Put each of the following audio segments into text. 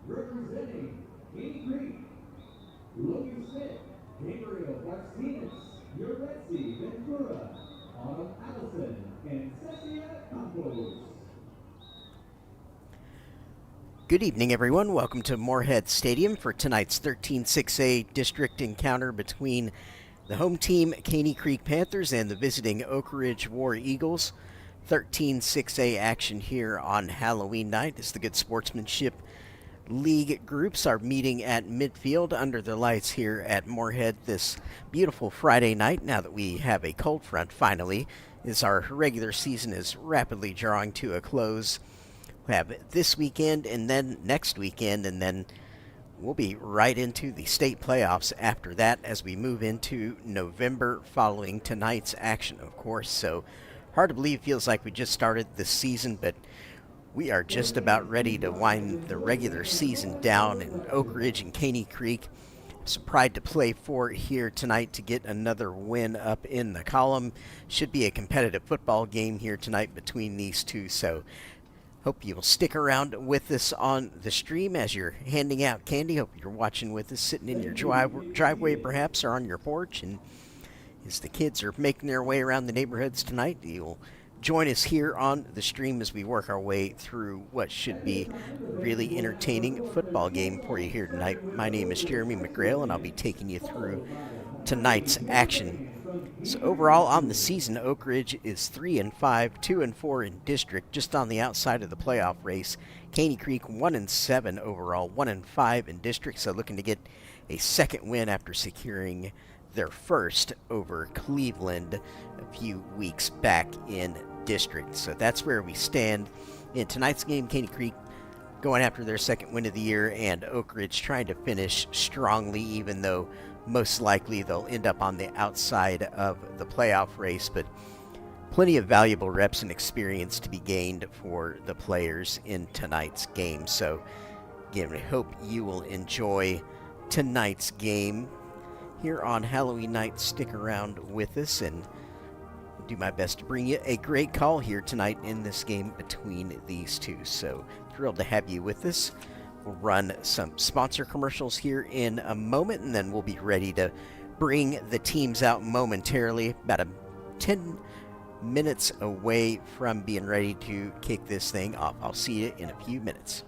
Representing Caney Creek, Logan Smith, Gabriel Martinez, Uretzi Ventura, Autumn Allison, and Cecilia Campos. Good evening, everyone. Welcome to Moorhead Stadium for tonight's 13-6A district encounter between the home team, Caney Creek Panthers, and the visiting Oak Ridge War Eagles. 13-6A action here on Halloween night as the Good Sportsmanship League groups are meeting at midfield under the lights here at Moorhead this beautiful Friday night. Now that we have a cold front finally, as our regular season is rapidly drawing to a close. We have this weekend and then next weekend, and then we'll be right into the state playoffs after that as we move into November following tonight's action, of course. So hard to believe, feels like we just started the season, but we are just about ready to wind the regular season down in Oak Ridge and Caney Creek. Some pride to play for here tonight to get another win up in the column. Should be a competitive football game here tonight between these two, so hope you'll stick around with us on the stream as you're handing out candy. Hope you're watching with us, sitting in your driveway perhaps, or on your porch. And as the kids are making their way around the neighborhoods tonight, you'll join us here on the stream as we work our way through what should be a really entertaining football game for you here tonight. My name is Jeremy McGrail, and I'll be taking you through tonight's action. So overall on the season, Oak Ridge is 3-5, 2-4 in district, just on the outside of the playoff race. Caney Creek 1-7 overall, 1-5 in district, so looking to get a second win after securing their first over Cleveland a few weeks back in district. So that's where we stand in tonight's game. Caney Creek going after their second win of the year, and Oak Ridge trying to finish strongly, even though most likely they'll end up on the outside of the playoff race, but plenty of valuable reps and experience to be gained for the players in tonight's game. So again, I hope you will enjoy tonight's game here on Halloween night. Stick around with us, and I'll do my best to bring you a great call here tonight in this game between these two. So thrilled to have you with us. We'll run some sponsor commercials here in a moment, and then we'll be ready to bring the teams out momentarily, about 10 minutes away from being ready to kick this thing off. I'll see you in a few minutes.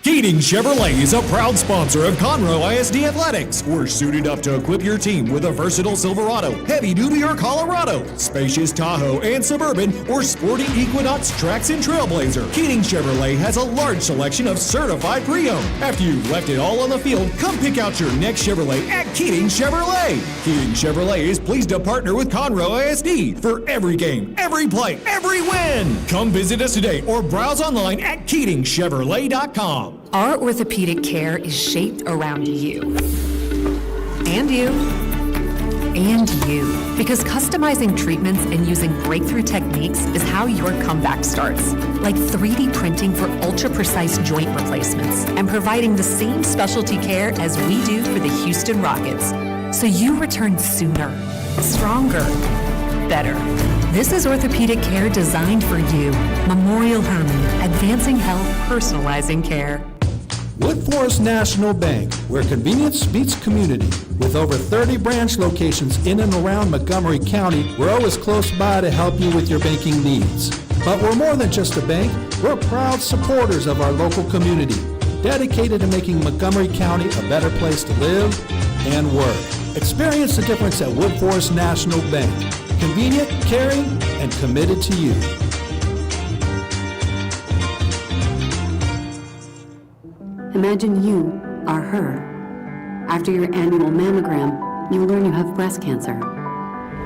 Keating Chevrolet is a proud sponsor of Conroe ISD Athletics. We're suited up to equip your team with a versatile Silverado, heavy-duty or Colorado, spacious Tahoe and Suburban, or sporty Equinox, Trax, and Trailblazer. Keating Chevrolet has a large selection of certified pre-owned. After you've left it all on the field, come pick out your next Chevrolet at Keating Chevrolet. Keating Chevrolet is pleased to partner with Conroe ISD for every game, every play, every win. Come visit us today or browse online at KeatingChevrolet.com. Our orthopedic care is shaped around you. And you. and you. Because customizing treatments and using breakthrough techniques is how your comeback starts. Like 3D printing for ultra-precise joint replacements and providing the same specialty care as we do for the Houston Rockets. So you return sooner, stronger, better. This is orthopedic care designed for you. Memorial Hermann, advancing health, personalizing care. Wood Forest National Bank, where convenience meets community. With over 30 branch locations in and around Montgomery County, we're always close by to help you with your banking needs. But we're more than just a bank. We're proud supporters of our local community, dedicated to making Montgomery County a better place to live and work. Experience the difference at Wood Forest National Bank. Convenient, caring, and committed to you. Imagine you are her. After your annual mammogram, you learn you have breast cancer.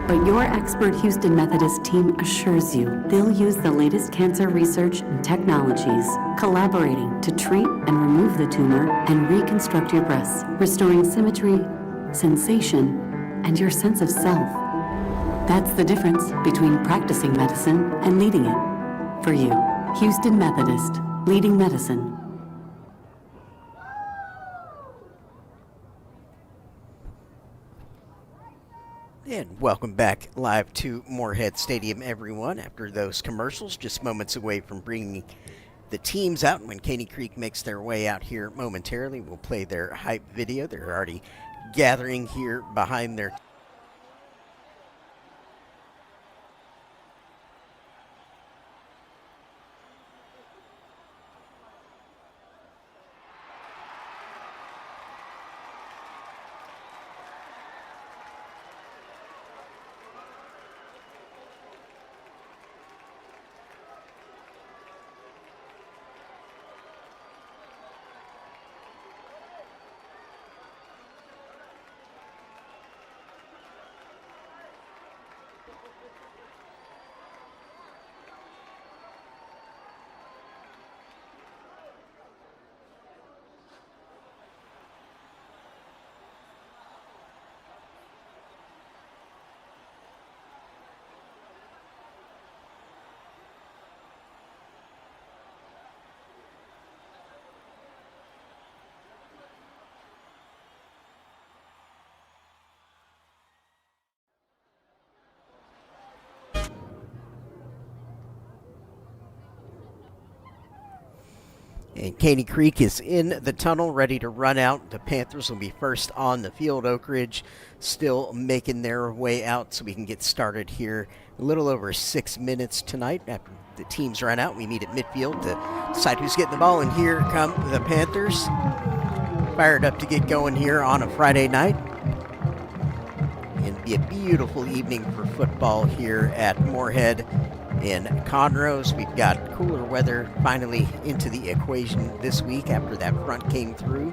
But your expert Houston Methodist team assures you they'll use the latest cancer research and technologies, collaborating to treat and remove the tumor and reconstruct your breasts, restoring symmetry, sensation, and your sense of self. That's the difference between practicing medicine and leading it. For you, Houston Methodist, leading medicine. And welcome back live to Moorhead Stadium, everyone. After those commercials, just moments away from bringing the teams out. When Caney Creek makes their way out here momentarily, we'll play their hype video. They're already gathering here behind their And Caney Creek is in the tunnel, ready to run out. The Panthers will be first on the field. Oak Ridge still making their way out, so we can get started here a little over 6 minutes tonight. After the teams run out, we meet at midfield to decide who's getting the ball. And here come the Panthers, fired up to get going here on a Friday night. It'll be a beautiful evening for football here at Moorhead. In Conroe's, we've got cooler weather finally into the equation this week after that front came through.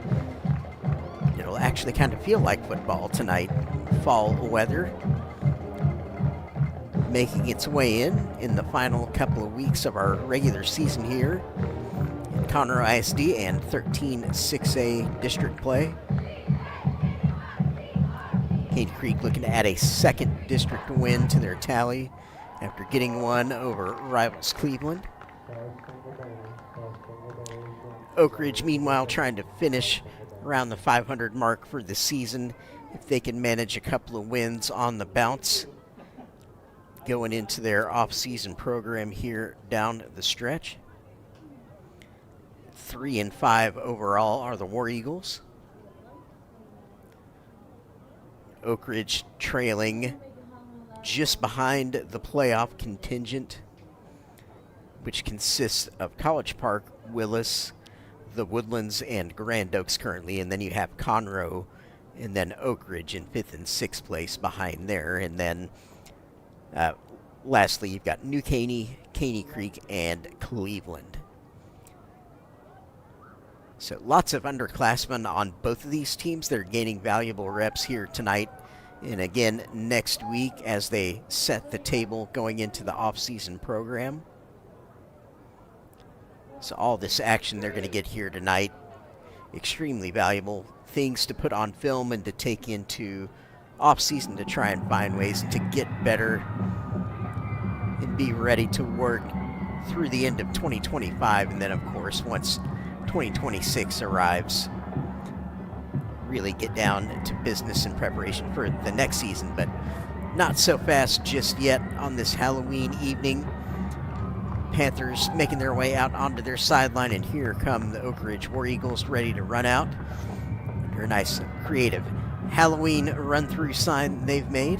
It'll actually kind of feel like football tonight. Fall weather making its way in the final couple of weeks of our regular season here in Conroe ISD and 13-6A district play. Caney Creek looking to add a second district win to their tally after getting one over rivals Cleveland. Oak Ridge, meanwhile, trying to finish around the 500 mark for the season. If they can manage a couple of wins on the bounce, going into their off-season program here down the stretch. 3-5 overall are the War Eagles. Oak Ridge trailing just behind the playoff contingent, which consists of College Park, Willis, the Woodlands, and Grand Oaks currently, and then you have Conroe and then Oak Ridge in 5th and 6th place behind there, and then lastly you've got New Caney, Caney Creek, and Cleveland. So lots of underclassmen on both of these teams. They're gaining valuable reps here tonight and again next week as they set the table going into the off-season program. So all this action they're going to get here tonight, extremely valuable things to put on film and to take into off-season to try and find ways to get better and be ready to work through the end of 2025. And then, of course, once 2026 arrives, really get down to business and preparation for the next season. But not so fast just yet on this Halloween evening. Panthers making their way out onto their sideline, and here come the Oak Ridge War Eagles ready to run out. Under a nice, creative Halloween run-through sign they've made.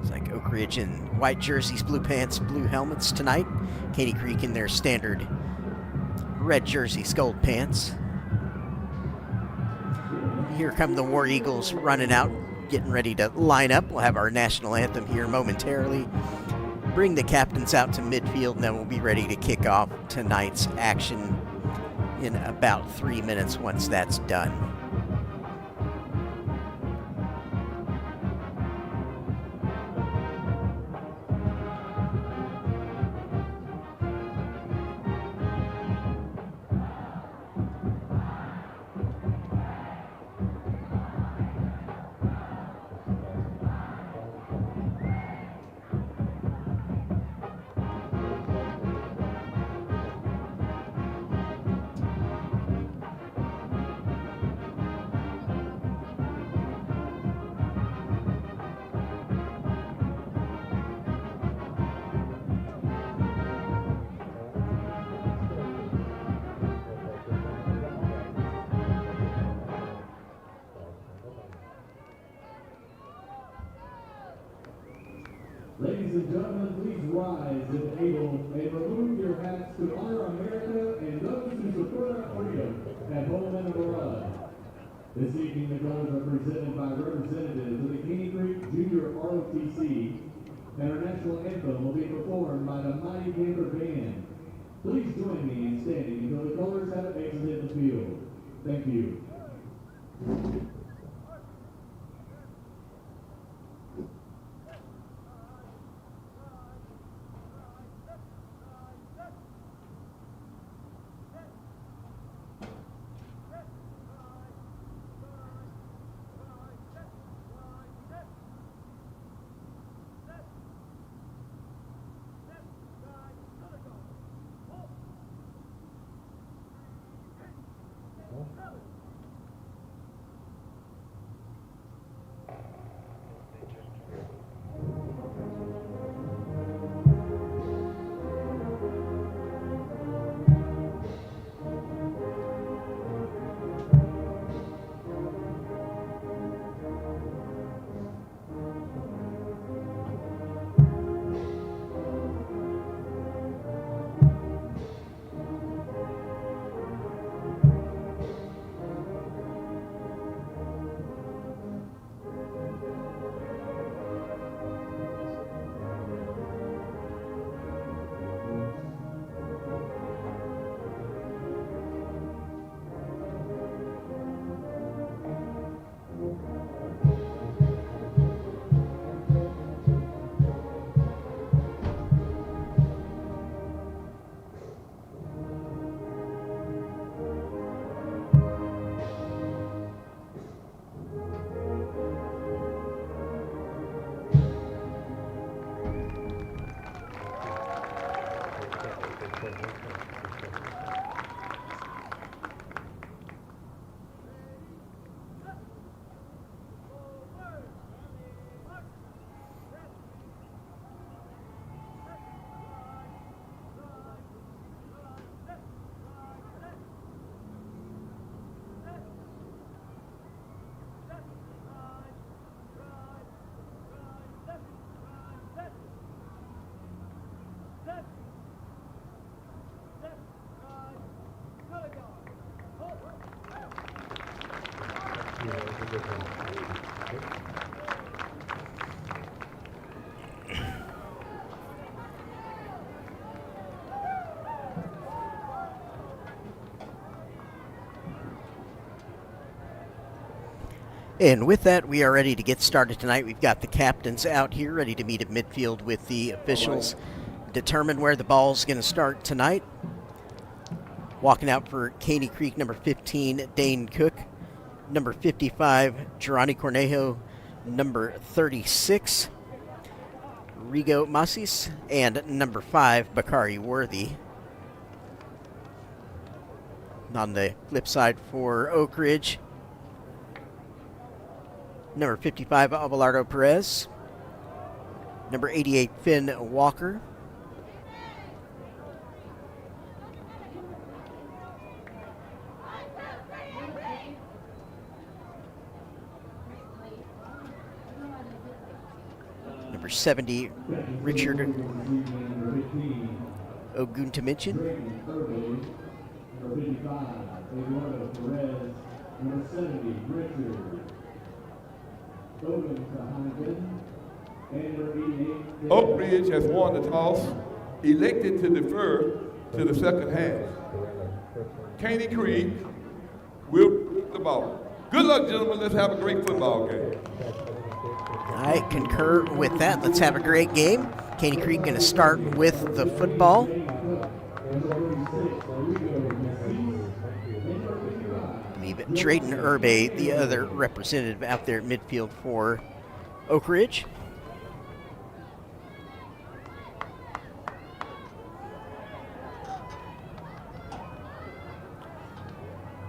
It's like Oak Ridge in white jerseys, blue pants, blue helmets tonight. Caney Creek in their standard red jerseys, gold pants. Here come the War Eagles running out, getting ready to line up. We'll have our national anthem here momentarily. Bring the captains out to midfield, and then we'll be ready to kick off tonight's action in about 3 minutes once that's done. Ladies and gentlemen, please rise if able and remove your hats to honor America and those who support our freedom at home and abroad. This evening, the colors are presented by representatives of the Caney Creek Junior ROTC, and our national anthem will be performed by the Mighty Gator Band. Please join me in standing until the colors have exited the field. Thank you. And with that, we are ready to get started tonight. We've got the captains out here ready to meet at midfield with the officials, determine where the ball's going to start tonight. Walking out for Caney Creek, number 15, Dane Cook. Number 55, Gerani Cornejo. Number 36, Rigo Masis. And number 5, Bakari Worthy. On the flip side for Oak Ridge, number 55, Abelardo Perez. Number 88, Finn Walker. Number 70, Richard Oguntamichin. Number 55, Eduardo Perez. Number 70, Richard Oguntamichin. And number 88, Oak Ridge has won the toss, elected to defer to the second half. Caney Creek will kick the ball. Good luck, gentlemen. Let's have a great football game. I concur with that. Let's have a great game. Caney Creek going to start with the football. I believe Drayton Urbe, the other representative out there at midfield for Oak Ridge.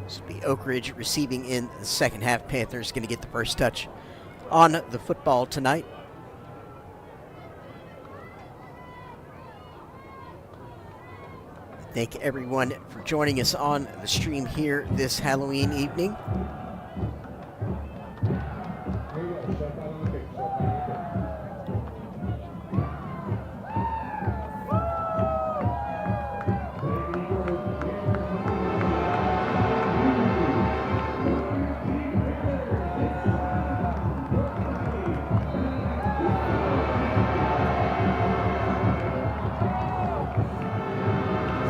This will be Oak Ridge receiving in the second half. Panthers going to get the first touch on the football tonight. Thank everyone for joining us on the stream here this Halloween evening.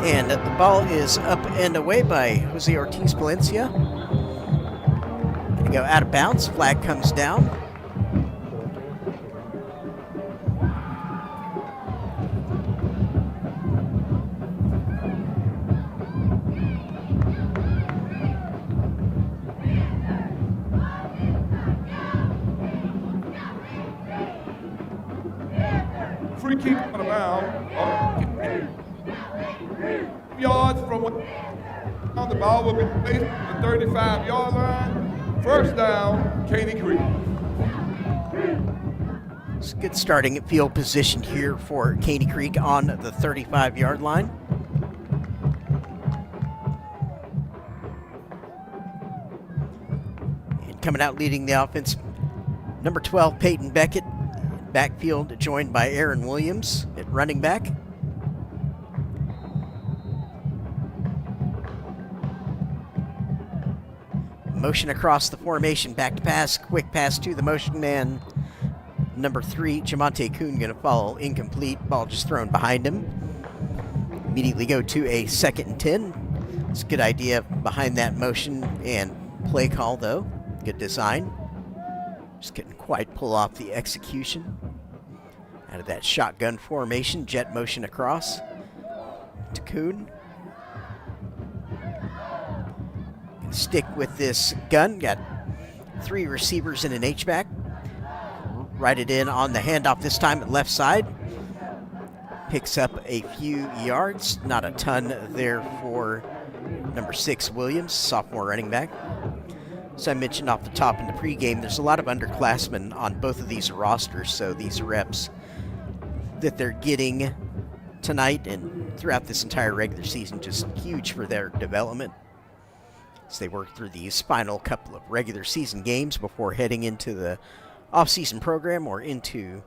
And the ball is up and away by Jose Ortiz Valencia. Going to go out of bounds. Flag comes down. Free kick on the bound. Yards from on the ball will be placed at the 35-yard line. First down, Caney Creek. It's a good starting field position here for Caney Creek on the 35-yard line. And coming out leading the offense, number 12, Peyton Beckett. Backfield joined by Aaron Williams at running back. Motion across the formation, back to pass, quick pass to the motion man. Number 3, Jamonte Kuhn going to follow, incomplete, ball just thrown behind him. Immediately go to a 2nd and 10. It's a good idea behind that motion and play call though, good design. Just couldn't quite pull off the execution. Out of that shotgun formation, jet motion across to Kuhn. Stick with this gun. Got 3 receivers and an H-back. Right it in on the handoff this time at left side. Picks up a few yards. Not a ton there for number 6, Williams, sophomore running back. So I mentioned off the top in the pregame, there's a lot of underclassmen on both of these rosters, so these reps that they're getting tonight and throughout this entire regular season, just huge for their development. As they work through these final couple of regular season games before heading into the off-season program or into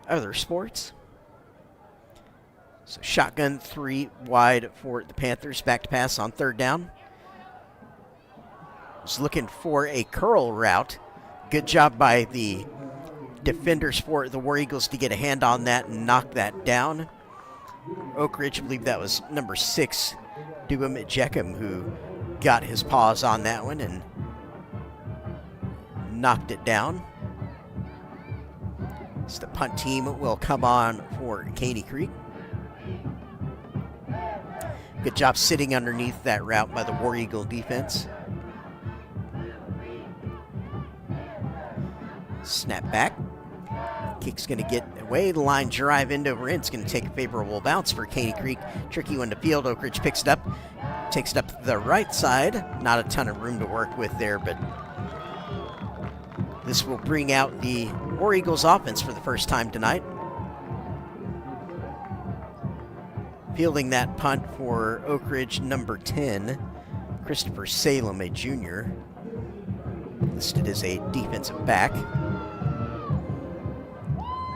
other sports. So shotgun 3 wide for the Panthers. Back to pass on 3rd down. Was looking for a curl route. Good job by the defenders for the War Eagles to get a hand on that and knock that down. Oak Ridge, I believe that was number 6, Duham Jeckham, who got his paws on that one and knocked it down. So the punt team will come on for Caney Creek. Good job sitting underneath that route by the War Eagle defense. Snap back. Kick's going to get away. The line drive end over end. It's going to take a favorable bounce for Caney Creek. Tricky one to field. Oak Ridge picks it up. Takes it up the right side. Not a ton of room to work with there, but this will bring out the War Eagles offense for the first time tonight. Fielding that punt for Oak Ridge, number 10, Christopher Salem, a junior, listed as a defensive back.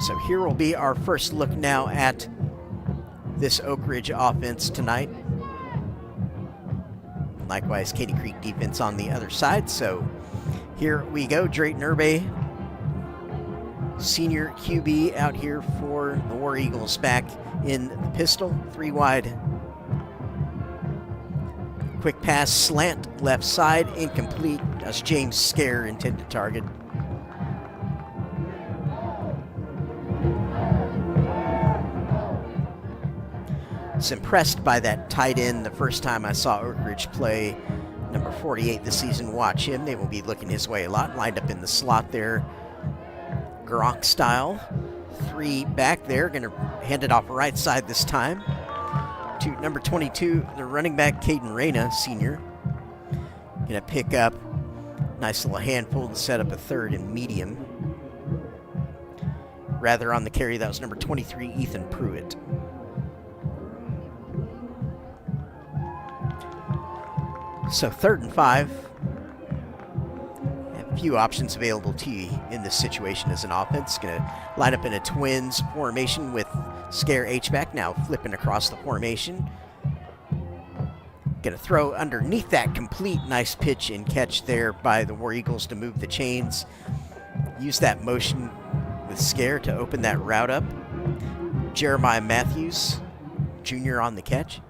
So here will be our first look now at this Oak Ridge offense tonight. Likewise, Caney Creek defense on the other side. So here we go. Drayton Irby, senior QB, out here for the War Eagles, back in the pistol. 3 wide. Quick pass, slant, left side, incomplete. That's James Scare, intended target. Was impressed by that tight end the first time I saw Oak Ridge play. Number 48 this season, watch him. They will be looking his way a lot. Lined up in the slot there, Gronk style. 3 back there, going to hand it off right side this time to number 22, the running back, Caden Reyna, senior. Going to pick up nice little handful and set up a third and medium. Rather on the carry, that was number 23, Ethan Pruitt. So 3rd and 5. A few options available to you in this situation as an offense. Going to line up in a twins formation with Scare H-back, now flipping across the formation. Going to throw underneath that, complete. Nice pitch and catch there by the War Eagles to move the chains. Use that motion with Scare to open that route up. Jeremiah Matthews, junior, on the catch.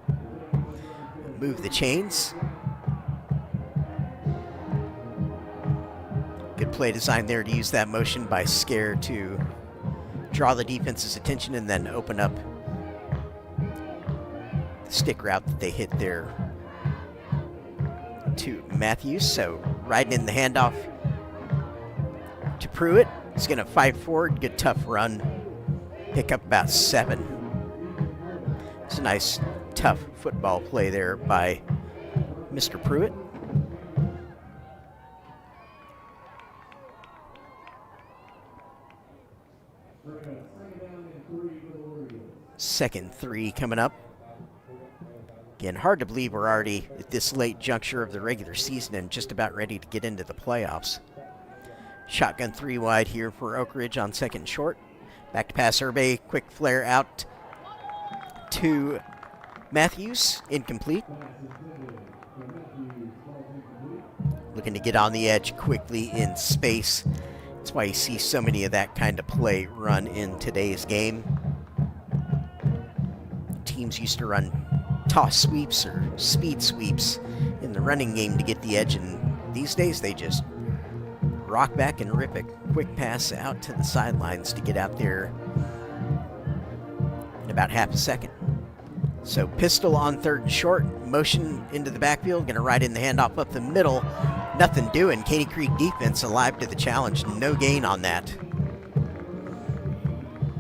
Move the chains. Good play design there to use that motion by Scare to draw the defense's attention and then open up the stick route that they hit there to Matthews. So riding in the handoff to Pruitt. He's going to fight forward. Good tough run. Pick up about 7. It's a nice tough football play there by Mr. Pruitt. Second 3 coming up. Again, hard to believe we're already at this late juncture of the regular season and just about ready to get into the playoffs. Shotgun 3 wide here for Oak Ridge on 2nd short. Back to pass Irby. Quick flare out to Matthews. Incomplete. Looking to get on the edge quickly in space. That's why you see so many of that kind of play run in today's game. Teams used to run toss sweeps or speed sweeps in the running game to get the edge, and these days they just rock back and rip a quick pass out to the sidelines to get out there in about half a second. So pistol on 3rd and short, motion into the backfield, going to ride in the handoff up the middle. Nothing doing. Caney Creek defense alive to the challenge. No gain on that.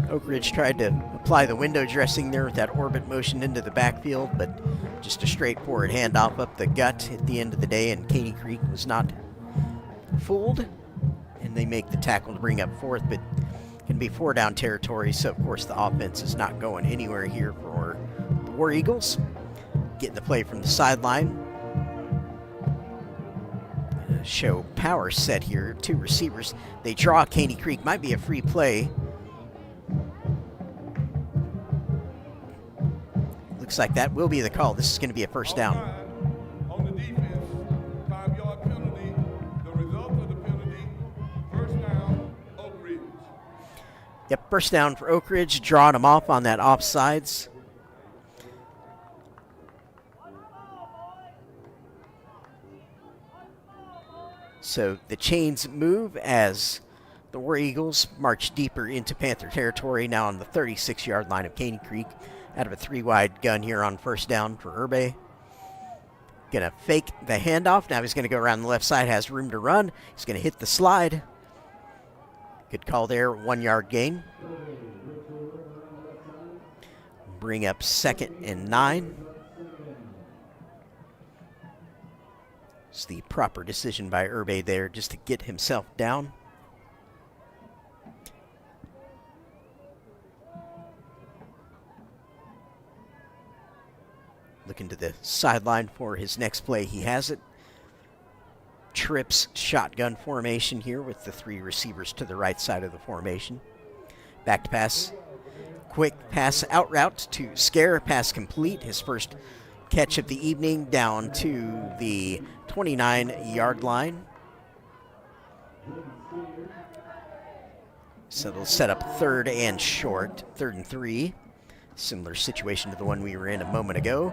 Oak Ridge tried to apply the window dressing there with that orbit motion into the backfield, but just a straightforward handoff up the gut at the end of the day, and Caney Creek was not fooled, and they make the tackle to bring up 4th, but can be 4 down territory, so of course the offense is not going anywhere here for the War Eagles. Getting the play from the sideline. Show power set here. 2 receivers. They draw Caney Creek. Might be a free play. Looks like that will be the call. This is going to be a first down. On the defense, 5-yard penalty. The result of the penalty, first down, Oak Ridge. Yep, first down for Oak Ridge. Drawing them off on that offsides. So the chains move as the War Eagles march deeper into Panther territory, now on the 36-yard line of Caney Creek. out of a 3-wide gun here on first down for Urbe. Gonna fake the handoff. Now he's gonna go around the left side, has room to run. He's gonna hit the slide. Good call there, 1-yard gain. Bring up 2nd and 9. It's the proper decision by Urbe there just to get himself down. Looking to the sideline for his next play. He has it. Trips shotgun formation here with the 3 receivers to the right side of the formation. Back to pass. Quick pass out route to Scare. Pass complete. His first catch of the evening down to the 29-yard line. So they'll set up 3rd and short. 3rd and 3. Similar situation to the one we were in a moment ago.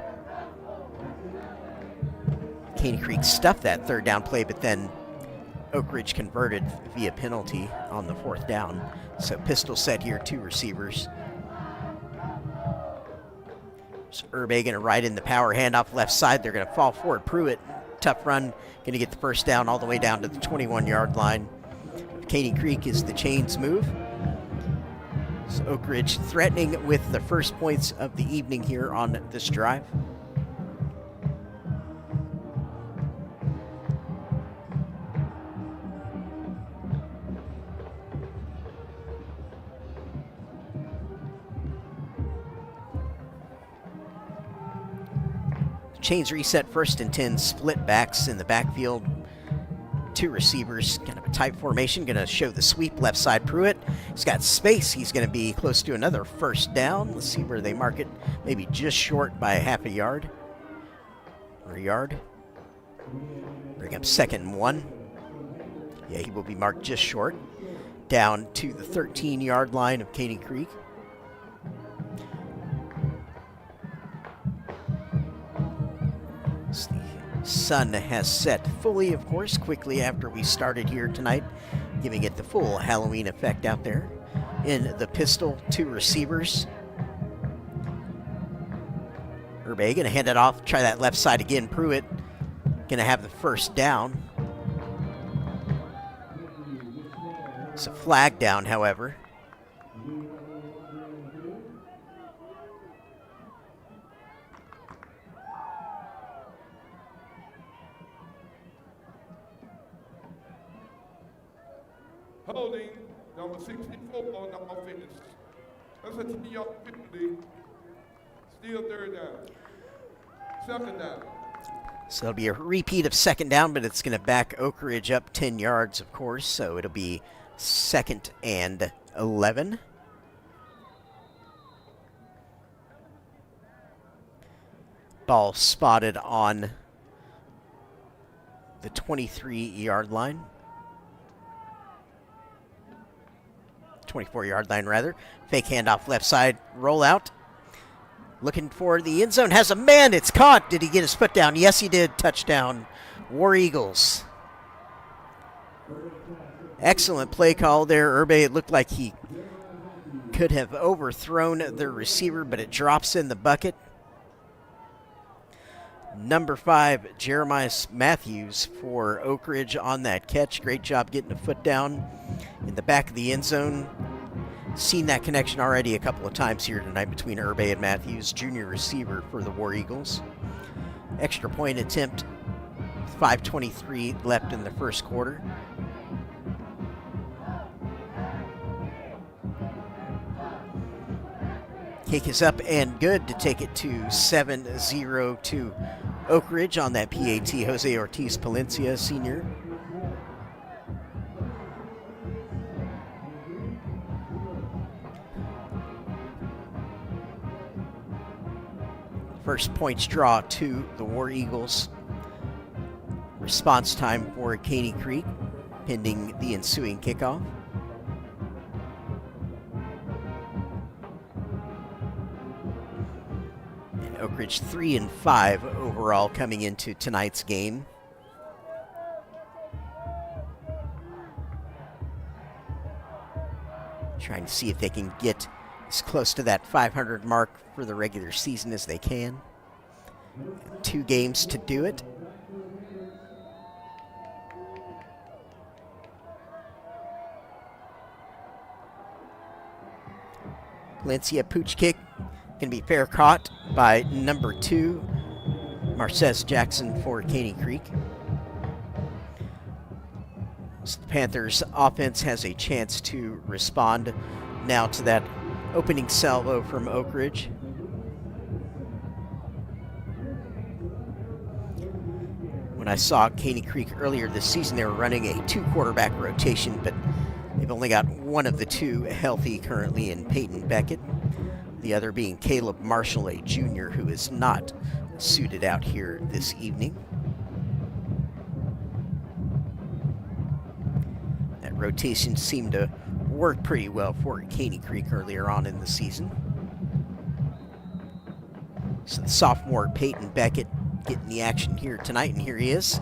Caney Creek stuffed that 3rd down play, but then Oak Ridge converted via penalty on the 4th down. So pistol set here, 2 receivers. So Urbe going to ride in the power handoff left side. They're going to fall forward. Pruitt, tough run, going to get the first down all the way down to the 21-yard line. Caney Creek is the chains move. So Oak Ridge threatening with the first points of the evening here on this drive. Chains reset, 1st and 10, split backs in the backfield. 2 receivers, kind of a tight formation. Going to show the sweep left side. Pruitt, he's got space. He's going to be close to another first down. Let's see where they mark it. Maybe just short by half a yard or a yard. Bring up 2nd and 1. Yeah, he will be marked just short. Down to the 13-yard line of Caney Creek. The sun has set fully, of course, quickly after we started here tonight, giving it the full Halloween effect out there. In the pistol, 2 receivers. Urbe going to hand it off, try that left side again. Pruitt going to have the first down. It's a flag down, however. Holding number 64 on the offense. That's a 10-yard penalty. Still 3rd down. 2nd down. So it'll be a repeat of 2nd down, but it's going to back Oak Ridge up 10 yards, of course. So it'll be 2nd and 11. Ball spotted on the 23-yard line. 24-yard line, rather. Fake handoff left side, roll out. Looking for the end zone, has a man, it's caught. Did he get his foot down? Yes, he did. Touchdown, War Eagles. Excellent play call there, Urbe. It looked like he could have overthrown the receiver, but it drops in the bucket. Number 5, Jeremiah Matthews for Oak Ridge on that catch. Great job getting a foot down in the back of the end zone. Seen that connection already a couple of times here tonight between Urbe and Matthews, junior receiver for the War Eagles. Extra point attempt, 5:23 left in the first quarter. Kick is up and good to take it to 7-0 to Oak Ridge on that PAT. Jose Ortiz Palencia, senior. First points draw to the War Eagles. Response time for Caney Creek, pending the ensuing kickoff. Oak Ridge 3-5 overall coming into tonight's game. Trying to see if they can get as close to that 500 mark for the regular season as they can. 2 games to do it. Valencia pooch kick can be fair caught by number 2, Marcez Jackson for Caney Creek. So the Panthers offense has a chance to respond now to that opening salvo from Oak Ridge. When I saw Caney Creek earlier this season, they were running a 2-quarterback rotation, but they've only got one of the 2 healthy currently in Peyton Beckett, the other being Caleb Marshall, a junior who is not suited out here this evening. That rotation seemed to work pretty well for Caney Creek earlier on in the season. So the sophomore Peyton Beckett getting the action here tonight, and here he is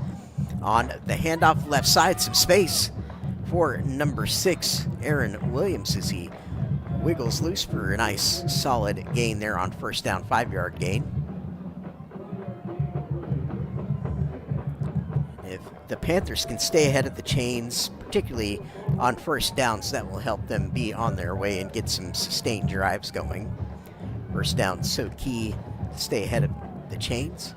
on the handoff left side. Some space for number 6, Aaron Williams, as he wiggles loose for a nice solid gain there on first down, 5-yard gain. If the Panthers can stay ahead of the chains, particularly on first downs, that will help them be on their way and get some sustained drives going. First down so key to stay ahead of the chains.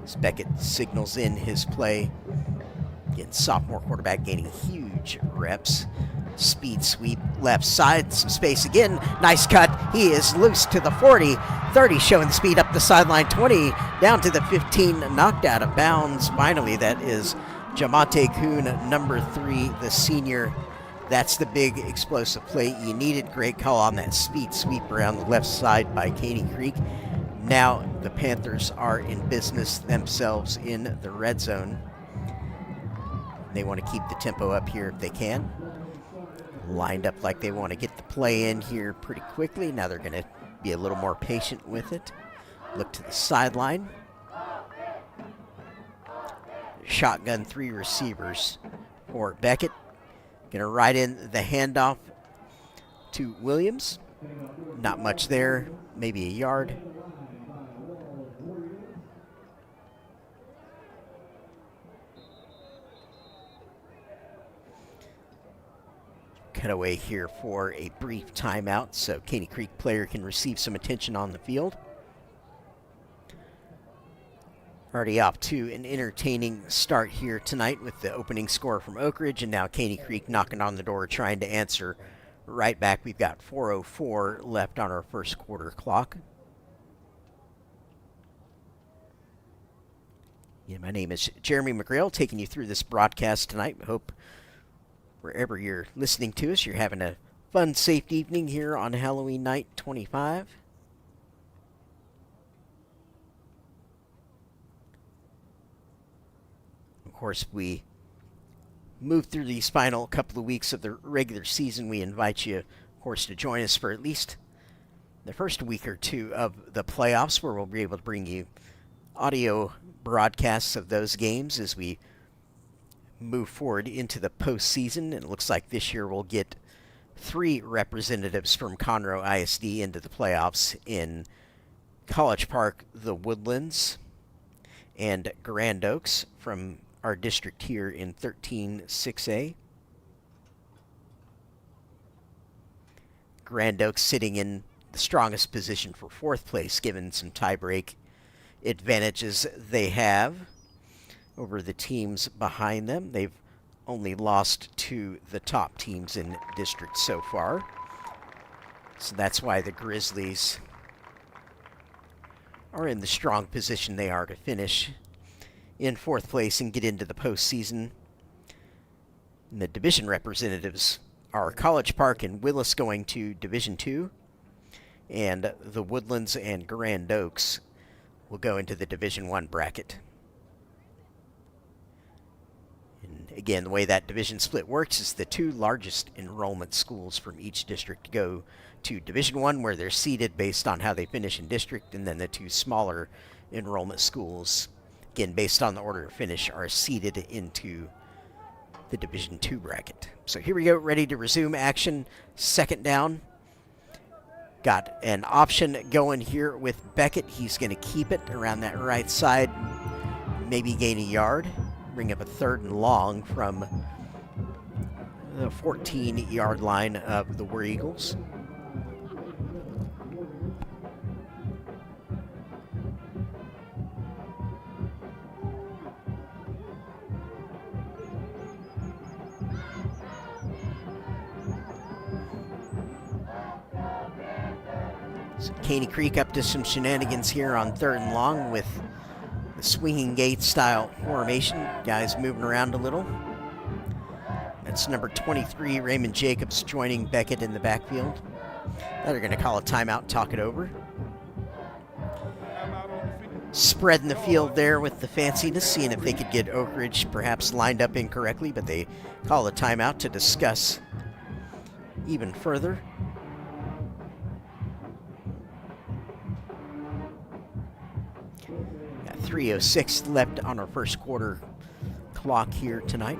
As Beckett signals in his play. Again, sophomore quarterback gaining huge reps. Speed sweep left side, some space again. Nice cut. He is loose to the 40. 30 showing the speed up the sideline. 20 down to the 15, knocked out of bounds. Finally, that is Jamonte Kuhn, number 3, the senior. That's the big explosive play you needed. Great call on that speed sweep around the left side by Caney Creek. Now the Panthers are in business themselves in the red zone. They want to keep the tempo up here if they can. Lined up like they want to get the play in here pretty quickly. Now they're going to be a little more patient with it. Look to the sideline. Shotgun 3 receivers for Beckett. Going to ride in the handoff to Williams. Not much there, maybe a yard. Cutaway here for a brief timeout so Caney Creek player can receive some attention on the field. Already off to an entertaining start here tonight with the opening score from Oak Ridge, and now Caney Creek knocking on the door trying to answer right back. We've got 4:04 left on our first quarter clock. Yeah, my name is Jeremy McGrail, taking you through this broadcast tonight. We hope wherever you're listening to us, you're having a fun, safe evening here on Halloween night 25. Of course, we move through these final couple of weeks of the regular season. We invite you, of course, to join us for at least the first week or two of the playoffs, where we'll be able to bring you audio broadcasts of those games as we move forward into the postseason. And it looks like this year we'll get 3 representatives from Conroe ISD into the playoffs in College Park, the Woodlands, and Grand Oaks from our district here in 13-6A. Grand Oaks sitting in the strongest position for 4th place, given some tiebreak advantages they have over the teams behind them. They've only lost to the top teams in district so far. So that's why the Grizzlies are in the strong position they are to finish in 4th place and get into the postseason. And the division representatives are College Park and Willis going to Division II, and the Woodlands and Grand Oaks will go into the Division I bracket. And again, the way that division split works is the 2 largest enrollment schools from each district go to Division I, where they're seeded based on how they finish in district, and then the 2 smaller enrollment schools, again based on the order of finish, are seeded into the Division II bracket. So here we go, ready to resume action. Second down. Got an option going here with Beckett. He's going to keep it around that right side, maybe gain a yard, bring up a 3rd and long from the 14-yard line of the War Eagles. So Caney Creek up to some shenanigans here on 3rd and long with the swinging gate style formation. Guys moving around a little. That's number 23, Raymond Jacobs, joining Beckett in the backfield. Now they're going to call a timeout and talk it over. Spreading the field there with the fanciness, seeing if they could get Oak Ridge perhaps lined up incorrectly, but they call a timeout to discuss even further. Got 3:06 left on our first quarter clock here tonight.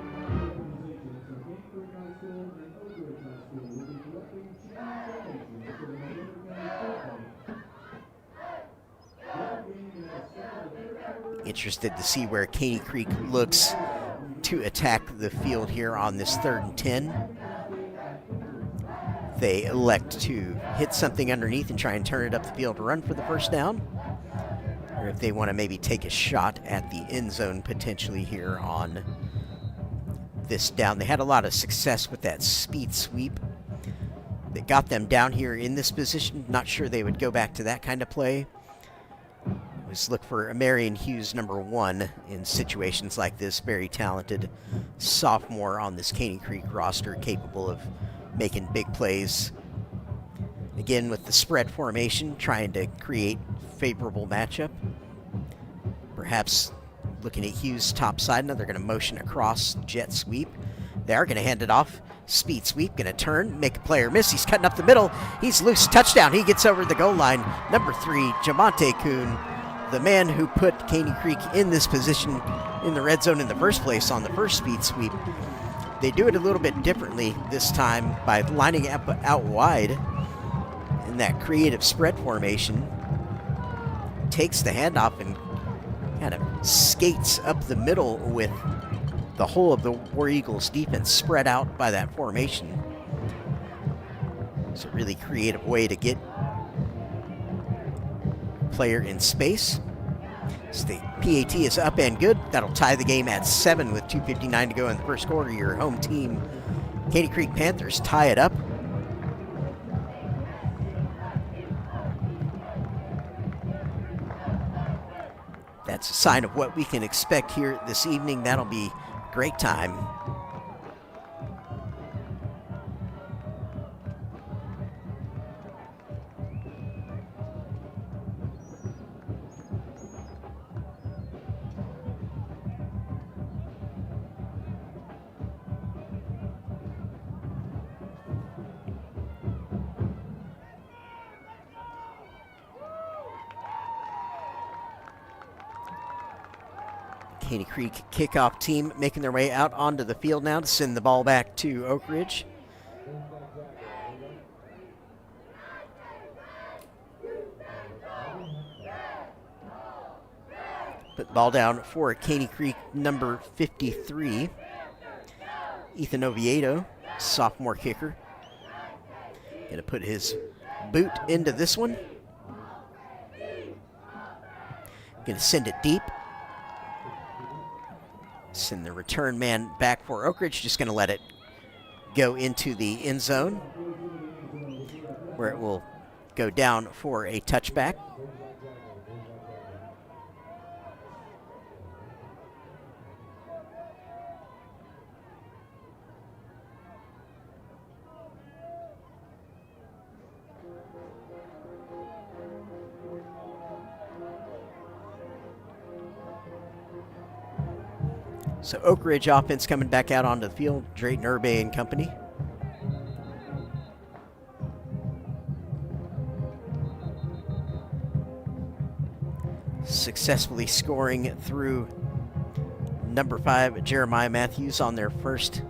Interested to see where Caney Creek looks to attack the field here on this 3rd and 10. They elect to hit something underneath and try and turn it up the field to run for the first down. Or if they want to maybe take a shot at the end zone potentially here on this down. They had a lot of success with that speed sweep that got them down here in this position. Not sure they would go back to that kind of play. Just look for Marion Hughes, number 1, in situations like this. Very talented sophomore on this Caney Creek roster, capable of making big plays. Again, with the spread formation, trying to create favorable matchup. Perhaps looking at Hughes top side. Now they're going to motion across, jet sweep. They are going to hand it off. Speed sweep, going to turn, make a player miss. He's cutting up the middle. He's loose. Touchdown. He gets over the goal line. Number 3, Jamonte Kuhn, the man who put Caney Creek in this position in the red zone in the first place on the first speed sweep. They do it a little bit differently this time by lining up out wide in that creative spread formation. Takes the handoff and kind of skates up the middle with the whole of the War Eagles defense spread out by that formation. It's a really creative way to get player in space. So the PAT is up and good. That'll tie the game at 7 with 2:59 to go in the first quarter. Your home team, Caney Creek Panthers, tie it up. That's a sign of what we can expect here this evening. That'll be a great time. Caney Creek kickoff team making their way out onto the field now to send the ball back to Oak Ridge. Put the ball down for Caney Creek, number 53. Ethan Oviedo, sophomore kicker. Gonna put his boot into this one. Gonna send it deep. Send the return man back for Oak Ridge. Just going to let it go into the end zone, where it will go down for a touchback. So Oak Ridge offense coming back out onto the field. Drayton Urbay and company. Successfully scoring through number 5, Jeremiah Matthews, on their first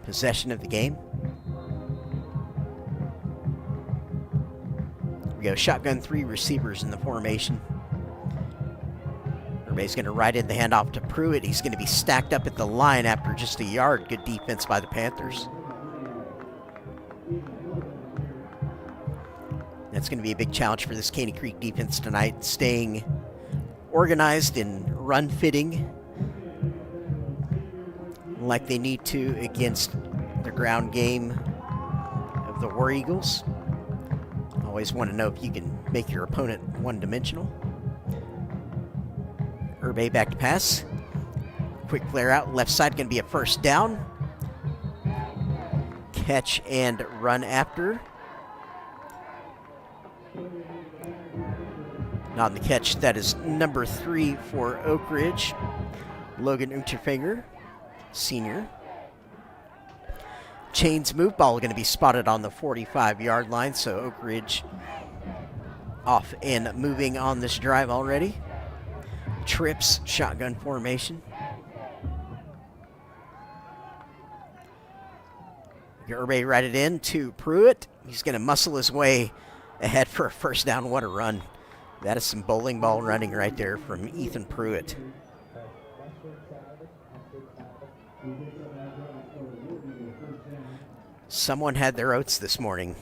possession of the game. We go shotgun 3 receivers in the formation. Herbay's going to ride in the handoff to Pruitt. He's going to be stacked up at the line after just a yard. Good defense by the Panthers. That's going to be a big challenge for this Caney Creek defense tonight, staying organized and run fitting like they need to against the ground game of the War Eagles. Always want to know if you can make your opponent one-dimensional. Herbay back to pass. Quick flare out, left side, going to be a first down. Catch and run after. Not on the catch, that is number 3 for Oak Ridge, Logan Unterfinger, senior. Chains move, ball going to be spotted on the 45-yard line, so Oak Ridge off and moving on this drive already. Trips, shotgun formation. Herbay right it in to Pruitt. He's going to muscle his way ahead for a first down. What a run. That is some bowling ball running right there from Ethan Pruitt. Someone had their oats this morning.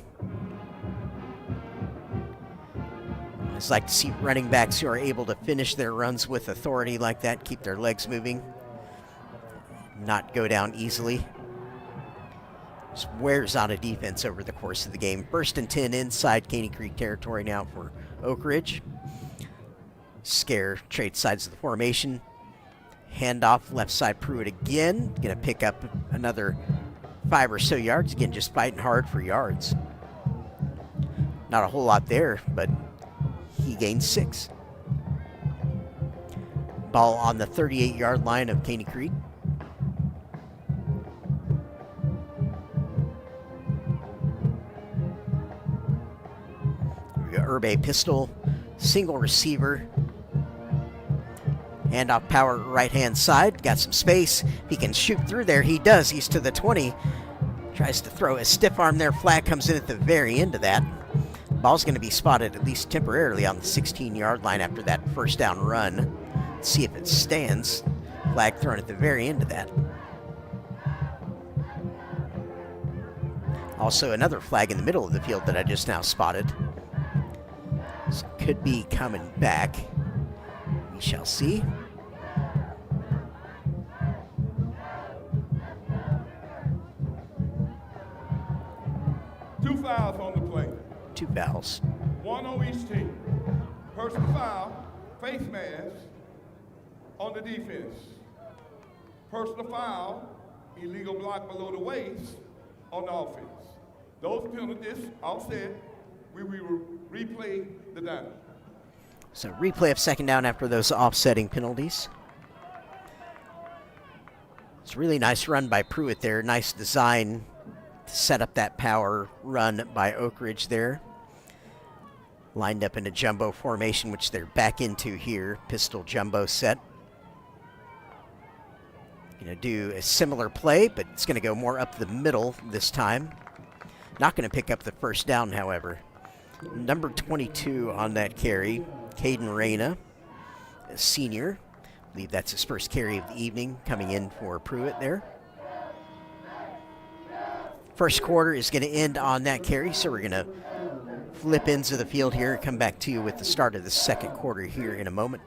I just like to see running backs who are able to finish their runs with authority like that, keep their legs moving, not go down easily. Just wears out a defense over the course of the game. 1st and 10 inside Caney Creek territory now for Oak Ridge. Scare trade sides of the formation. Handoff left side Pruitt again. Going to pick up another 5 or so yards. Again, just fighting hard for yards. Not a whole lot there, but he gained 6. Ball on the 38-yard line of Caney Creek. Herbay pistol, single receiver. Handoff power right-hand side. Got some space. If he can shoot through there, he does. He's to the 20. Tries to throw a stiff arm there. Flag comes in at the very end of that. Ball's going to be spotted, at least temporarily, on the 16-yard line after that first down run. Let's see if it stands. Flag thrown at the very end of that. Also, another flag in the middle of the field that I just now spotted. This could be coming back. We shall see. Two fouls on the play. 2 fouls. 1 on each team. Personal foul, face mask on the defense. Personal foul, illegal block below the waist on the offense. Those penalties offset. We will replay the down. So replay of second down after those offsetting penalties. It's a really nice run by Pruitt there. Nice design to set up that power run by Oak Ridge there. Lined up in a jumbo formation, which they're back into here. Pistol jumbo set. Going to do a similar play, but it's going to go more up the middle this time. Not going to pick up the first down, however. Number 22 on that carry, Caden Reyna, a senior. I believe that's his first carry of the evening, coming in for Pruitt there. First quarter is going to end on that carry, so we're going to flip ends of the field here and come back to you with the start of the second quarter here in a moment.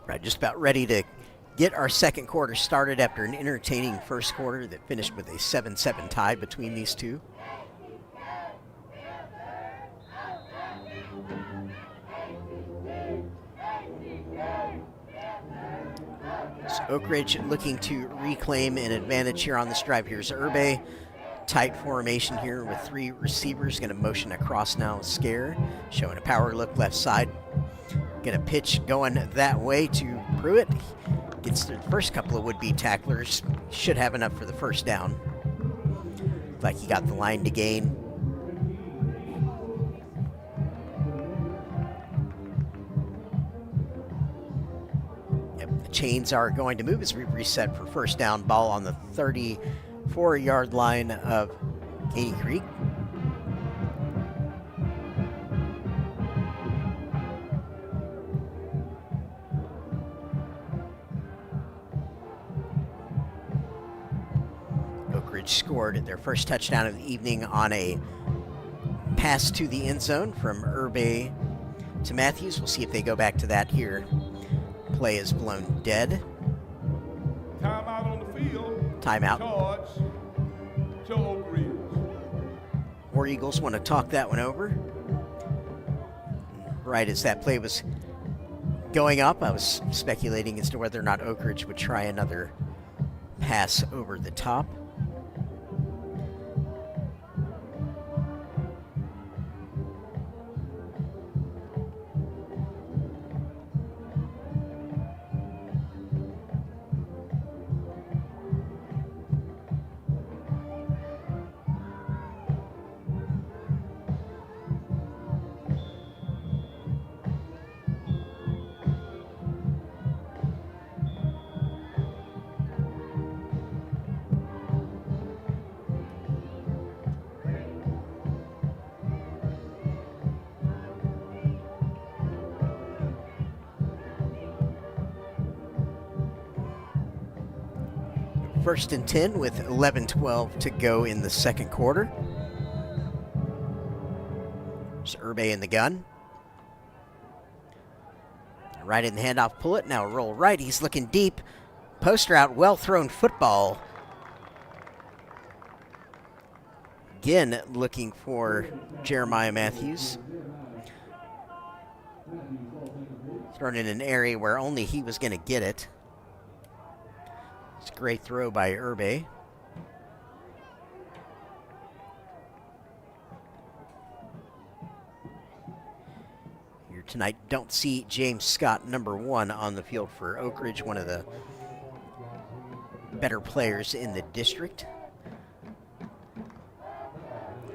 Right, just about ready to get our second quarter started after an entertaining first quarter that finished with a 7-7 tie between these two. So Oak Ridge looking to reclaim an advantage here on this drive. Here's Urbe. Tight formation here with three receivers. Going to motion across now. Scare. Showing a power look left side. Going to pitch going that way to Pruitt. Gets through the first couple of would-be tacklers. Should have enough for the first down. Looks like he got the line to gain. Chains are going to move as we reset for first down. Ball on the 34-yard line of Caney Creek. Oak Ridge scored their first touchdown of the evening on a pass to the end zone from Urbe to Matthews. We'll see if they go back to that here. Play is blown dead. Timeout on the field. Timeout. Charge to Oak Ridge. War Eagles want to talk that one over. Right as that play was going up, I was speculating as to whether or not Oak Ridge would try another pass over the top. First and 10 with 11-12 to go in the second quarter. There's Urbe in the gun. Right in the handoff, pull it, now roll right. He's looking deep. Poster out, well thrown football. Again, looking for Jeremiah Matthews. Thrown in an area where only he was going to get it. It's a great throw by Urbe. Here tonight, don't see James Scott, number 1, on the field for Oak Ridge, one of the better players in the district.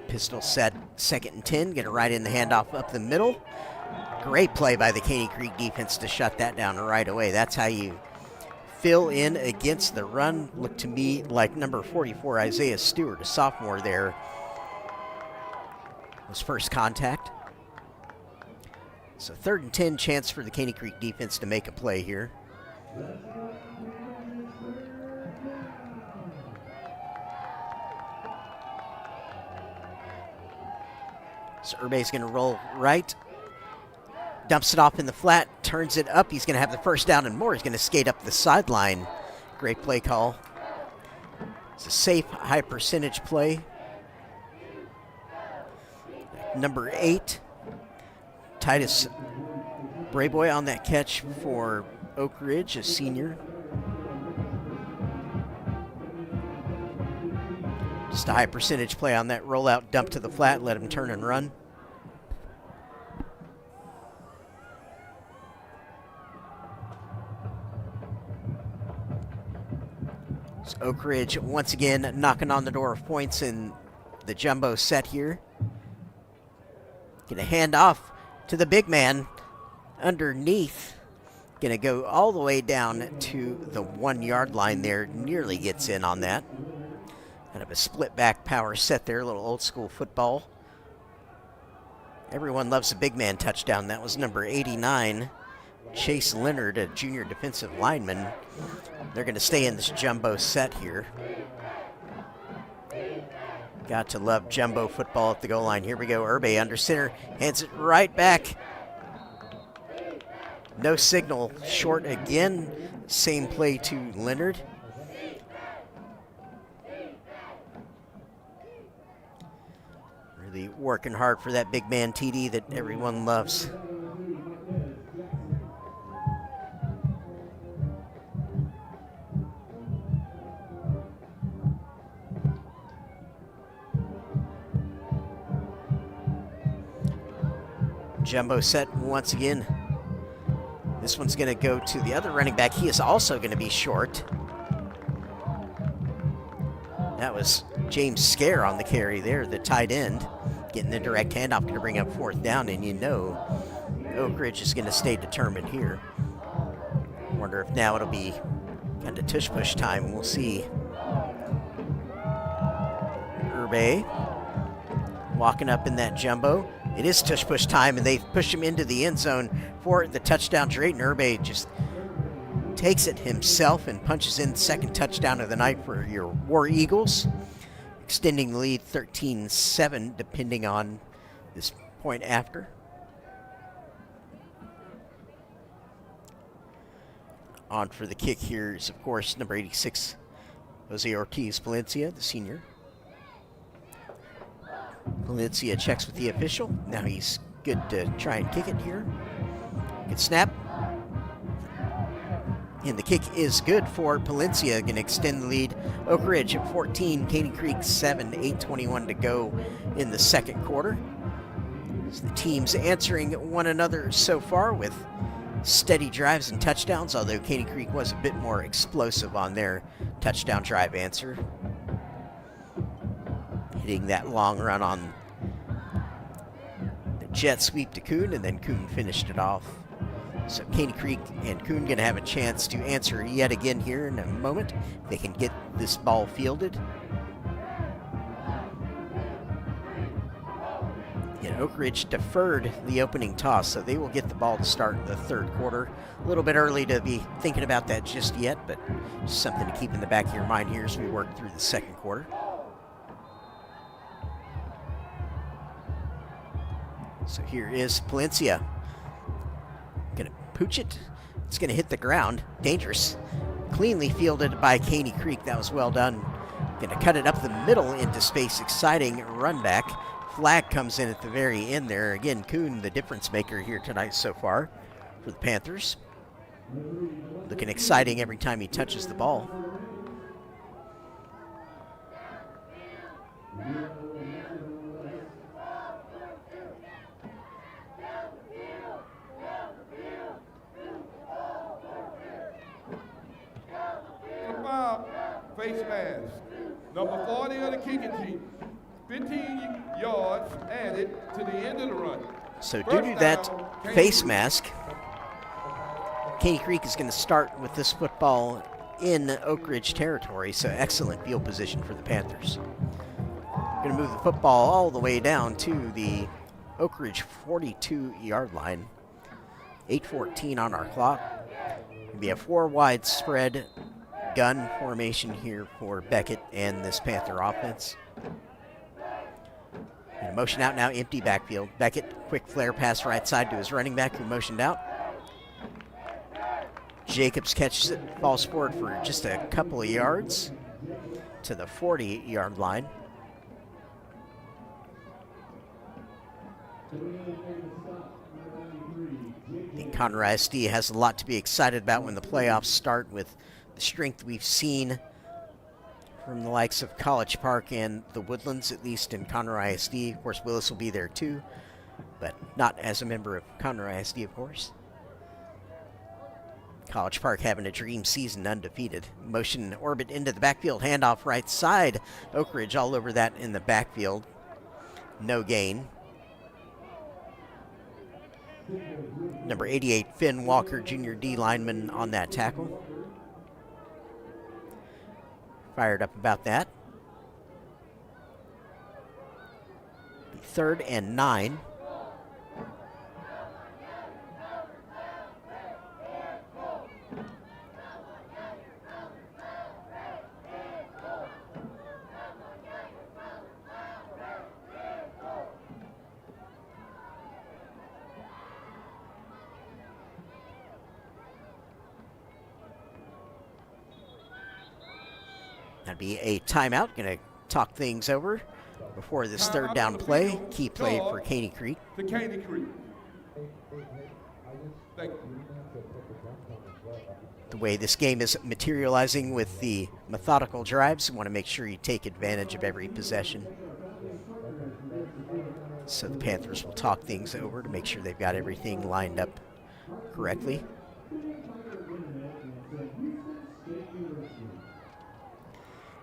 Pistol set, 2nd and 10, get it right in the handoff up the middle. Great play by the Caney Creek defense to shut that down right away. That's how you fill in against the run. Looked to me like number 44, Isaiah Stewart, a sophomore there, was first contact. So 3rd and 10, chance for the Caney Creek defense to make a play here. So Urbe's going to roll right. Dumps it off in the flat, turns it up. He's going to have the first down and more. He's going to skate up the sideline. Great play call. It's a safe, high percentage play. Number 8, Titus Brayboy on that catch for Oak Ridge, a senior. Just a high percentage play on that rollout, dump to the flat, let him turn and run. So Oak Ridge once again knocking on the door of points in the jumbo set here. Gonna hand off to the big man underneath. Gonna go all the way down to the 1-yard line there. Nearly gets in on that. Kind of a split back power set there, a little old school football. Everyone loves a big man touchdown. That was number 89, Chase Leonard, a junior defensive lineman. They're going to stay in this jumbo set here. Got to love jumbo football at the goal line. Here we go. Urbe under center, hands it right back. No signal, short again. Same play to Leonard. Really working hard for that big man TD that everyone loves. Jumbo set once again. This one's going to go to the other running back. He is also going to be short. That was James Scare on the carry there, the tight end. Getting the direct handoff, going to bring up 4th down, and you know Oak Ridge is going to stay determined here. Wonder if now it'll be kind of tush-push time. We'll see. Urbe walking up in that jumbo. It is tush-push time, and they push him into the end zone for the touchdown. Drayton Urbe just takes it himself and punches in the second touchdown of the night for your War Eagles, extending the lead 13-7, depending on this point after. On for the kick here is, of course, number 86, Jose Ortiz Palencia, the senior. Palencia checks with the official. Now he's good to try and kick it here. Good snap. And the kick is good for Palencia. Going to extend the lead. Oak Ridge at 14, Caney Creek 7, 8:21 to go in the second quarter. So the teams answering one another so far with steady drives and touchdowns, although Caney Creek was a bit more explosive on their touchdown drive answer. Hitting that long run on the jet sweep to Kuhn, and then Kuhn finished it off. So Caney Creek and Kuhn going to have a chance to answer yet again here in a moment. They can get this ball fielded. And Oak Ridge deferred the opening toss, so they will get the ball to start the third quarter. A little bit early to be thinking about that just yet, but just something to keep in the back of your mind here as we work through the second quarter. So here is Palencia. Gonna pooch it. It's gonna hit the ground. Dangerous. Cleanly fielded by Caney Creek. That was well done. Gonna cut it up the middle into space. Exciting run back. Flag comes in at the very end there. Again, Kuhn, the difference maker here tonight so far for the Panthers. Looking exciting every time he touches the ball. Face mask. Number 40 of the kicking team. 15 yards added to the end of the run. So due to that face mask, Caney Creek is going to start with this football in Oak Ridge territory, so excellent field position for the Panthers. Going to move the football all the way down to the Oak Ridge 42-yard line. 8:14 on our clock. It'll be a 4-wide spread gun formation here for Beckett and this Panther offense. And motion out now, empty backfield. Beckett, quick flare pass right side to his running back who motioned out. Jacobs catches it, falls forward for just a couple of yards to the 40-yard line. I think Conroe ISD has a lot to be excited about when the playoffs start, with the strength we've seen from the likes of College Park and the Woodlands, at least in Conroe ISD. Of course, Willis will be there too, but not as a member of Conroe ISD, of course. College Park having a dream season, undefeated. Motion orbit into the backfield, handoff right side. Oak Ridge all over that in the backfield. No gain. Number 88, Finn Walker, junior D lineman on that tackle. Fired up about that. 3rd and 9. That'd be a timeout. Going to talk things over before this third down play. Key play for Caney Creek. To Caney Creek. Thank you. The way this game is materializing with the methodical drives, you want to make sure you take advantage of every possession. So the Panthers will talk things over to make sure they've got everything lined up correctly.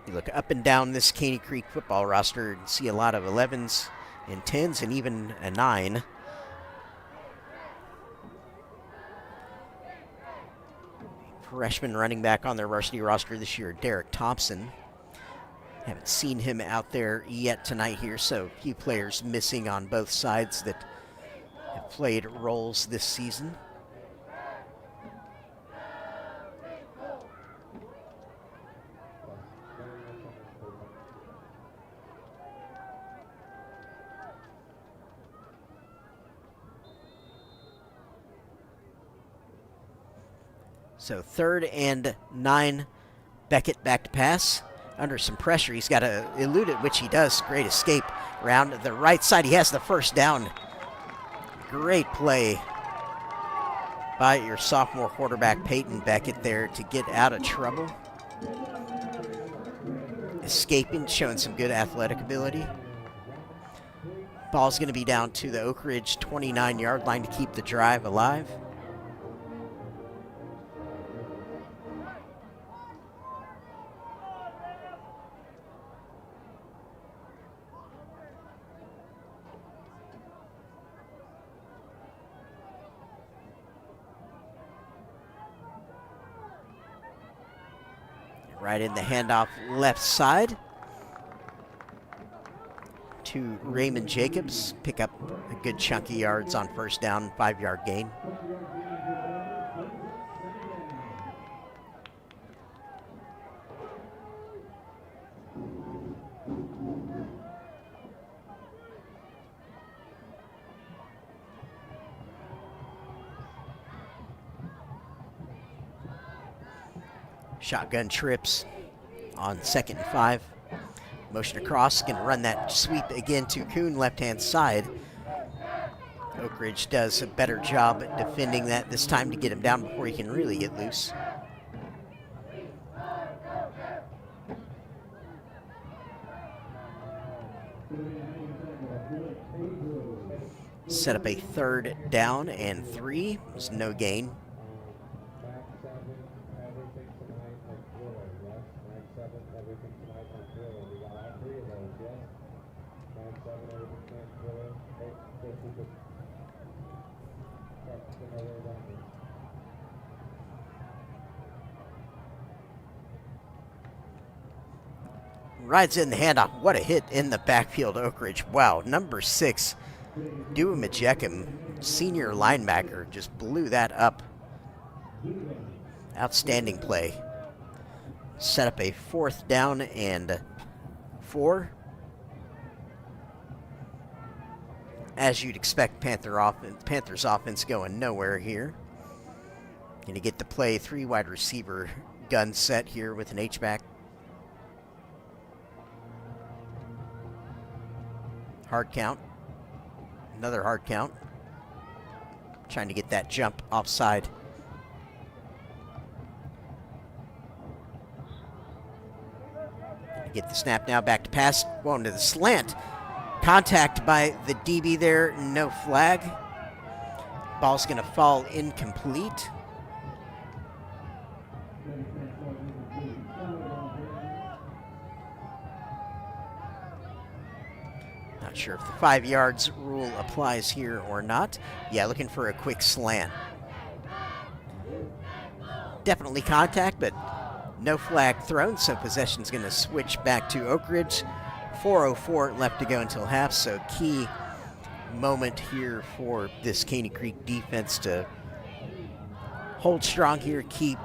You look up and down this Caney Creek football roster and see a lot of 11s and 10s and even a 9. Freshman running back on their varsity roster this year, Derek Thompson. Haven't seen him out there yet tonight here, so a few players missing on both sides that have played roles this season. So 3rd and 9, Beckett back to pass. Under some pressure, he's got to elude it, which he does. Great escape around the right side. He has the first down. Great play by your sophomore quarterback, Peyton Beckett, there to get out of trouble. Escaping, showing some good athletic ability. Ball's going to be down to the Oak Ridge 29-yard line to keep the drive alive. Right in the handoff left side to Raymond Jacobs. Pick up a good chunk of yards on first down, 5-yard gain. Shotgun trips on 2nd and 5. Motion across, going to run that sweep again to Kuhn, left-hand side. Oak Ridge does a better job at defending that this time to get him down before he can really get loose. Set up a 3rd down and 3. There's no gain. Rides in the handoff. What a hit in the backfield, Oak Ridge. Wow, number 6, Dewey Majekum, senior linebacker, just blew that up. Outstanding play. Set up a 4th down and 4. As you'd expect, Panthers offense going nowhere here. Going to get the play, 3 wide receiver gun set here with an H-back. Hard count. Another hard count. Trying to get that jump offside. Get the snap now, back to pass. Going to the slant. Contact by the DB there, no flag. Ball's going to fall incomplete. Not sure if the 5 yards rule applies here or not. Yeah, looking for a quick slant. Definitely contact, but no flag thrown, so possession's going to switch back to Oak Ridge. 4:04 left to go until half, so key moment here for this Caney Creek defense to hold strong here, keep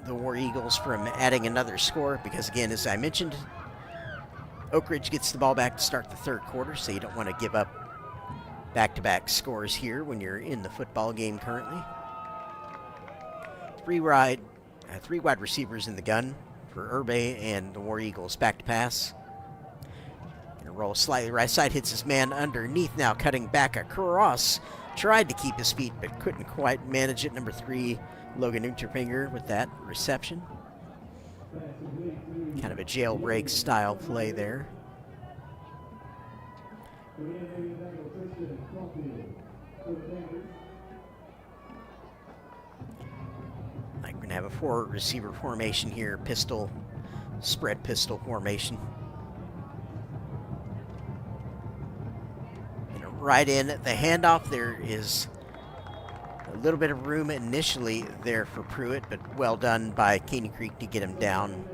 the War Eagles from adding another score, because again, as I mentioned, Oak Ridge gets the ball back to start the 3rd quarter, so you don't want to give up back-to-back scores here when you're in the football game currently. Three wide receivers in the gun for Urbe, and the War Eagles back to pass. Gonna roll slightly right side, hits his man underneath now, cutting back across. Tried to keep his feet, but couldn't quite manage it. Number 3, Logan Unterfinger with that reception. Kind of a jailbreak style play there. We're going to have a 4 receiver formation here, pistol, spread pistol formation. Right in the handoff, there is a little bit of room initially there for Pruitt, but well done by Caney Creek to get him down.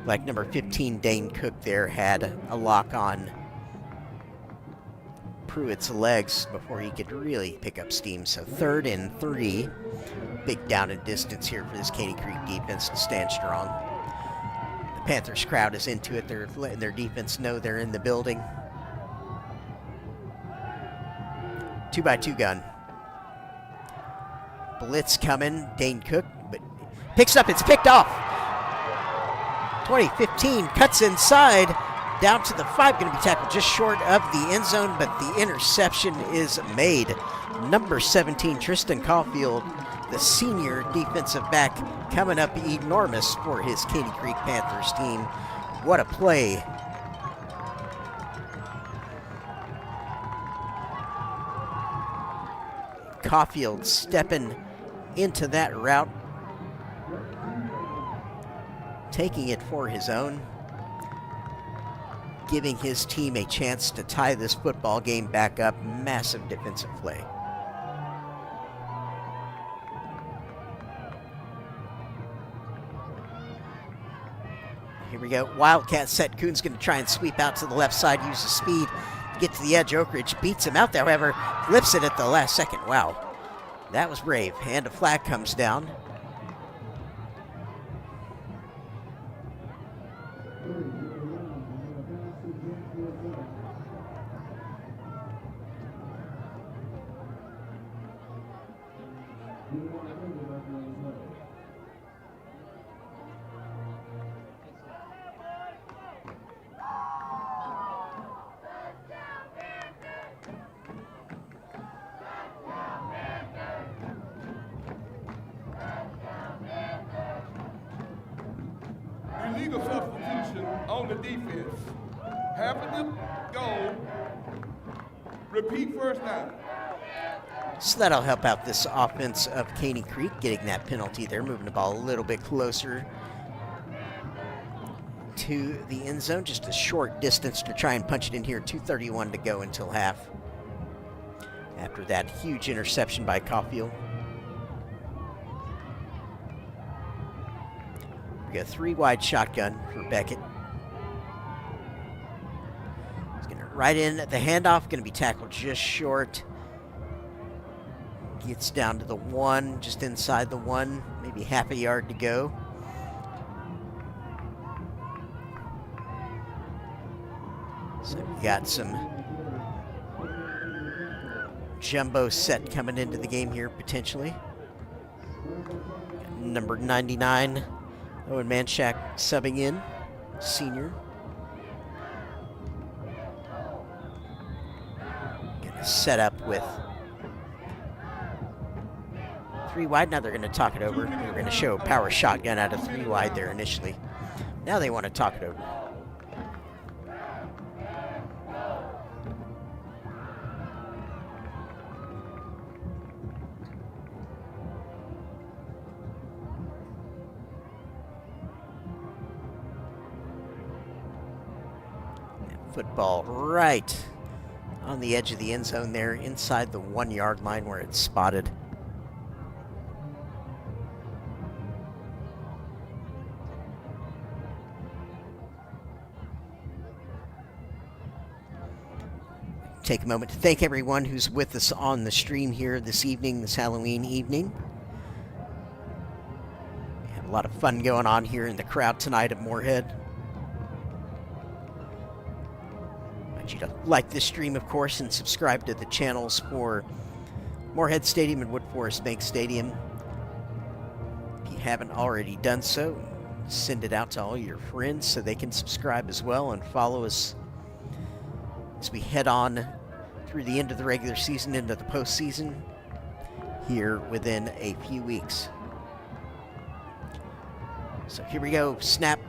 Like number 15, Dane Cook there had a lock on Pruitt's legs before he could really pick up steam. So 3rd and 3, big down and distance here for this Caney Creek defense to stand strong. The Panthers crowd is into it. They're letting their defense know they're in the building. 2x2 gun. Blitz coming. Dane Cook, but picks up. It's picked off. 2015 cuts inside down to the 5. Going to be tackled just short of the end zone, but the interception is made. Number 17, Tristan Caulfield, the senior defensive back, coming up enormous for his Caney Creek Panthers team. What a play. Caulfield stepping into that route, taking it for his own, giving his team a chance to tie this football game back up. Massive defensive play. Here we go. Wildcat set. Kuhn's going to try and sweep out to the left side, use the speed. Get to the edge. Oak Ridge beats him out there, however, flips it at the last second. Wow, that was brave. And a flag comes down. Illegal substitution on the defense. Happen to go. Repeat first down. So that'll help out this offense of Caney Creek, getting that penalty there, moving the ball a little bit closer to the end zone. Just a short distance to try and punch it in here. 2:31 to go until half. After that huge interception by Caulfield. We got 3 wide shotgun for Beckett. He's going to right in at the handoff, going to be tackled just short. Gets down to the 1, just inside the 1, maybe half a yard to go. So we got some jumbo set coming into the game here, potentially. Number 99, Owen Manshak subbing in, senior. Gonna set up with 3 wide. Now they're going to talk it over. They were going to show power shotgun out of 3 wide there initially. Now they want to talk it over. Football right on the edge of the end zone there, inside the 1-yard line where it's spotted. Take a moment to thank everyone who's with us on the stream here this evening, this Halloween evening. We have a lot of fun going on here in the crowd tonight at Moorhead. I want you to like this stream, of course, and subscribe to the channels for Moorhead Stadium and Wood Forest Bank Stadium. If you haven't already done so, Send it out to all your friends so they can subscribe as well and follow us as we head on through the end of the regular season into the postseason here within a few weeks. So here we go. Snap,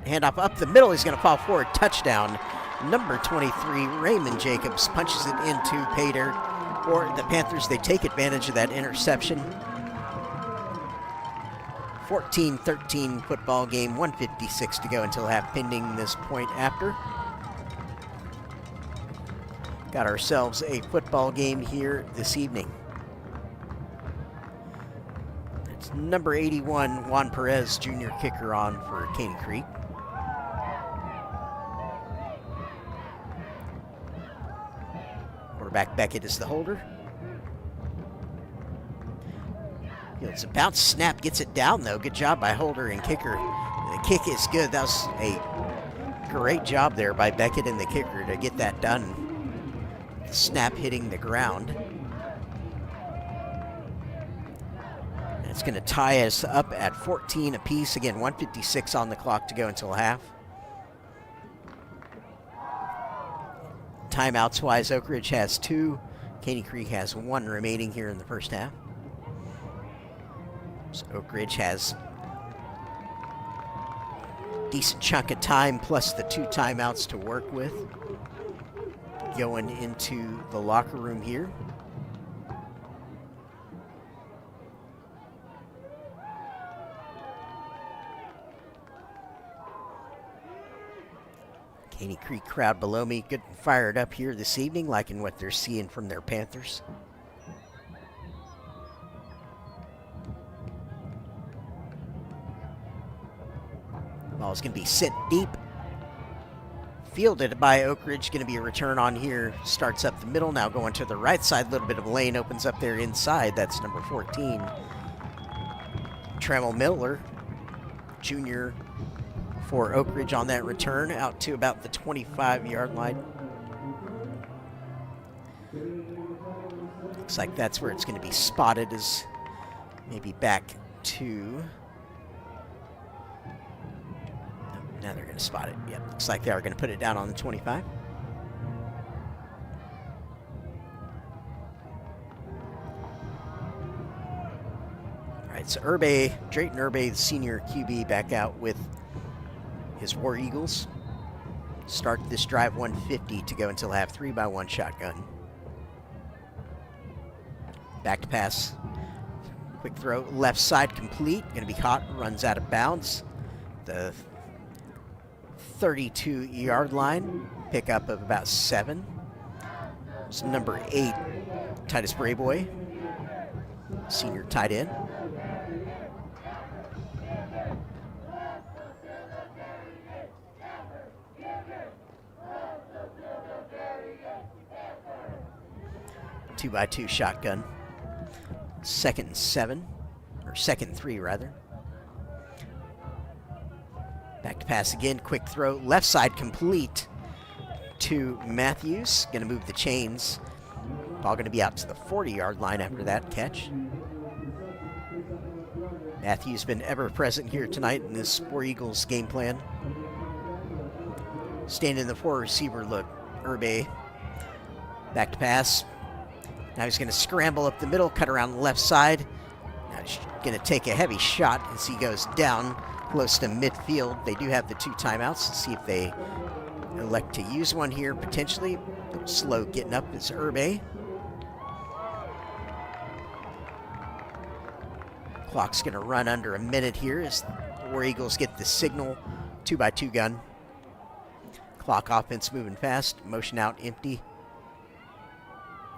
handoff up the middle. He's going to fall forward. Touchdown. Number 23, Raymond Jacobs, punches it into pay dirt for the Panthers. They take advantage of that interception. 14-13 football game, 1:56 to go until half, pending this point after. Got ourselves a football game here this evening. It's number 81, Juan Perez, junior kicker, on for Caney Creek. Quarterback Beckett is the holder. It's a bounce snap, gets it down though. Good job by holder and kicker. The kick is good. That was a great job there by Beckett and the kicker to get that done. The snap hitting the ground. And it's going to tie us up at 14 apiece. Again, 1:56 on the clock to go until half. Timeouts wise, Oak Ridge has 2. Caney Creek has 1 remaining here in the first half. So Oak Ridge has a decent chunk of time plus the 2 timeouts to work with going into the locker room here. Caney Creek crowd below me good and fired up here this evening, liking what they're seeing from their Panthers. Ball's going to be sent deep. Fielded by Oak Ridge. Going to be a return on here. Starts up the middle. Now going to the right side. A little bit of a lane opens up there inside. That's number 14. Trammell Miller, junior for Oak Ridge on that return. Out to about the 25-yard line. Looks like that's where it's going to be spotted, as maybe back to... Now they're going to spot it. Yep, looks like they are going to put it down on the 25. All right, so Drayton Urbe, the senior QB, back out with his War Eagles. Start this drive, 1:50 to go until half, 3-by-1 shotgun. Back to pass. Quick throw, left side complete. Going to be caught, runs out of bounds. The 32-yard line, pickup of about 7. It's number 8, Titus Brayboy, senior tight end. Two-by-2 shotgun. 2nd and 7, or 2nd and 3 rather. Back to pass again, quick throw, left side complete to Matthews. Going to move the chains. Ball going to be out to the 40-yard line after that catch. Matthews been ever present here tonight in this War Eagles game plan. Staying in the 4 receiver look, Urbe. Back to pass. Now he's going to scramble up the middle, cut around the left side. Now he's going to take a heavy shot as he goes down close to midfield. They do have the 2 timeouts. Let's see if they elect to use one here, potentially. A little slow getting up is Urbe. Clock's going to run under a minute here as the War Eagles get the signal. 2-by-2 gun. Clock offense moving fast. Motion out empty.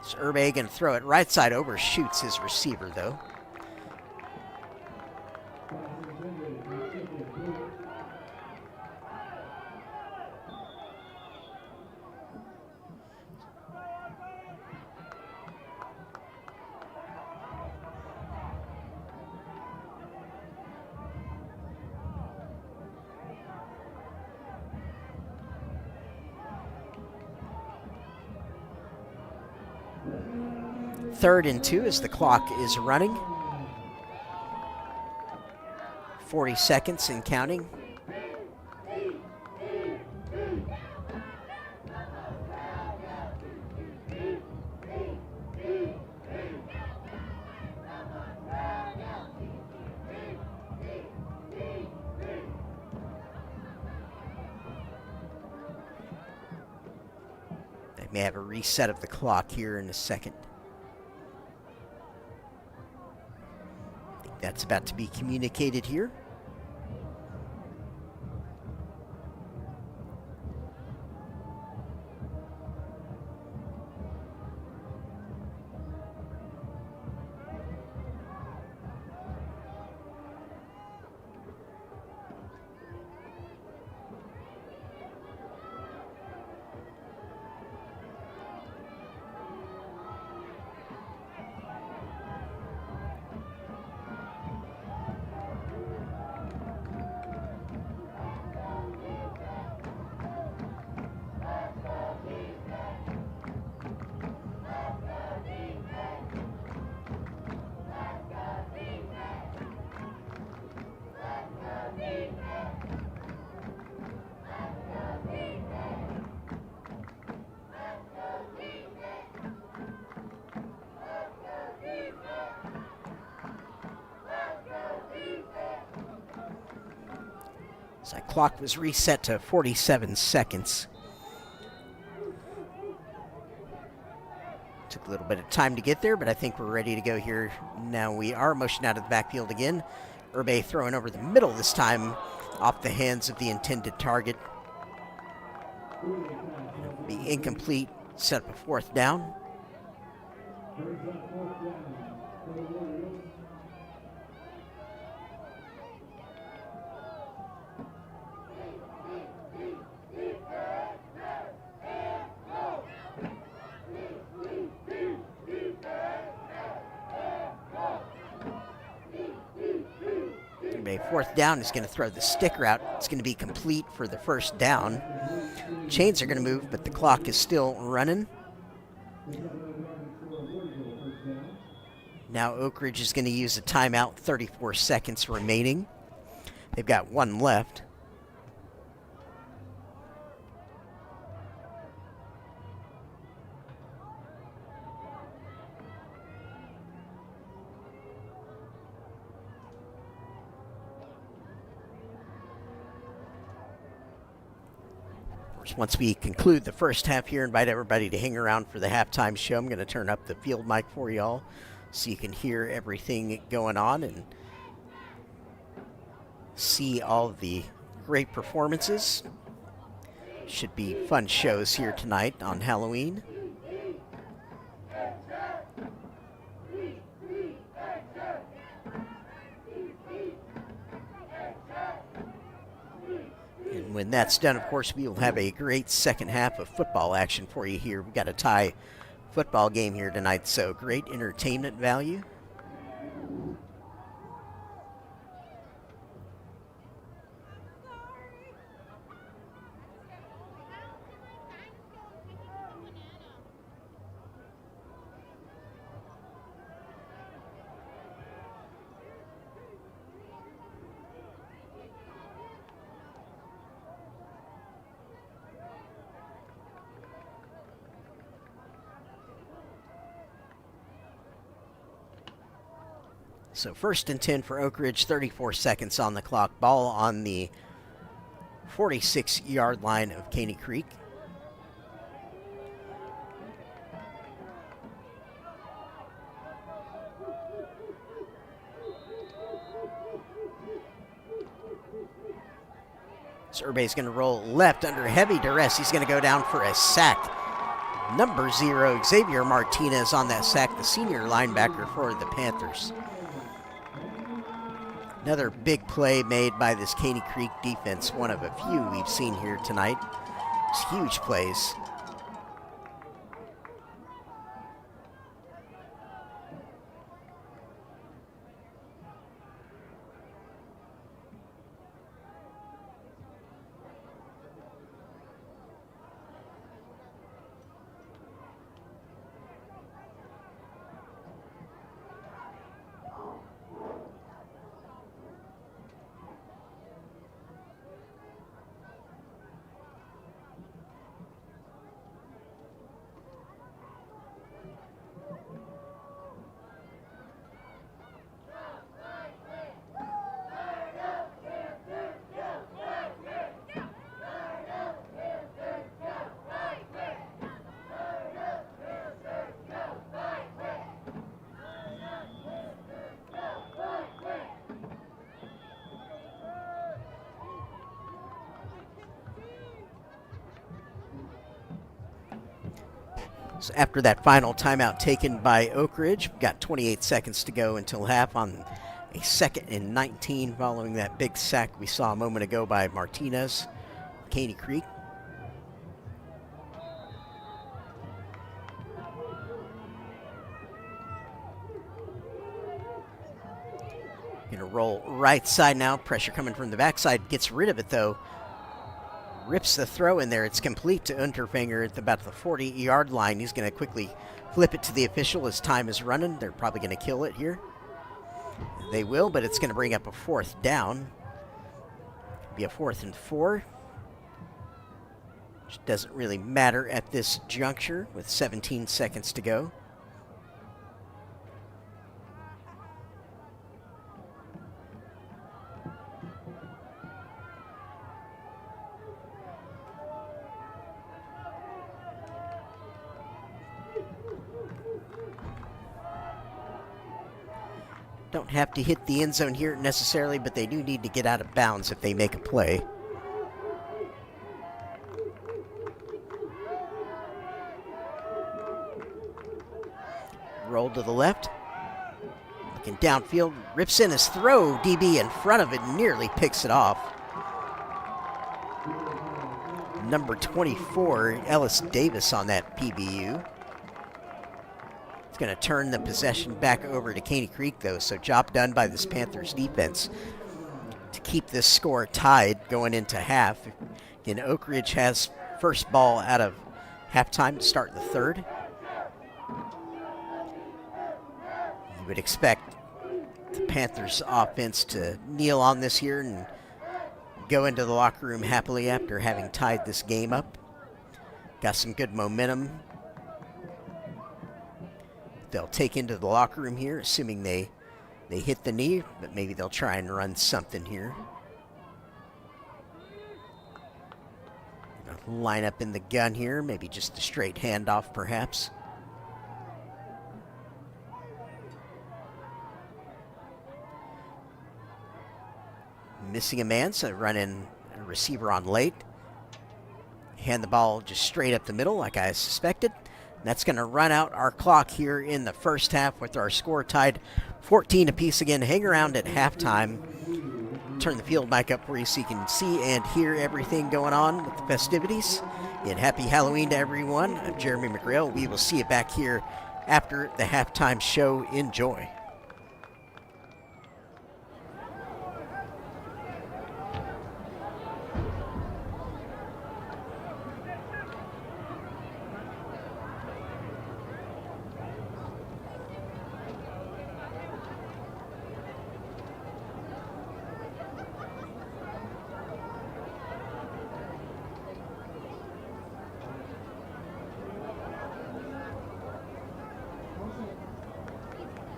So Urbe going to throw it right side over. Shoots his receiver though. Third and 2 as the clock is running. 40 seconds and counting. They may have a reset of the clock here in a second. That's about to be communicated here. So that clock was reset to 47 seconds. Took a little bit of time to get there, but I think we're ready to go here. Now we are motion out of the backfield again. Urbe throwing over the middle this time, off the hands of the intended target. It'll be incomplete, set up a fourth down. Fourth down is going to throw the stick route. It's going to be complete for the first down. Chains are going to move, but the clock is still running. Now Oak Ridge is going to use a timeout, 34 seconds remaining. They've got one left. Once we conclude the first half here, invite everybody to hang around for the halftime show. I'm going to turn up the field mic for y'all so you can hear everything going on and see all of the great performances. Should be fun shows here tonight on Halloween. And when that's done, of course, we will have a great second half of football action for you here. We've got a tie football game here tonight, so great entertainment value. So 1st and 10 for Oak Ridge, 34 seconds on the clock. Ball on the 46-yard line of Caney Creek. Survey's going to roll left under heavy duress. He's going to go down for a sack. Number 0, Xavier Martinez on that sack, the senior linebacker for the Panthers. Another big play made by this Caney Creek defense, one of a few we've seen here tonight. It's huge plays. So after that final timeout taken by Oak Ridge, we've got 28 seconds to go until half on a 2nd and 19 following that big sack we saw a moment ago by Martinez, Caney Creek. Gonna roll right side now. Pressure coming from the backside. Gets rid of it though. Rips the throw in there. It's complete to Unterfinger at about the 40-yard line. He's going to quickly flip it to the official as time is running. They're probably going to kill it here. They will, but it's going to bring up a 4th down. Be a 4th and 4. Which doesn't really matter at this juncture with 17 seconds to go. Don't have to hit the end zone here necessarily, but they do need to get out of bounds if they make a play. Roll to the left. Looking downfield, rips in his throw. DB in front of it, nearly picks it off. Number 24, Ellis Davis on that PBU. It's going to turn the possession back over to Caney Creek, though, so job done by this Panthers defense to keep this score tied going into half. Again, Oak Ridge has first ball out of halftime to start the 3rd. You would expect the Panthers offense to kneel on this here and go into the locker room happily after having tied this game up. Got some good momentum. They'll take into the locker room here, assuming they hit the knee, but maybe they'll try and run something here. Line up in the gun here, maybe just a straight handoff perhaps. Missing a man, so run in a receiver on late. Hand the ball just straight up the middle like I suspected. That's going to run out our clock here in the first half with our score tied 14 apiece again. Hang around at halftime. Turn the field mic up for you so you can see and hear everything going on with the festivities. And happy Halloween to everyone. I'm Jeremy McGrail. We will see you back here after the halftime show. Enjoy.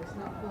It's not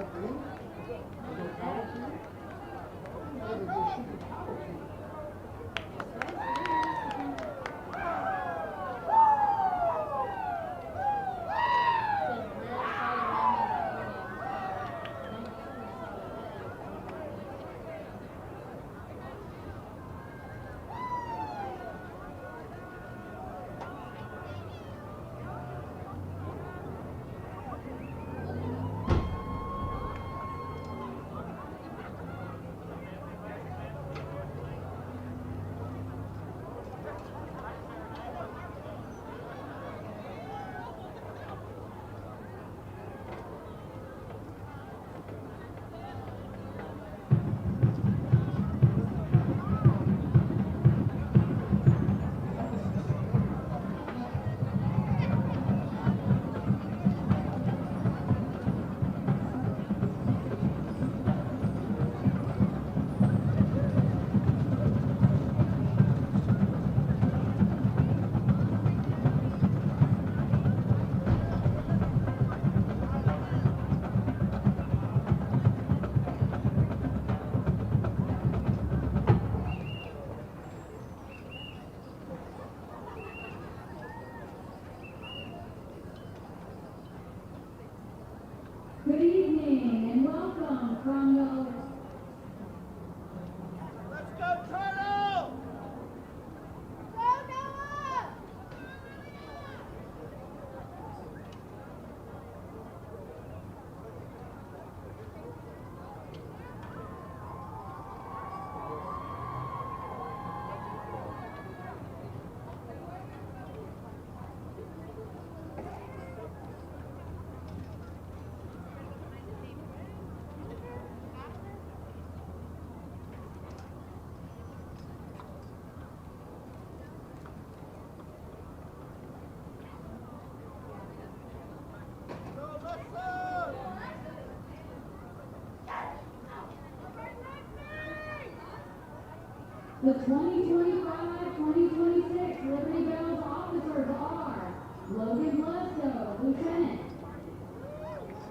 The 2025-2026 Liberty Bells officers are Logan Bledsoe, Lieutenant.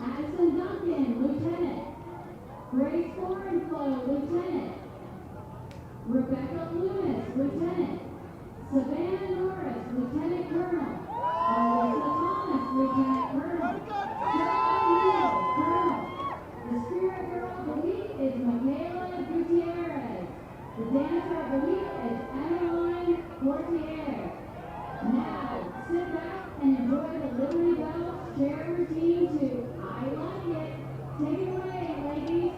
Addison Duncan, Lieutenant. Grace Gorenflow, Lieutenant. Rebecca Loomis, Lieutenant. Savannah Norris, Lieutenant Colonel. Alyssa Thomas, Lieutenant Colonel. Sarah Neal, Colonel. The Spirit Girl of the Week is Michaela Gutierrez. The Dancer of the Week is Emmeline Portier. Now, sit back and enjoy the Liberty Bells chair routine to I Like It. Take it away, ladies.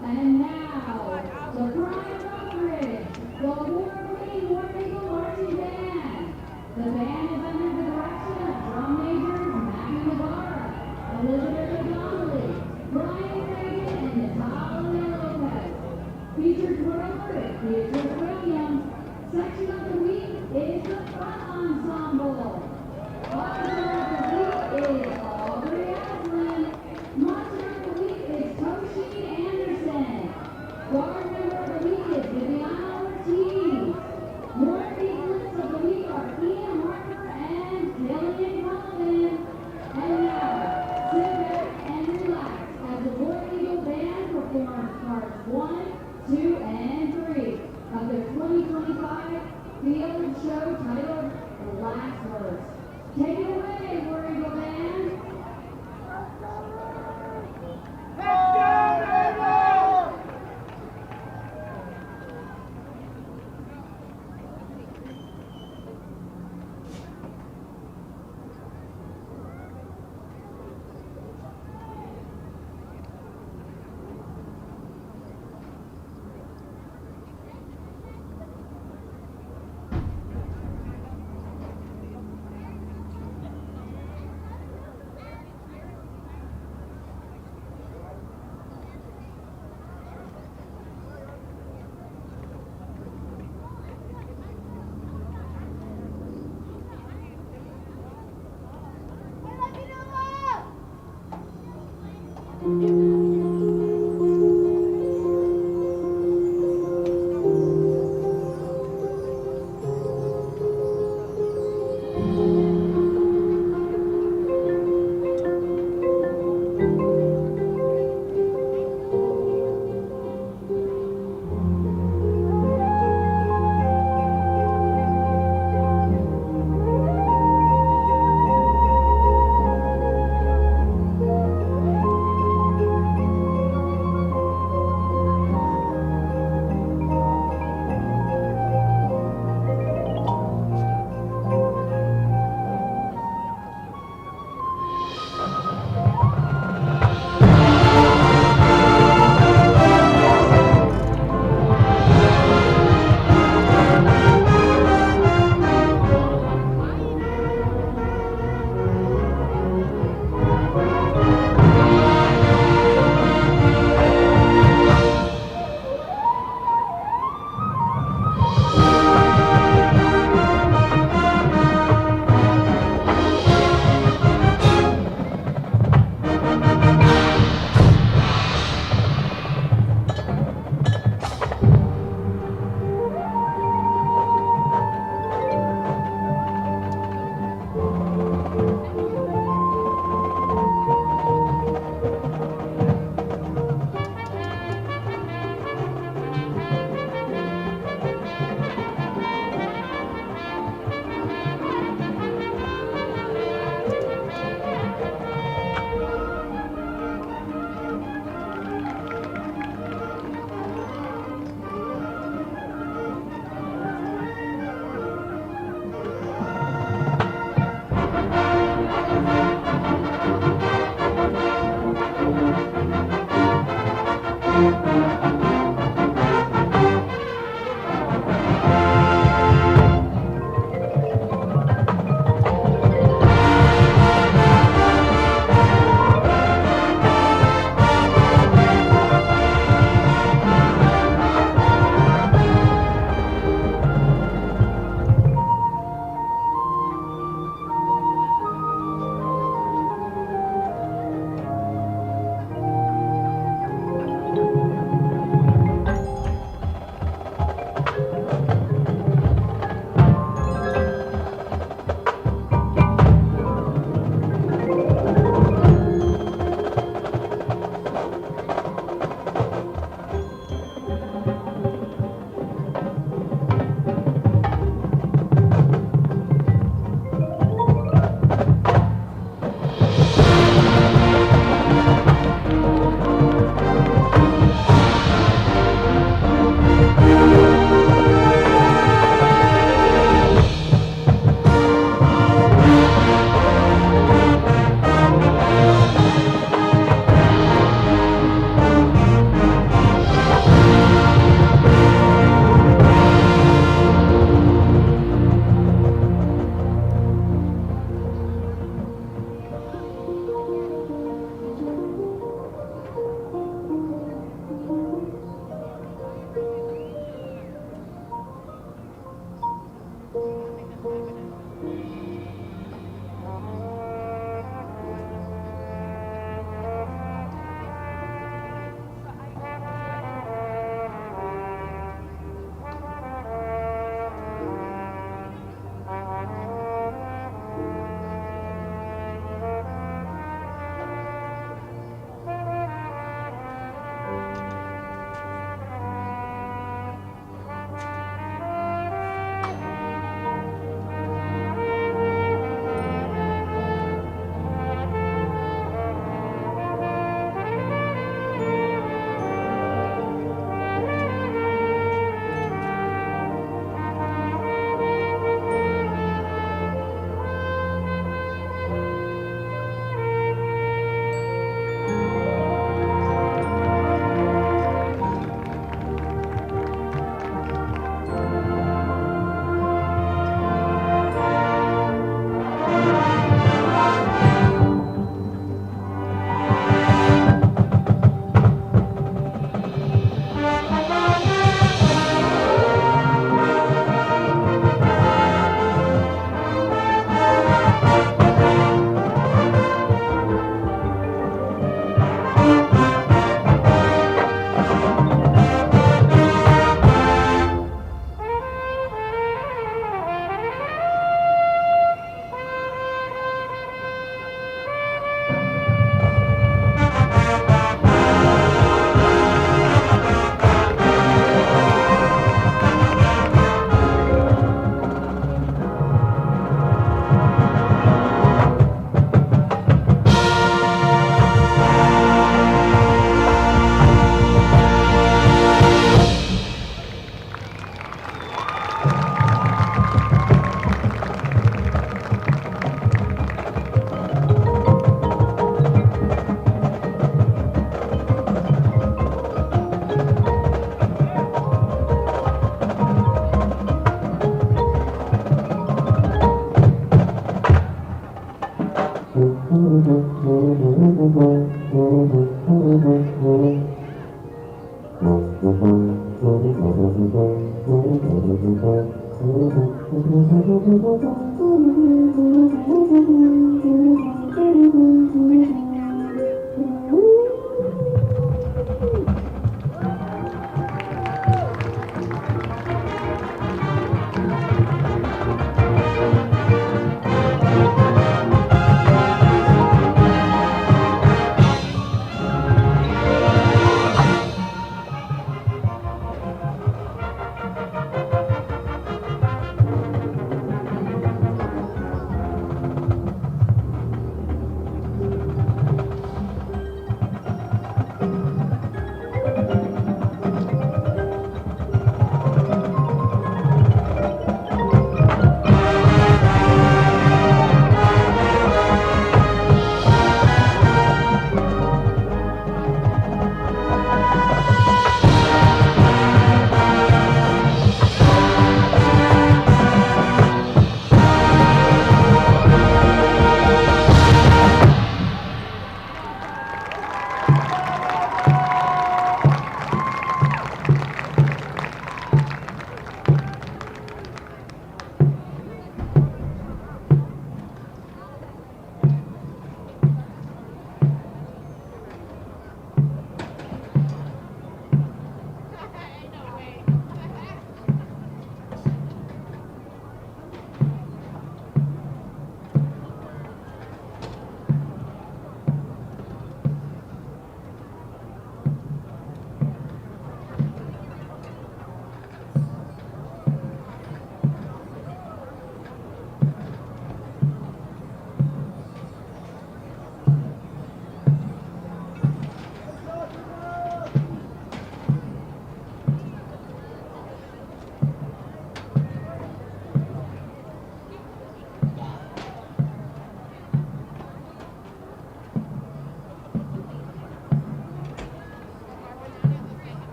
And now, the prime Oakridge, the award-winning War Eagle Marching Band. The band is under the direction of drum majors Maggie Navarra, Elizabeth Donnelly, Brian Reagan, and Natalia Lopez. Featured drummer is Beatrice Williams. Section of the week is the front ensemble. Officer of the week is Aubrey Aslin. Monster of the week is Toshi Anderson. Guard member of the week is Viviana Ortiz. More eaglets of the week are Ian Harper and Killian Cullen. And now, sit back and relax as the War Eagle Band performs parts 1, 2, and 3 of their 2025 field show titled The Last Verse. Take it away, War Eagle Band.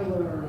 Tyler.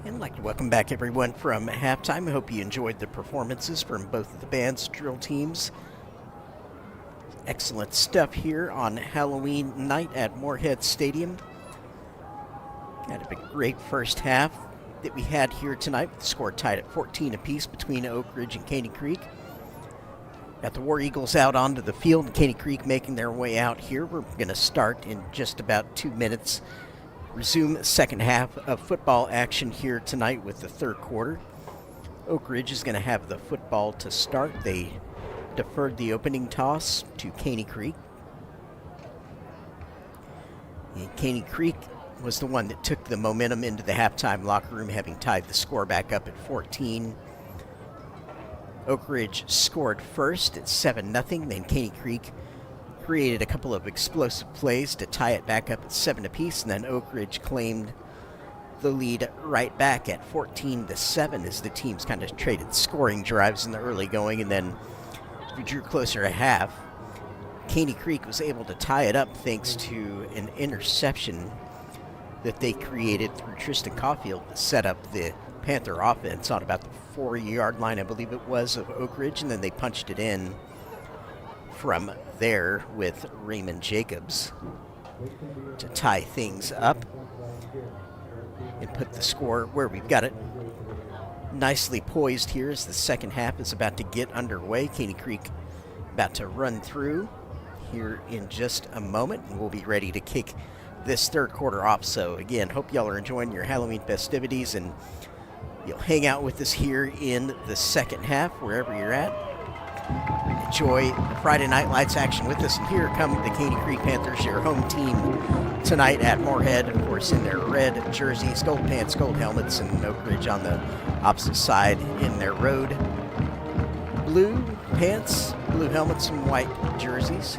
I'd like to welcome back everyone from halftime. I hope you enjoyed the performances from both of the band's drill teams. Excellent stuff here on Halloween night at Moorhead Stadium. Had a great first half that we had here tonight. The score tied at 14 apiece between Oak Ridge and Caney Creek. Got the War Eagles out onto the field, and Caney Creek making their way out here. We're going to start in just about 2 minutes. Resume second half of football action here tonight with the third quarter. Oak Ridge is going to have the football to start. They deferred the opening toss to Caney Creek. And Caney Creek was the one that took the momentum into the halftime locker room, having tied the score back up at 14. Oak Ridge scored first at 7-0. Then Caney Creek created a couple of explosive plays to tie it back up at 7 apiece, and then Oak Ridge claimed the lead right back at 14-7 as the teams kind of traded scoring drives in the early going, and then we drew closer to half. Caney Creek was able to tie it up thanks to an interception that they created through Tristan Caulfield to set up the Panther offense on about the 4-yard line, I believe it was, of Oak Ridge, and then they punched it in from there with Raymond Jacobs to tie things up and put the score where we've got it nicely poised here as the second half is about to get underway. Caney Creek about to run through here in just a moment, and we'll be ready to kick this third quarter off. So again, hope y'all are enjoying your Halloween festivities, and you'll hang out with us here in the second half wherever you're at. Enjoy the Friday Night Lights action with us. And here come the Caney Creek Panthers, your home team tonight at Moorhead, of course, in their red jerseys, gold pants, gold helmets, and Oak Ridge on the opposite side in their road blue pants, blue helmets, and white jerseys.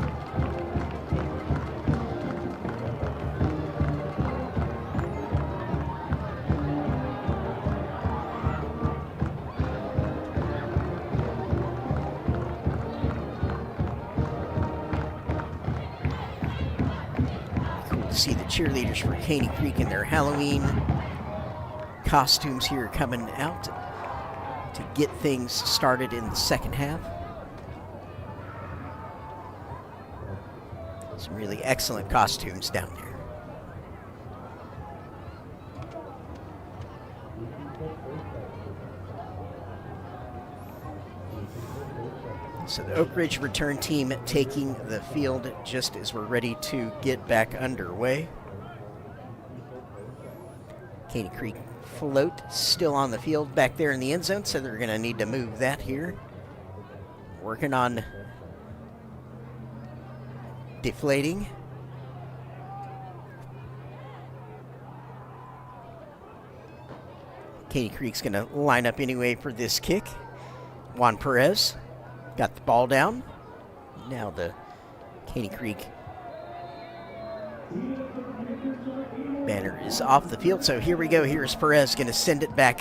See the cheerleaders for Caney Creek in their Halloween costumes here coming out to get things started in the second half. Some really excellent costumes down there. So the Oak Ridge return team taking the field just as we're ready to get back underway. Caney Creek float still on the field back there in the end zone, so they're going to need to move that here. Working on deflating. Caney Creek's going to line up anyway for this kick. Juan Perez got the ball down. Now the Caney Creek banner is off the field. So here we go. Here's Perez going to send it back.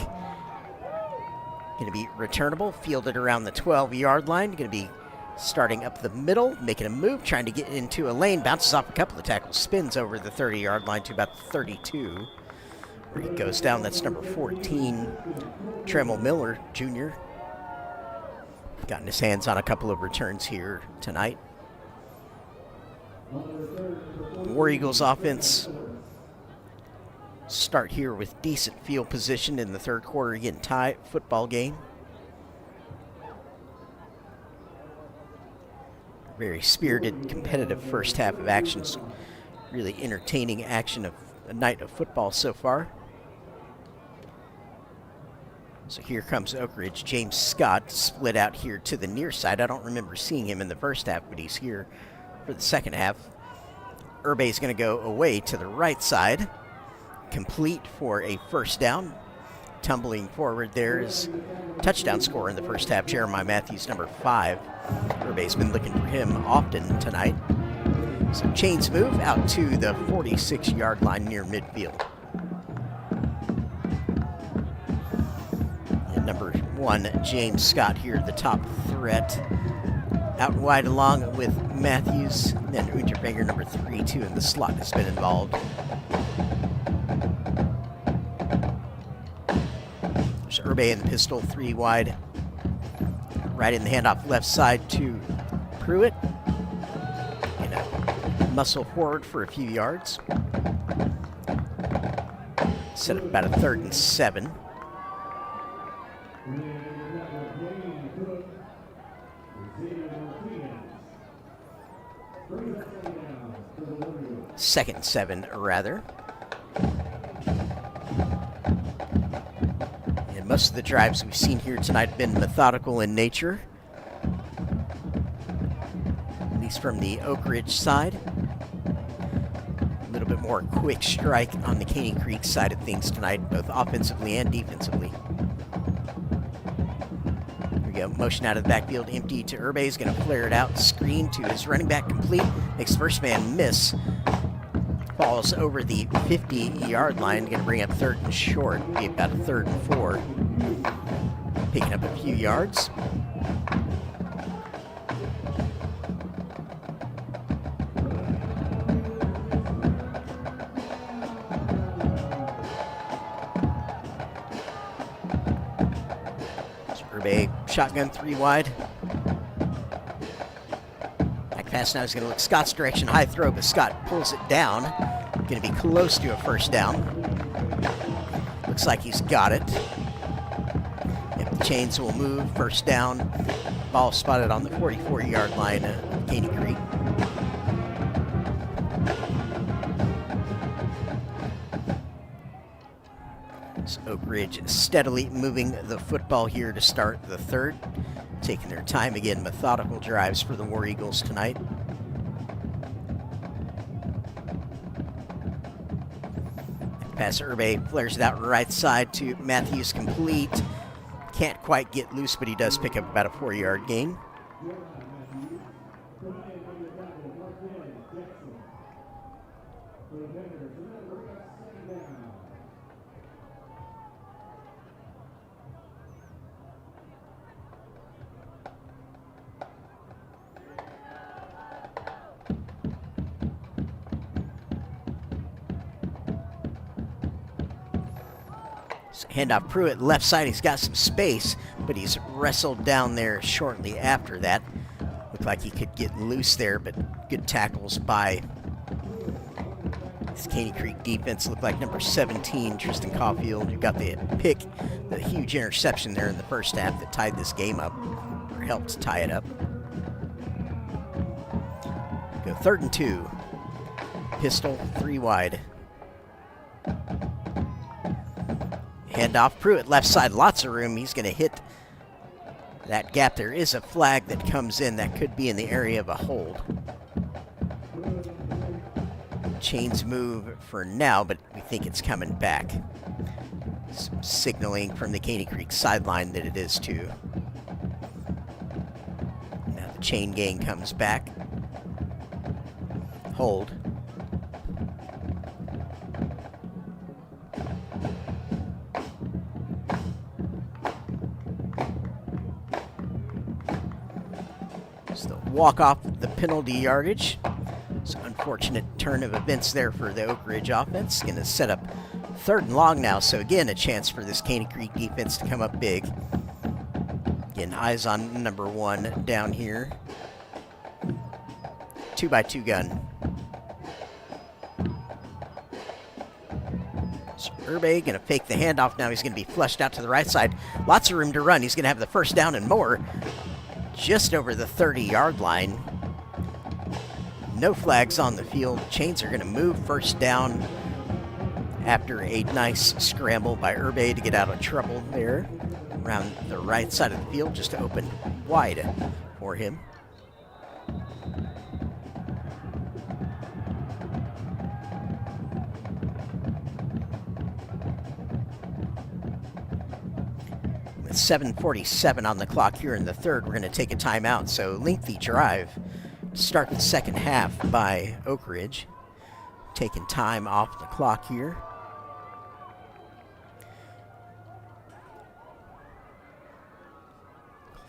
Going to be returnable, fielded around the 12-yard line. Going to be starting up the middle, making a move, trying to get into a lane. Bounces off a couple of tackles, spins over the 30-yard line to about 32. Where he goes down. That's number 14, Tremel Miller Jr. Gotten his hands on a couple of returns here tonight. The War Eagles offense start here with decent field position in the third quarter. Again, tie football game. Very spirited, competitive first half of action. Really entertaining action of a night of football so far. So here comes Oak Ridge. James Scott split out here to the near side. I don't remember seeing him in the first half, but he's here for the second half. Urbe's going to go away to the right side. Complete for a first down. Tumbling forward there is touchdown scorer in the first half, Jeremiah Matthews, number 5. Urbe's been looking for him often tonight. So chains move out to the 46-yard line near midfield. Number 1, James Scott here, the top threat. Out wide along with Matthews. Then Unterfinger, number 3, too, in the slot has been involved. Urbe in the pistol, 3 wide. Right in the handoff left side to Pruitt. And a muscle forward for a few yards. Set up about a 3rd and 7. Second and 7, rather. And most of the drives we've seen here tonight have been methodical in nature, at least from the Oak Ridge side. A little bit more quick strike on the Caney Creek side of things tonight, both offensively and defensively. Here we go, motion out of the backfield, empty to Urbe. He's going to flare it out, screen to his running back, complete. Makes the first man miss. Falls over the 50-yard line, going to bring up 3rd and short, be about a 3rd and 4. Picking up a few yards. Urbe, shotgun 3 wide. Back pass now is going to look Scott's direction, high throw, but Scott pulls it down. Going to be close to a first down. Looks like he's got it. If the chains will move, first down. Ball spotted on the 44-yard line of Caney Creek. So Oak Ridge steadily moving the football here to start the 3rd. Taking their time again, methodical drives for the War Eagles tonight. Pass Urbe flares it out right side to Matthews, complete. Can't quite get loose, but he does pick up about a 4-yard gain. Handoff Pruitt, left side, he's got some space, but he's wrestled down there shortly after that. Looked like he could get loose there, but good tackles by this Caney Creek defense. Looked like number 17, Tristan Caulfield, who got the pick, the huge interception there in the first half that tied this game up, or helped tie it up. Go 3rd and 2. Pistol, 3 wide. Handoff, Pruitt, left side, lots of room. He's going to hit that gap. There is a flag that comes in that could be in the area of a hold. Chains move for now, but we think it's coming back. Some signaling from the Caney Creek sideline that it is too. Now the chain gang comes back. Hold. Walk off the penalty yardage. It's an unfortunate turn of events there for the Oak Ridge offense. Going to set up 3rd and long now, so again a chance for this Caney Creek defense to come up big. Again, eyes on number 1 down here. 2x2 gun. So Urbe going to fake the handoff now. He's going to be flushed out to the right side. Lots of room to run. He's going to have the first down and more. Just over the 30-yard line. No flags on the field. Chains are going to move first down after a nice scramble by Urbe to get out of trouble there. Around the right side of the field, just to open wide for him. With 7:47 on the clock here in the 3rd, we're going to take a timeout. So lengthy drive to start the 2nd half by Oak Ridge. Taking time off the clock here.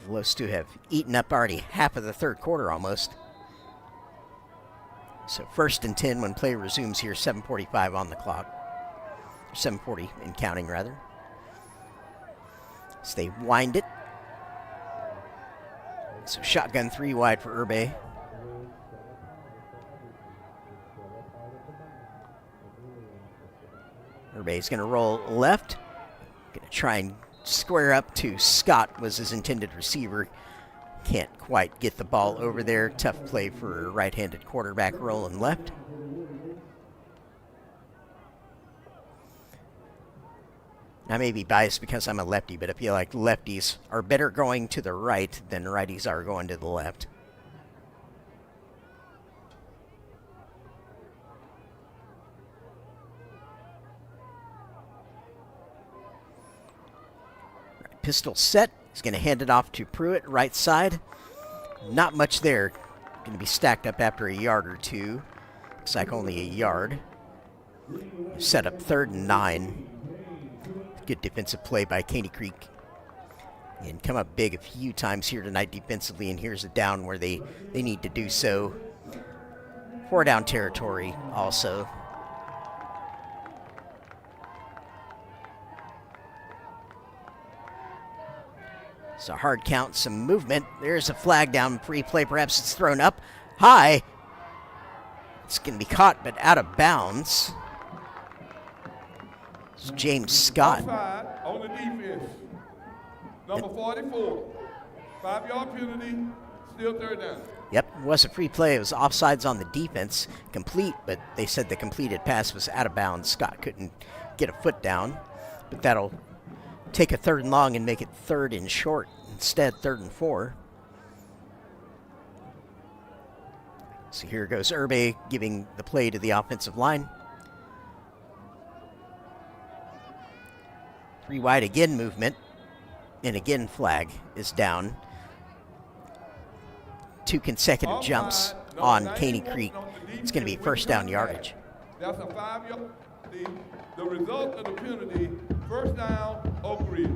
Close to have eaten up already half of the 3rd quarter almost. So 1st and 10 when play resumes here, 7:45 on the clock. 7:40 and counting rather. as they wind it. So shotgun 3 wide for Urbe. Urbe's going to roll left. Going to try and square up to Scott, was his intended receiver. Can't quite get the ball over there. Tough play for a right-handed quarterback rolling left. I may be biased because I'm a lefty, but I feel like lefties are better going to the right than righties are going to the left. Right, pistol set. He's going to hand it off to Pruitt, right side. Not much there. Going to be stacked up after a yard or two. Looks like only a yard. Set up 3rd and 9. Good defensive play by Caney Creek. And come up big a few times here tonight defensively, and here's a down where they need to do so. 4 down territory also. So hard count, some movement. There's a flag down, free play. Perhaps it's thrown up high. It's going to be caught, but out of bounds. It's James Scott. Offside on the defense. Number 44. 5-yard penalty, still 3rd down. Yep, it was a free play. It was offsides on the defense. Complete, but they said the completed pass was out of bounds. Scott couldn't get a foot down, but that'll take a 3rd and long and make it 3rd and short instead, 3rd and 4. So here goes Urbe giving the play to the offensive line. 3 wide again movement, and again flag is down. 2 consecutive jumps on Caney Creek. It's going to be 1st down yardage. That's a 5-yard. The result of the penalty, 1st down, Oak Ridge.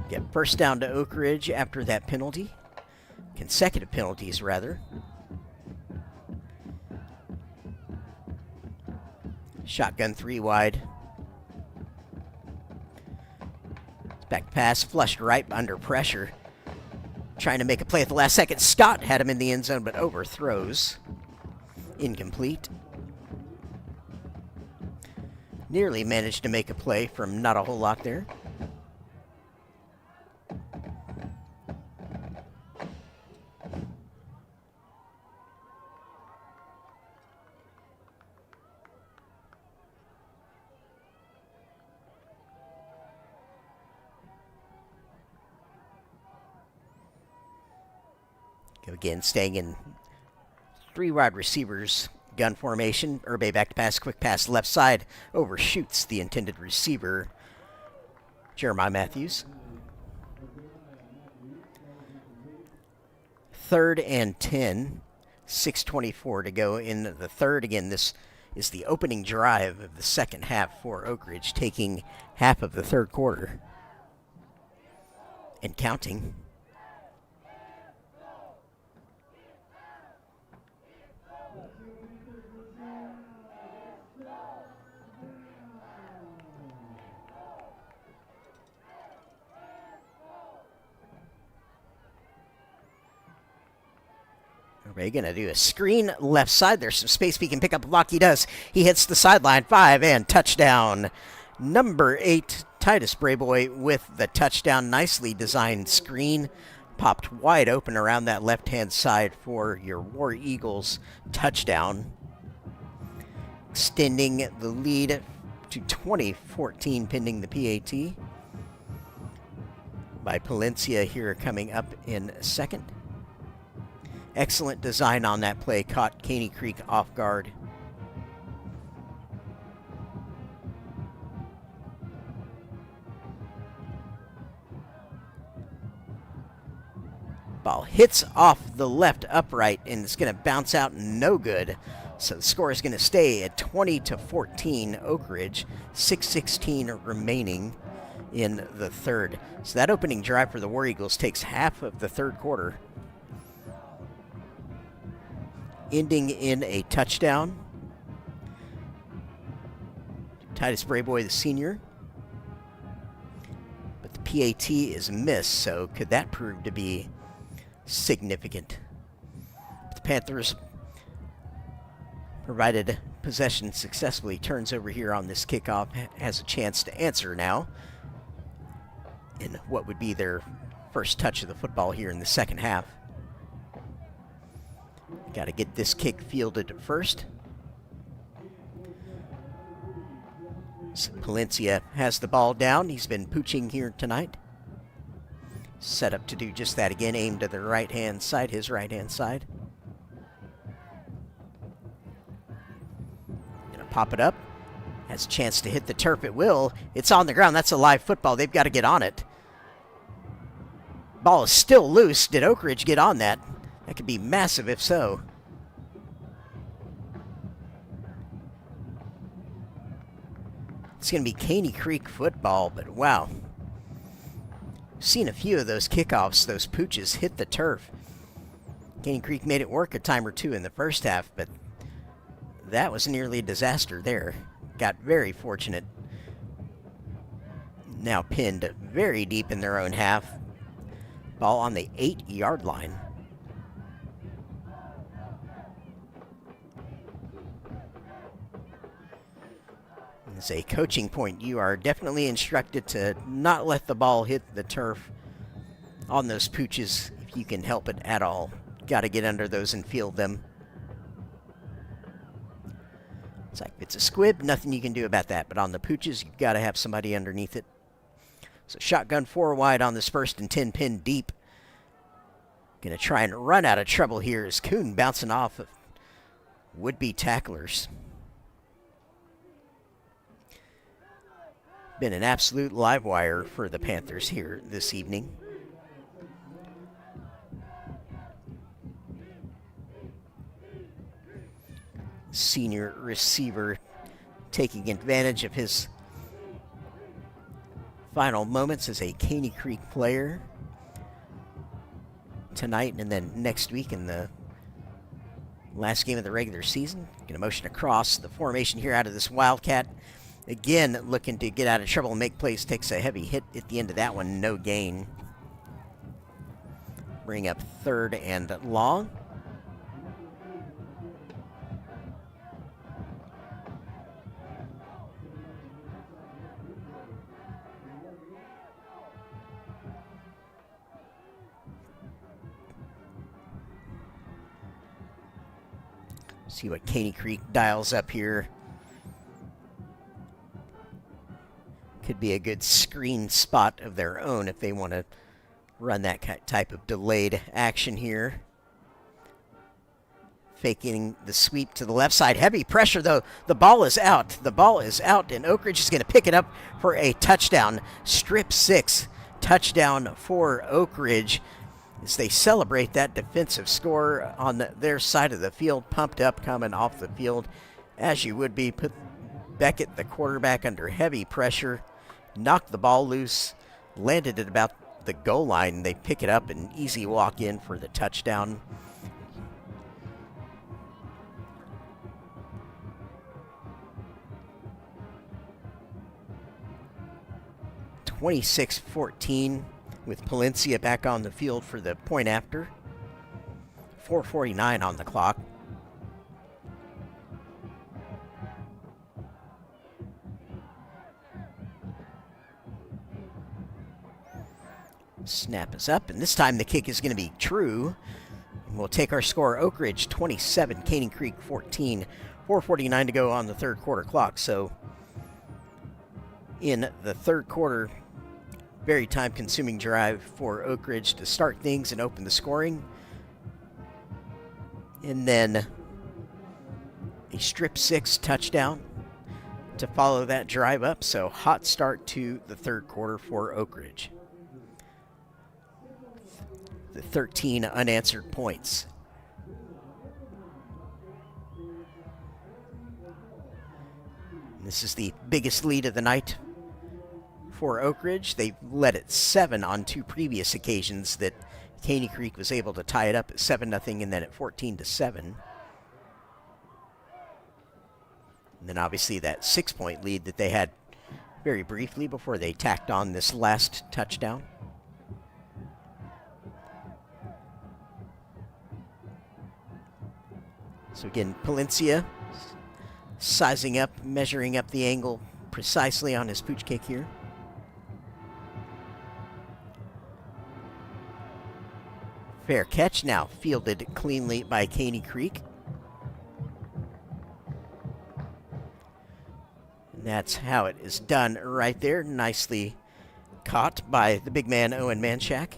Get 1st down to Oak Ridge after that penalty. Consecutive penalties, rather. Shotgun 3 wide. Back pass, flushed right under pressure. Trying to make a play at the last second. Scott had him in the end zone, but overthrows. Incomplete. Nearly managed to make a play from not a whole lot there. Again, staying in 3 wide receivers, gun formation. Urbe back to pass, quick pass left side, overshoots the intended receiver, Jeremiah Matthews. 3rd and 10, 6:24 to go in the 3rd. Again, this is the opening drive of the 2nd half for Oak Ridge, taking half of the 3rd quarter and counting. Urbe going to do a screen left side. There's some space. He can pick up a block. He does. He hits the sideline. 5 and touchdown. Number 8, Titus Brayboy with the touchdown. Nicely designed screen. Popped wide open around that left-hand side for your War Eagles touchdown. Extending the lead to 20-14 pending the PAT. By Palencia here coming up in 2nd. Excellent design on that play. Caught Caney Creek off guard. Ball hits off the left upright, and it's going to bounce out no good. So the score is going to stay at 20-14 Oak Ridge. 6:16 remaining in the 3rd. So that opening drive for the War Eagles takes half of the 3rd quarter, ending in a touchdown. Titus Brayboy, the senior. But the PAT is missed, so could that prove to be significant? The Panthers provided possession successfully. Turns over here on this kickoff, has a chance to answer now in what would be their first touch of the football here in the second half. Got to get this kick fielded first. So Palencia has the ball down. He's been pooching here tonight. Set up to do just that again. Aim to the right-hand side, his right-hand side. Gonna pop it up. Has a chance to hit the turf. It will. It's on the ground. That's a live football. They've got to get on it. Ball is still loose. Did Oak Ridge get on that? That could be massive if so. It's going to be Caney Creek football, but wow. Seen a few of those kickoffs, those pooches hit the turf. Caney Creek made it work a time or two in the first half, but that was nearly a disaster there. Got very fortunate. Now pinned very deep in their own half. Ball on the 8-yard line. As a coaching point, you are definitely instructed to not let the ball hit the turf on those pooches if you can help it at all. Got to get under those and field them. It's like if it's a squib, nothing you can do about that. But on the pooches, you've got to have somebody underneath it. So shotgun 4 wide on this first and 10, pinned deep. Going to try and run out of trouble here as Kuhn bouncing off of would-be tacklers. Been an absolute live wire for the Panthers here this evening. Senior receiver taking advantage of his final moments as a Caney Creek player tonight and then next week in the last game of the regular season. Going to motion across the formation here out of this Wildcat. Again, looking to get out of trouble and make plays. Takes a heavy hit at the end of that one. No gain. Bring up 3rd and long. See what Caney Creek dials up here. Could be a good screen spot of their own if they want to run that type of delayed action here. Faking the sweep to the left side. Heavy pressure, though. The ball is out. The ball is out, and Oak Ridge is going to pick it up for a touchdown. Strip 6. Touchdown for Oak Ridge as they celebrate that defensive score on their side of the field. Pumped up coming off the field, as you would be. Put Beckett, the quarterback, under heavy pressure. Knocked the ball loose, landed at about the goal line. They pick it up, an easy walk in for the touchdown. (26-14) with Palencia back on the field for the point after. 4:49 on the clock. Snap is up, and this time the kick is going to be true. We'll take our score. Oak Ridge 27, Caney Creek 14. 4:49 to go on the third quarter clock. So in the third quarter, very time-consuming drive for Oak Ridge to start things and open the scoring. And then a strip 6 touchdown to follow that drive up. So hot start to the third quarter for Oak Ridge. The 13 unanswered points. This is the biggest lead of the night for Oak Ridge. They've led at 7 on 2 previous occasions that Caney Creek was able to tie it up at 7-0 and then at 14-7. And then obviously that 6-point lead that they had very briefly before they tacked on this last touchdown. So again, Palencia sizing up, measuring up the angle precisely on his pooch kick here. Fair catch now, fielded cleanly by Caney Creek. And that's how it is done right there. Nicely caught by the big man, Owen Manshak.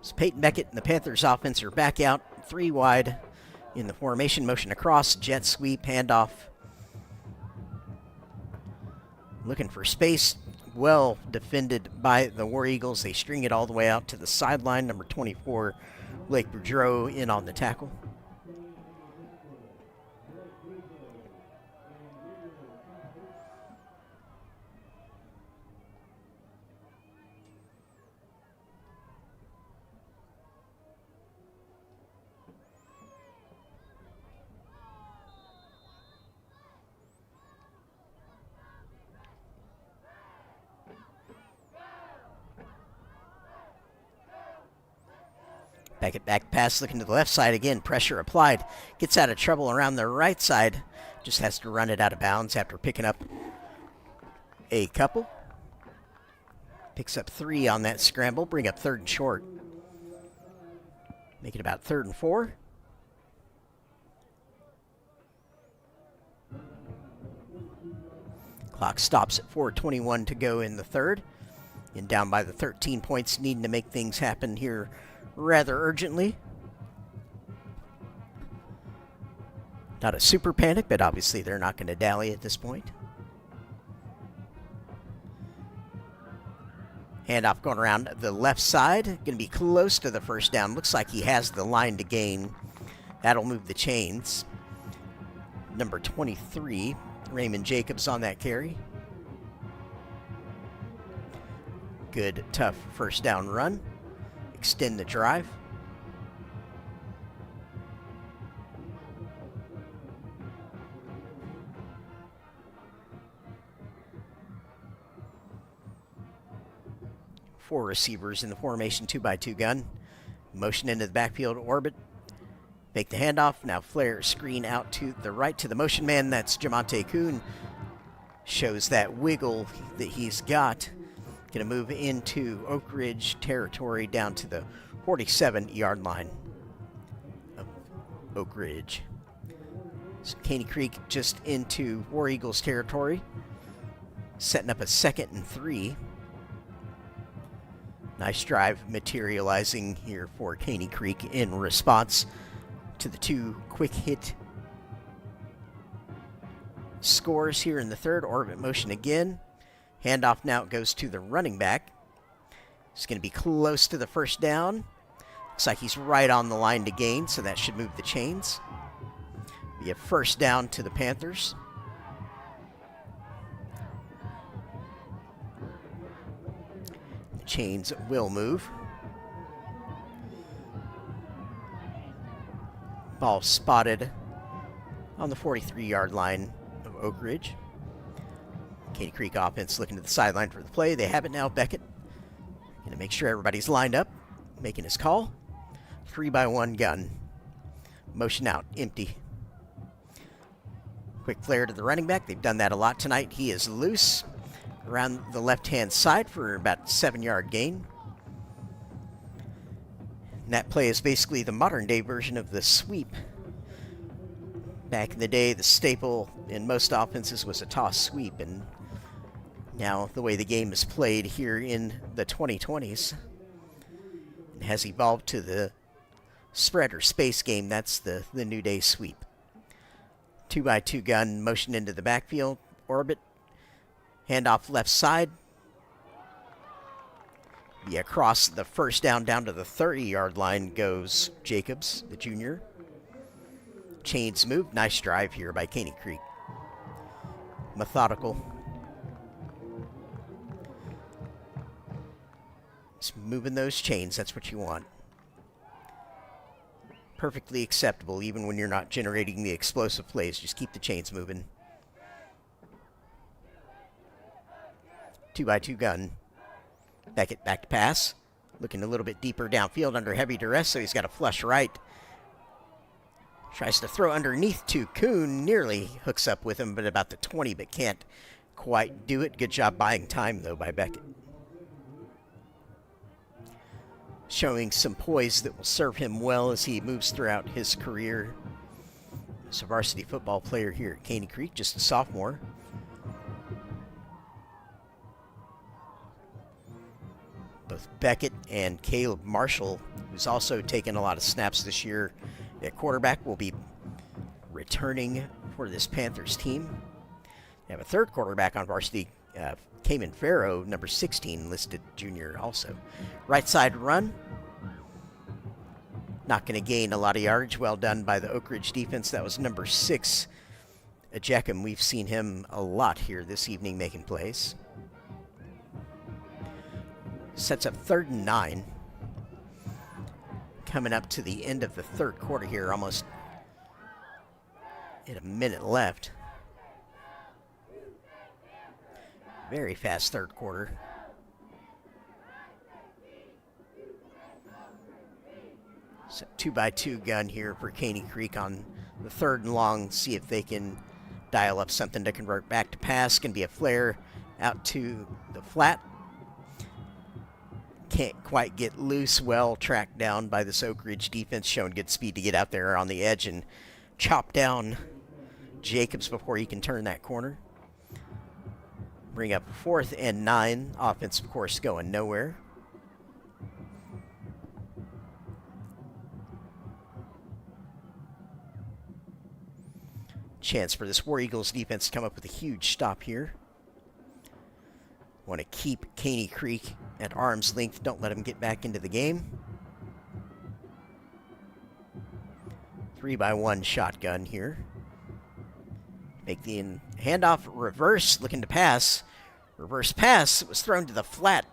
So Peyton Beckett and the Panthers offense are back out, 3 wide in the formation, motion across, jet sweep, handoff. Looking for space, well defended by the War Eagles. They string it all the way out to the sideline. Number 24, Blake Boudreau, in on the tackle. Beckett back pass, looking to the left side again. Pressure applied. Gets out of trouble around the right side. Just has to run it out of bounds after picking up a couple. Picks up 3 on that scramble. Bring up 3rd and short. Make it about 3rd and 4. Clock stops at 4:21 to go in the 3rd. And down by the 13 points, needing to make things happen here rather urgently. Not a super panic, but obviously they're not going to dally at this point. Handoff going around the left side. Going to be close to the first down. Looks like he has the line to gain. That'll move the chains. Number 23, Raymond Jacobs on that carry. Good, tough first down run. Extend the drive. Four receivers in the formation, 2x2 gun. Motion into the backfield orbit. Make the handoff. Now flare screen out to the right to the motion man. That's Jamonte Kuhn. Shows that wiggle that he's got. Going to move into Oak Ridge territory down to the 47-yard line of Oak Ridge. So Caney Creek just into War Eagles territory. Setting up a 2nd and 3. Nice drive materializing here for Caney Creek in response to the 2 quick hit scores here in the 3rd. Orbit motion again. Handoff now goes to the running back. He's going to be close to the first down. Looks like he's right on the line to gain, so that should move the chains. Be a first down to the Panthers. The chains will move. Ball spotted on the 43-yard line of Oak Ridge. Caney Creek offense looking to the sideline for the play. They have it now. Beckett going to make sure everybody's lined up, making his call. 3x1 gun. Motion out, empty. Quick flare to the running back. They've done that a lot tonight. He is loose around the left-hand side for about a 7-yard gain. And that play is basically the modern-day version of the sweep. Back in the day, the staple in most offenses was a toss sweep, and now the way the game is played here in the 2020s it has evolved to the spread or space game. That's the new day sweep. 2x2 gun, motion into the backfield, orbit, Handoff left side. Be across the first down to the 30-yard line goes Jacobs, the junior. Chains move. Nice drive here by Caney Creek. Methodical. Just moving those chains. That's what you want. Perfectly acceptable even when you're not generating the explosive plays. Just keep the chains moving. 2x2 gun. Beckett back to pass. Looking a little bit deeper downfield under heavy duress, so he's got a flush right. Tries to throw underneath to Kuhn. Nearly hooks up with him, but about the 20, but can't quite do it. Good job buying time, though, by Beckett. Showing some poise that will serve him well as he moves throughout his career. He's a varsity football player here at Caney Creek, just a sophomore. Both Beckett and Caleb Marshall, who's also taken a lot of snaps this year at quarterback, will be returning for this Panthers team. They have a third quarterback on varsity, Cayman Farrow, number 16, listed junior also. Right side run. Not going to gain a lot of yardage. Well done by the Oak Ridge defense. That was number 6, Ejeckham. We've seen him a lot here this evening making plays. Sets up 3rd and 9. Coming up to the end of the third quarter here, almost at a minute left. Very fast third quarter. So 2x2 gun here for Caney Creek on the 3rd and long. See if they can dial up something to convert back to pass. Can be a flare out to the flat. Can't quite get loose. Well tracked down by this Oak Ridge defense, showing good speed to get out there on the edge and chop down Jacobs before he can turn that corner. Bring up 4th and 9. Offense, of course, going nowhere. Chance for this War Eagles defense to come up with a huge stop here. Want to keep Caney Creek at arm's length. Don't let them get back into the game. 3x1 shotgun here. Make the handoff, reverse, looking to pass. Reverse pass. It was thrown to the flat.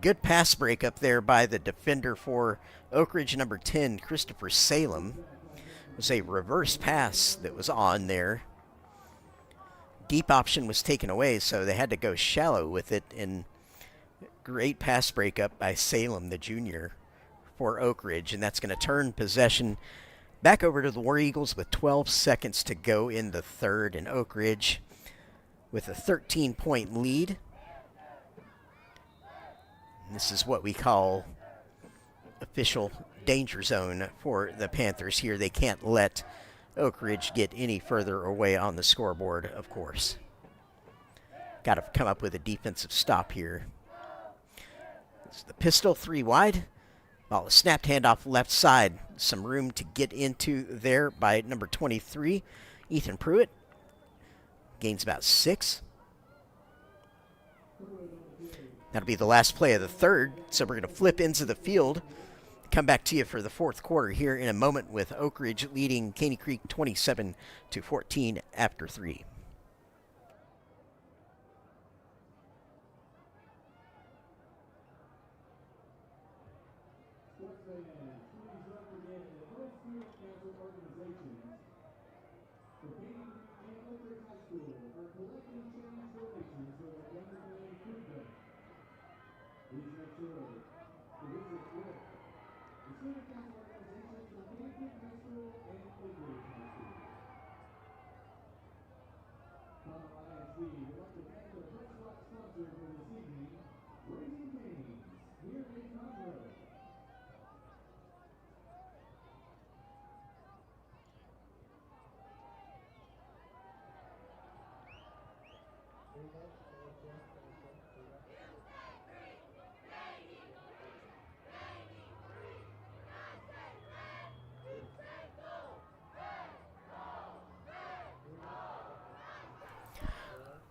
Good pass break up there by the defender for Oak Ridge, number 10, Christopher Salem. It was a reverse pass that was on there. Deep option was taken away, so they had to go shallow with it. And great pass break up by Salem, the junior, for Oak Ridge. And that's going to turn possession back over to the War Eagles with 12 seconds to go in the third. And Oak Ridge with a 13-point lead. And this is what we call official danger zone for the Panthers here. They can't let Oak Ridge get any further away on the scoreboard, of course. Got to come up with a defensive stop here. This is the pistol, 3 wide. Ball is snapped, handoff left side. Some room to get into there by number 23, Ethan Pruitt. Gains about 6. That'll be the last play of the third, so we're going to flip into the field. Come back to you for the fourth quarter here in a moment with Oak Ridge leading Caney Creek 27-14 after 3.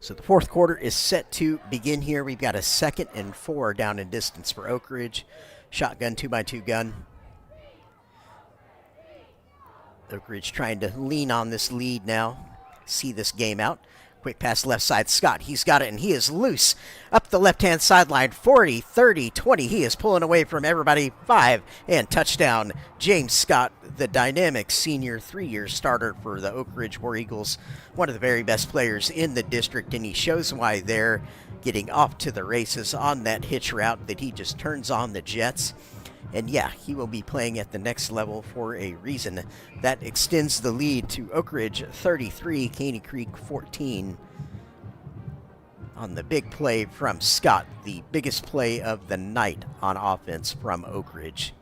So the fourth quarter is set to begin here. We've got a 2nd and 4 down in distance for Oak Ridge. Shotgun, 2x2 gun. Oak Ridge trying to lean on this lead now, see this game out. Quick pass left side, Scott. He's got it, and he is loose. Up the left-hand sideline, 40, 30, 20. He is pulling away from everybody. 5, and touchdown. James Scott, the dynamic senior 3-year starter for the Oak Ridge War Eagles. One of the very best players in the district, and he shows why they're getting off to the races on that hitch route that he just turns on the jets. And yeah, he will be playing at the next level for a reason. That extends the lead to Oak Ridge 33, Caney Creek 14. On the big play from Scott, the biggest play of the night on offense from Oak Ridge.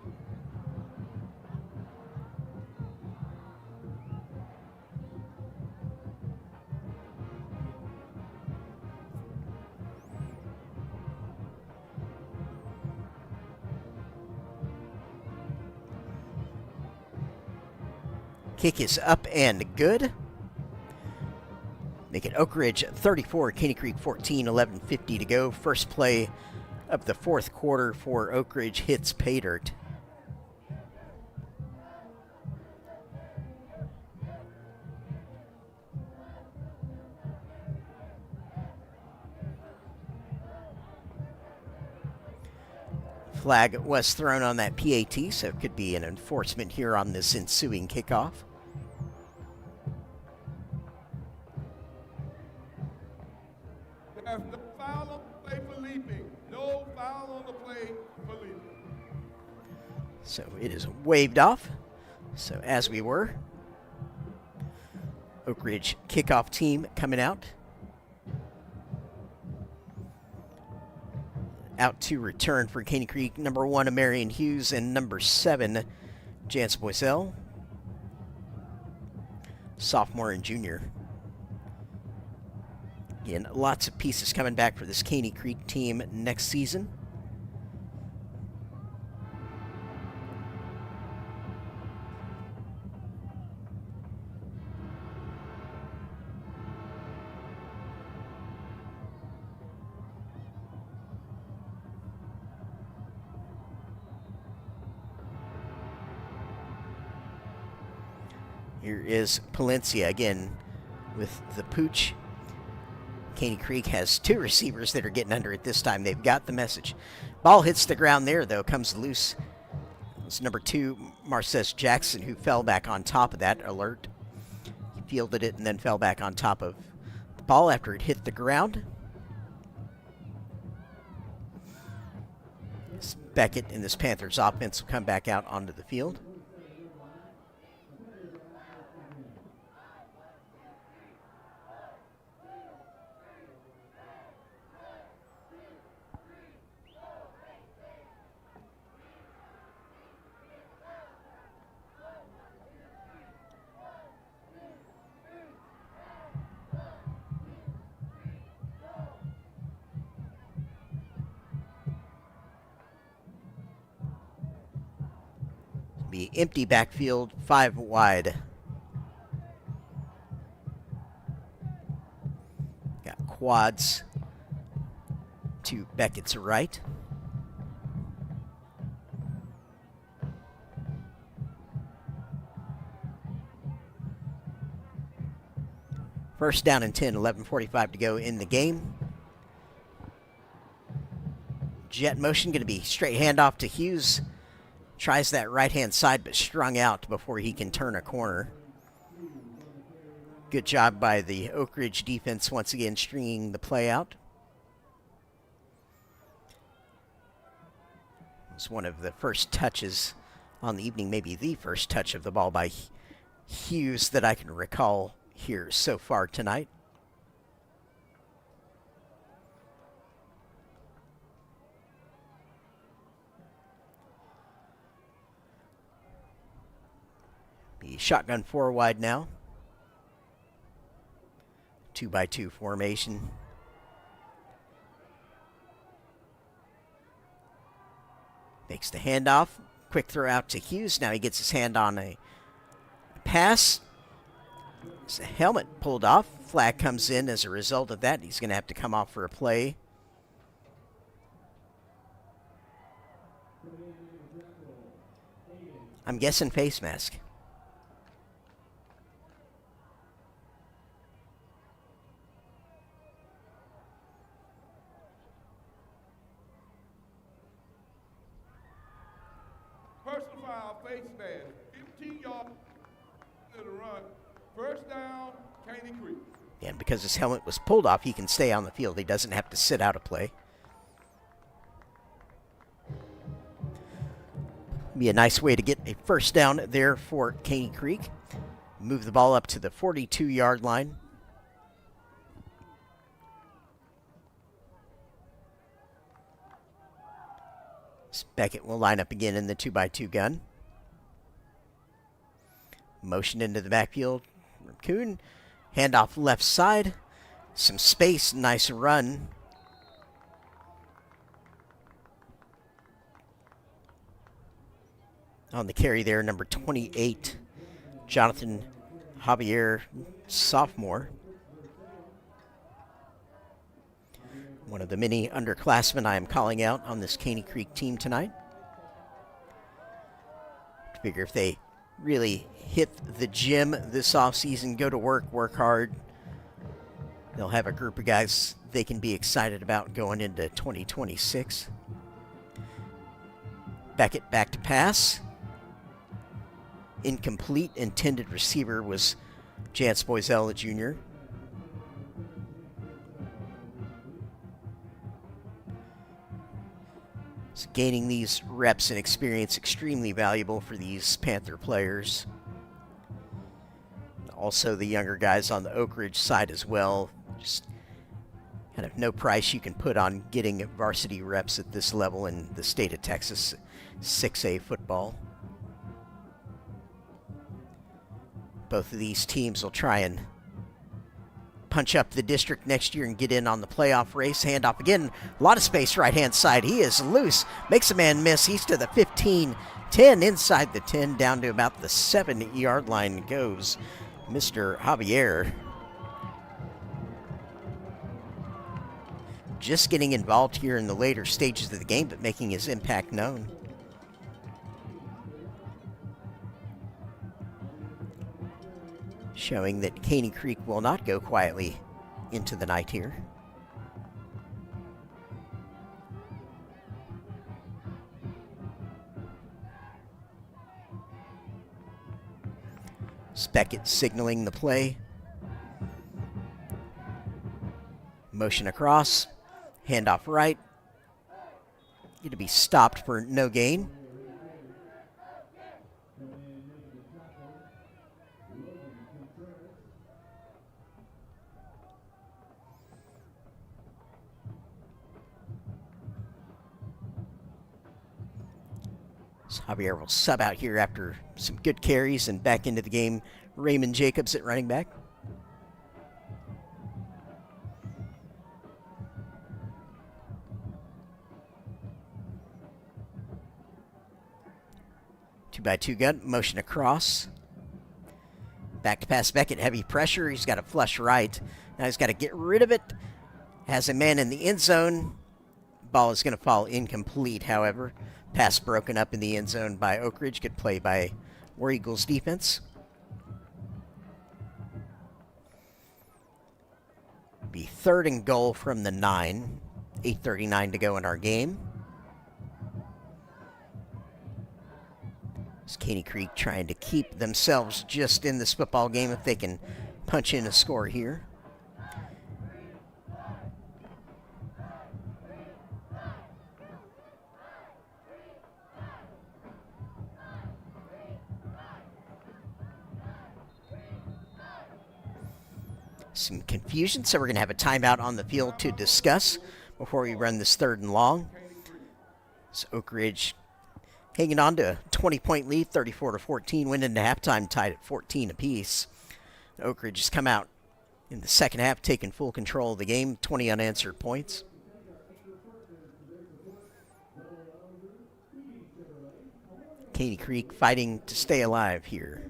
Kick is up and good. Make it Oak Ridge 34, Caney Creek 14, 11:50 to go. First play of the fourth quarter for Oak Ridge hits pay dirt. Flag was thrown on that PAT, so it could be an enforcement here on this ensuing kickoff. There's no foul on the play for leaping. No foul on the play for leaping. So it is waved off. So as we were, Oak Ridge kickoff team coming out. Out to return for Caney Creek, number 1, Amarian Hughes, and number 7, Jance Boiselle, sophomore and junior. Again, lots of pieces coming back for this Caney Creek team next season. Here is Palencia again with the pooch. Caney Creek has 2 receivers that are getting under it this time. They've got the message. Ball hits the ground there, though, comes loose. It's number 2, Marcus Jackson, who fell back on top of that alert. He fielded it and then fell back on top of the ball after it hit the ground. Beckett and this Panthers offense will come back out onto the field. Be empty backfield, 5 wide. Got quads to Beckett's right. First down and 10, 11:45 to go in the game. Jet motion, going to be straight handoff to Hughes. Tries that right-hand side, but strung out before he can turn a corner. Good job by the Oak Ridge defense once again stringing the play out. It's one of the first touches on the evening, maybe the first touch of the ball by Hughes that I can recall here so far tonight. The shotgun 4 wide now. 2x2 formation. Makes the handoff. Quick throw out to Hughes. Now he gets his hand on a pass. His helmet pulled off. flag comes in as a result of that. He's going to have to come off for a play. I'm guessing face mask. Personal foul, face mask. 15 yards to the run. First down, Caney Creek. And because his helmet was pulled off, he can stay on the field. He doesn't have to sit out a play. Be a nice way to get a first down there for Caney Creek. Move the ball up to the 42-yard line. Beckett will line up again in the 2x2 gun. Motion into the backfield. Raccoon. Handoff left side. Some space. Nice run. On the carry there, number 28, Jonathan Javier, sophomore. One of the many underclassmen I am calling out on this Caney Creek team tonight. I figure if they really hit the gym this offseason, go to work hard, they'll have a group of guys they can be excited about going into 2026. Beckett back to pass. Incomplete. Intended receiver was Jance Boisella Jr. So gaining these reps and experience extremely valuable for these Panther players. Also the younger guys on the Oak Ridge side as well. Just kind of no price you can put on getting varsity reps at this level in the state of Texas 6A football. Both of these teams will try and punch up the district next year and get in on the playoff race. Handoff again. A lot of space right-hand side. He is loose. Makes a man miss. He's to the 15, 10 inside the 10, down to about the 7-yard line goes Mr. Javier. Just getting involved here in the later stages of the game, but making his impact known. Showing that Caney Creek will not go quietly into the night here. Beckett signaling the play. Motion across. Handoff right. Going to be stopped for no gain. So Javier will sub out here after some good carries, and back into the game, Raymond Jacobs at running back. Two-by-two gun, motion across. Back to pass Beckett, heavy pressure. He's got a flush right. Now he's got to get rid of it. Has a man in the end zone. Ball is going to fall incomplete, however. Pass broken up in the end zone by Oak Ridge. Good play by War Eagles defense. Be 3rd and goal from the 9. 8:39 to go in our game. It's Caney Creek trying to keep themselves just in this football game if they can punch in a score here. Some confusion, so we're going to have a timeout on the field to discuss before we run this 3rd and long. So Oak Ridge hanging on to a 20-point lead, 34-14, went into halftime tied at 14 apiece. Oak Ridge has come out in the second half, taking full control of the game, 20 unanswered points. Caney Creek fighting to stay alive here.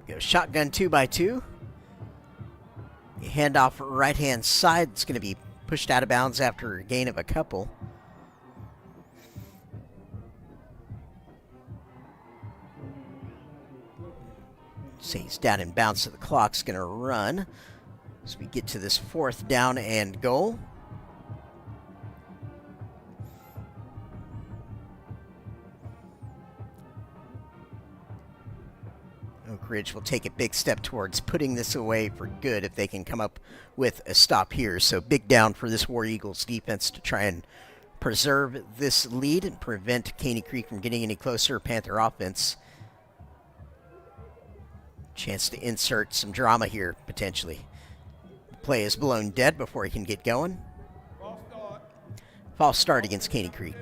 Go shotgun 2x2. Handoff right-hand side. It's going to be pushed out of bounds after a gain of a couple. Stays down and bounce, so the clock's going to run as we get to this 4th down and goal. Oak Ridge will take a big step towards putting this away for good if they can come up with a stop here. So big down for this War Eagles defense to try and preserve this lead and prevent Caney Creek from getting any closer. Panther offense, chance to insert some drama here, potentially. Play is blown dead before he can get going. False start against Caney Creek.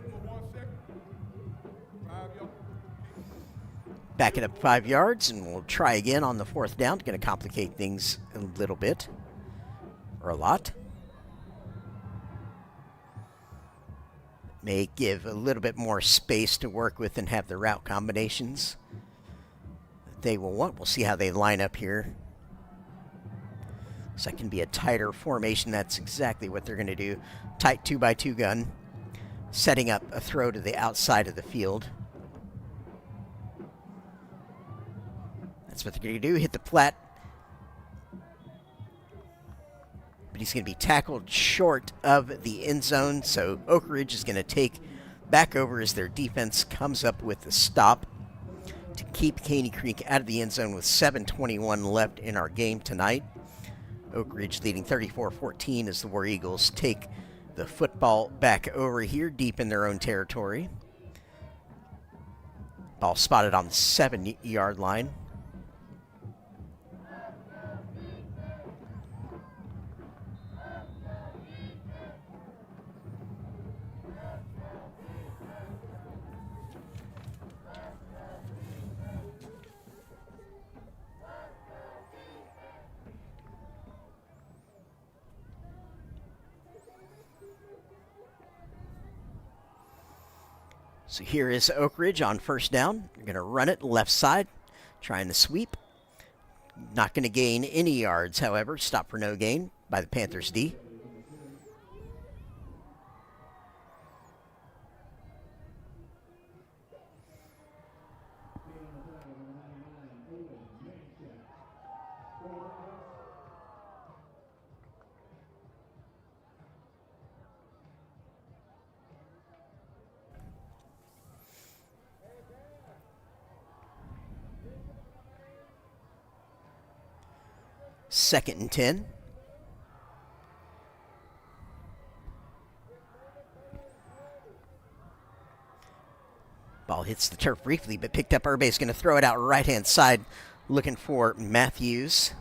Back it up 5 yards, and we'll try again on the 4th down. Going to complicate things a little bit, or a lot. May give a little bit more space to work with and have the route combinations that they will want. We'll see how they line up here. So that can be a tighter formation. That's exactly what they're going to do. Tight 2x2 gun, setting up a throw to the outside of the field. That's what they're going to do, hit the flat. But he's going to be tackled short of the end zone, so Oak Ridge is going to take back over as their defense comes up with the stop to keep Caney Creek out of the end zone with 7:21 left in our game tonight. Oak Ridge leading 34-14 as the War Eagles take the football back over here deep in their own territory. Ball spotted on the 7-yard line. So here is Oak Ridge on 1st down. They're going to run it left side, trying to sweep. Not going to gain any yards, however. Stop for no gain by the Panthers D. Second and 10. Ball hits the turf briefly, but picked up. Urbe's going to throw it out right-hand side, looking for Matthews.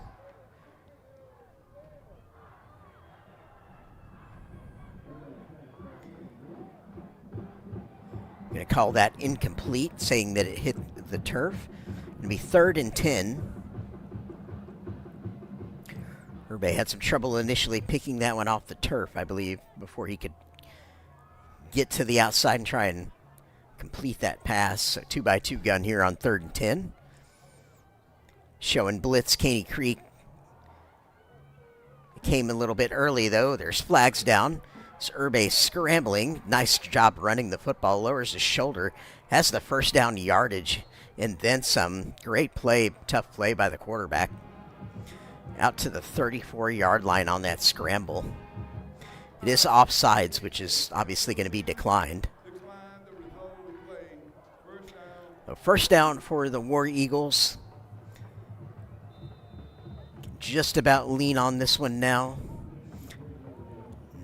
Going to call that incomplete, saying that it hit the turf. Going to be 3rd and 10. Urbe had some trouble initially picking that one off the turf, I believe, before he could get to the outside and try and complete that pass. So 2x2 gun here on 3rd and 10. Showing blitz, Caney Creek. It came a little bit early, though. There's flags down. So Urbe scrambling. Nice job running the football. Lowers his shoulder. Has the 1st down yardage. And then some. Great play, tough play by the quarterback. Out to the 34-yard line on that scramble. It is offsides, which is obviously going to be declined. So 1st down for the War Eagles. Just about lean on this one now.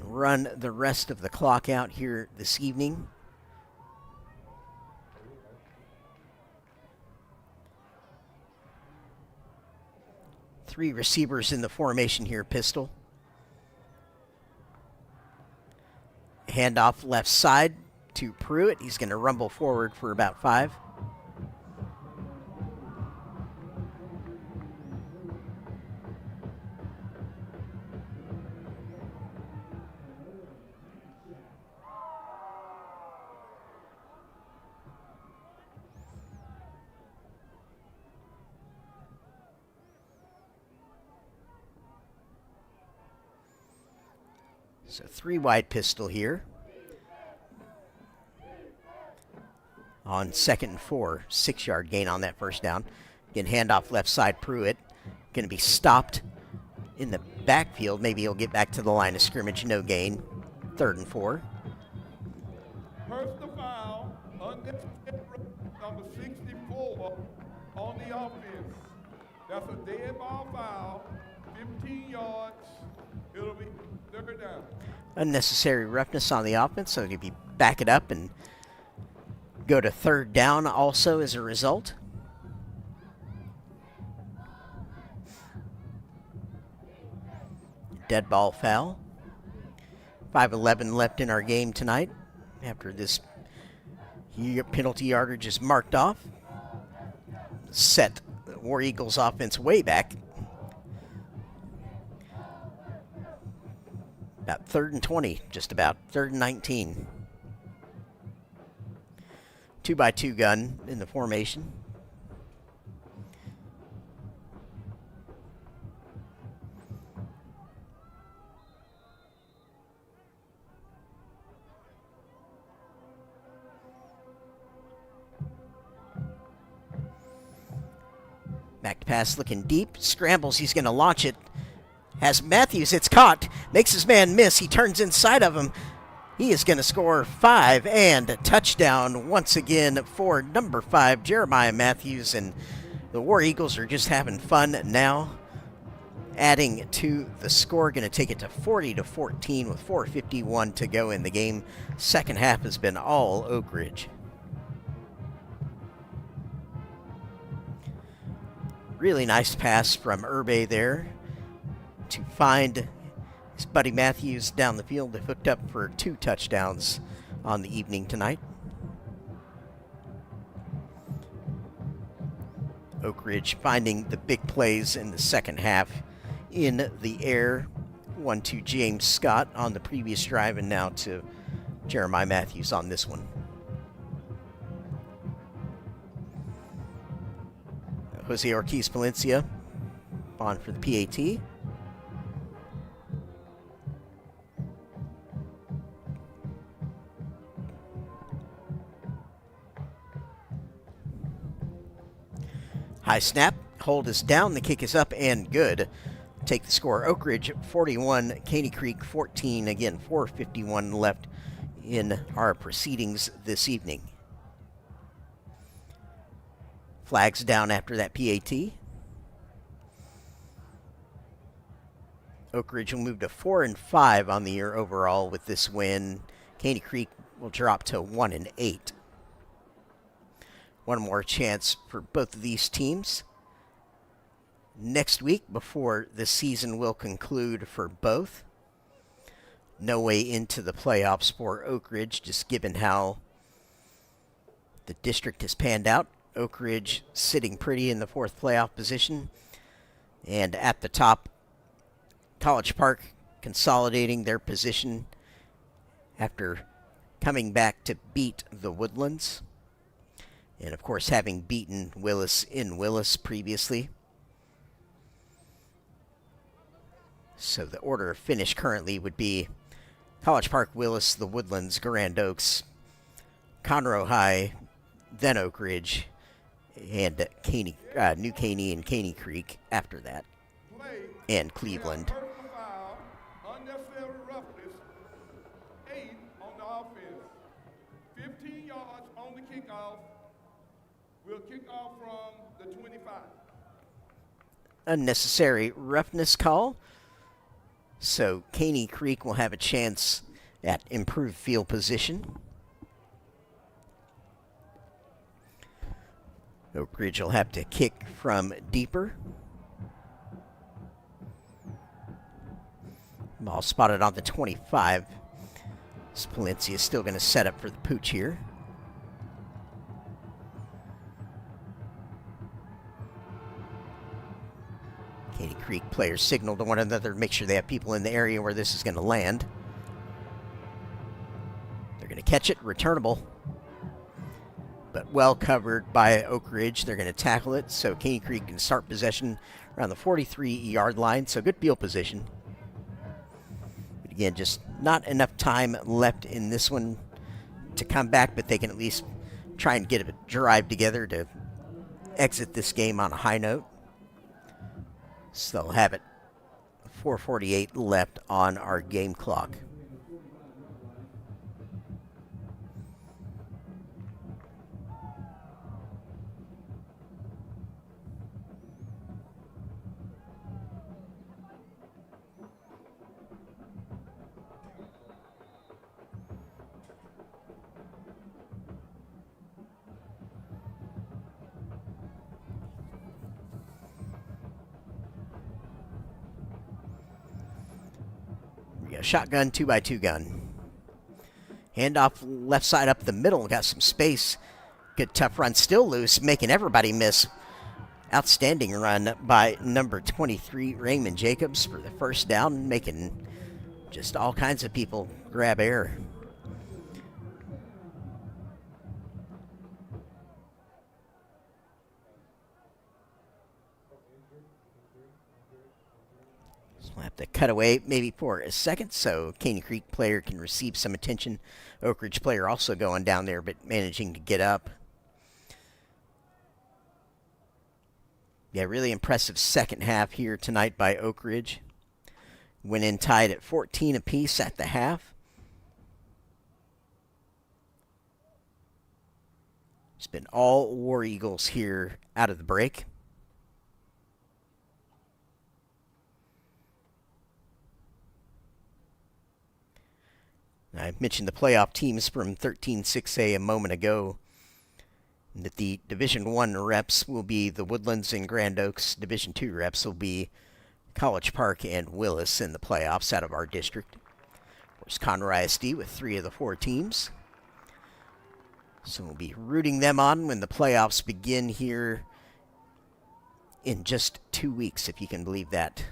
Run the rest of the clock out here this evening. Three receivers in the formation here, pistol. Handoff left side to Pruitt. He's going to rumble forward for about 5. So 3 wide pistol here. On 2nd and 4, 6-yard gain on that first down. Again, handoff left side, Pruitt. Going to be stopped in the backfield. Maybe he'll get back to the line of scrimmage. No gain. 3rd and 4. Personal foul, number 64 on the offense. That's a dead ball foul, 15 yards. It'll be 3rd down. Unnecessary roughness on the offense, so he'll be back it up and go to 3rd down also as a result. Dead ball foul. 5:11 left in our game tonight after this penalty yardage is marked off. Set the War Eagles offense way back. About 3rd and 20, just about. 3rd and 19. 2x2 gun in the formation. Back to pass, looking deep. Scrambles, he's going to launch it. Has Matthews, it's caught. Makes his man miss. He turns inside of him. He is going to score 5 and a touchdown once again for number 5, Jeremiah Matthews. And the War Eagles are just having fun now. Adding to the score, going to take it to 40-14 with 4:51 to go in the game. Second half has been all Oak Ridge. Really nice pass from Urbe there to find his buddy Matthews down the field. They hooked up for 2 touchdowns on the evening tonight. Oak Ridge finding the big plays in the second half in the air. 1 to James Scott on the previous drive, and now to Jeremiah Matthews on this one. Jose Ortiz Valencia on for the PAT. High snap, hold is down, the kick is up and good. Take the score, Oak Ridge 41, Caney Creek 14. Again, 4:51 left in our proceedings this evening. Flags down after that PAT. Oak Ridge will move to 4-5 on the year overall with this win. Caney Creek will drop to 1-8. One more chance for both of these teams next week before the season will conclude for both. No way into the playoffs for Oak Ridge, just given how the district has panned out. Oak Ridge sitting pretty in the 4th playoff position. And at the top, College Park consolidating their position after coming back to beat the Woodlands. And, of course, having beaten Willis in Willis previously. So the order of finish currently would be College Park, Willis, the Woodlands, Grand Oaks, Conroe High, then Oak Ridge, and Caney, New Caney and Caney Creek after that, and Cleveland. Unnecessary roughness, 8 on the offense, 15 yards on the kickoff. We'll kick off from the 25. Unnecessary roughness call. So Caney Creek will have a chance at improved field position. Oak Ridge will have to kick from deeper. Ball spotted on the 25. Spalencia is still going to set up for the pooch here. Caney Creek players signal to one another to make sure they have people in the area where this is going to land. They're going to catch it, returnable. But well covered by Oak Ridge. They're going to tackle it, so Caney Creek can start possession around the 43-yard line, so good field position. Again, just not enough time left in this one to come back, but they can at least try and get a drive together to exit this game on a high note. So they'll have it 4:48 left on our game clock. Shotgun, 2x2 gun. Handoff left side up the middle. Got some space. Good tough run. Still loose, making everybody miss. Outstanding run by number 23, Raymond Jacobs, for the first down, making just all kinds of people grab air. We'll have to cut away maybe for a second so Caney Creek player can receive some attention. Oak Ridge player also going down there but managing to get up. Yeah, really impressive second half here tonight by Oak Ridge. Went in tied at 14 apiece at the half. It's been all War Eagles here out of the break. I mentioned the playoff teams from 13-6A a moment ago, and that the Division I reps will be the Woodlands and Grand Oaks. Division II reps will be College Park and Willis in the playoffs out of our district. Of course, Conroe ISD with 3 of the 4 teams. So we'll be rooting them on when the playoffs begin here in just 2 weeks, if you can believe that.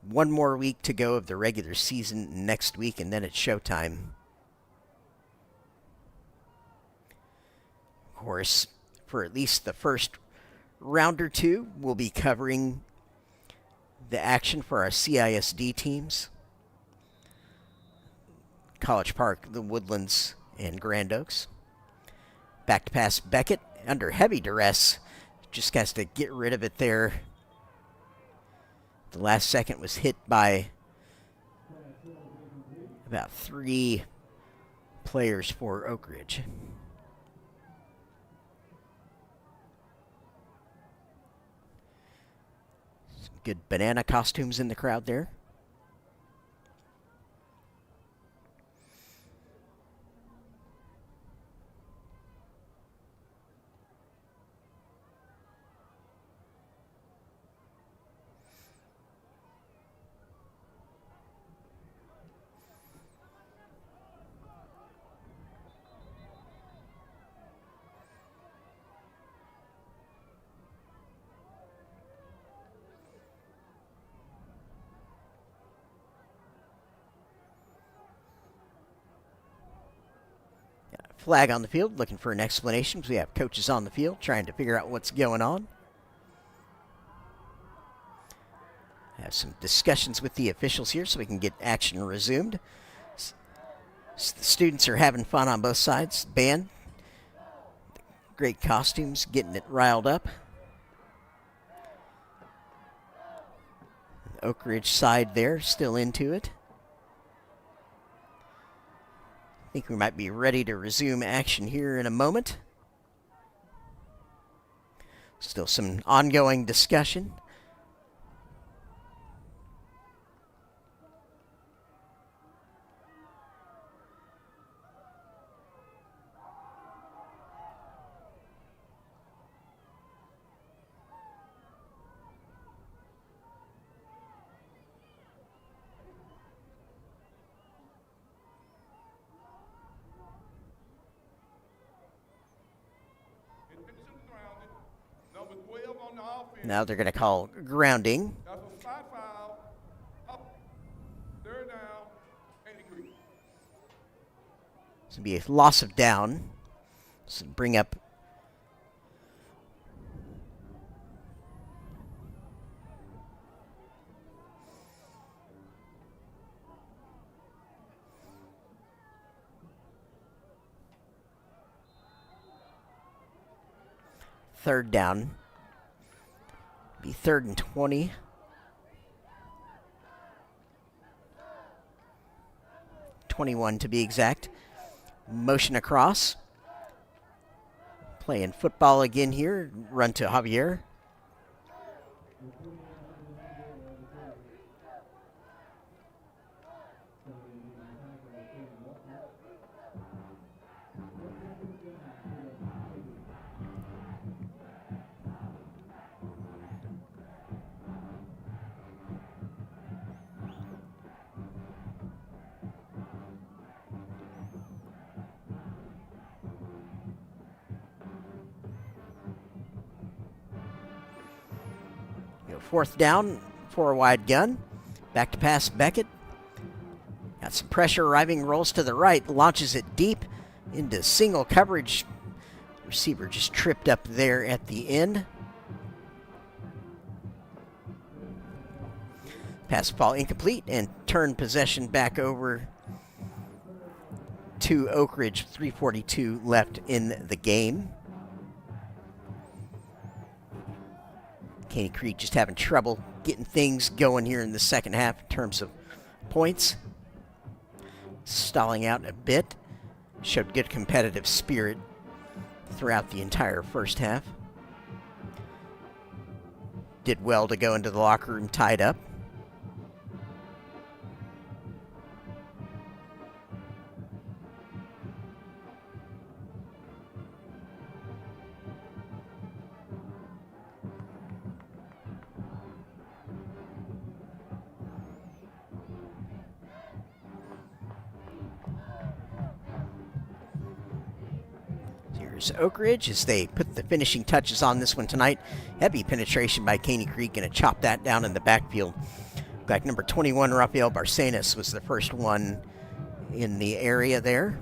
1 more week to go of the regular season next week, and then it's showtime. Of course, for at least the first round or two, we'll be covering the action for our CISD teams. College Park, the Woodlands, and Grand Oaks. Back to pass Beckett under heavy duress. Just has to get rid of it there. The last second was hit by about 3 players for Oak Ridge. Some good banana costumes in the crowd there. Flag on the field, looking for an explanation. We have coaches on the field trying to figure out what's going on. Have some discussions with the officials here so we can get action resumed. The students are having fun on both sides. Band, great costumes, getting it riled up. The Oak Ridge side there, still into it. I think we might be ready to resume action here in a moment. Still some ongoing discussion. Now they're going to call grounding. That's a 5 foul. Up. 3rd down. Caney Creek. This will be a loss of down. So bring up third down. Be 3rd and 20. '21 to be exact. Motion across. Playing football again here. Run to Javier. Fourth down, 4-wide gun. Back to pass Beckett. Got some pressure arriving, rolls to the right, launches it deep into single coverage. Receiver just tripped up there at the end. Pass ball incomplete and turn possession back over to Oak Ridge. 3:42 left in the game. Caney Creek just having trouble getting things going here in the second half in terms of points. Stalling out a bit. Showed good competitive spirit throughout the entire first half. Did well to go into the locker room tied up. Here's Oak Ridge as they put the finishing touches on this one tonight. Heavy penetration by Caney Creek, going to chop that down in the backfield. Back number 21, Rafael Barcenas, was the first one in the area there.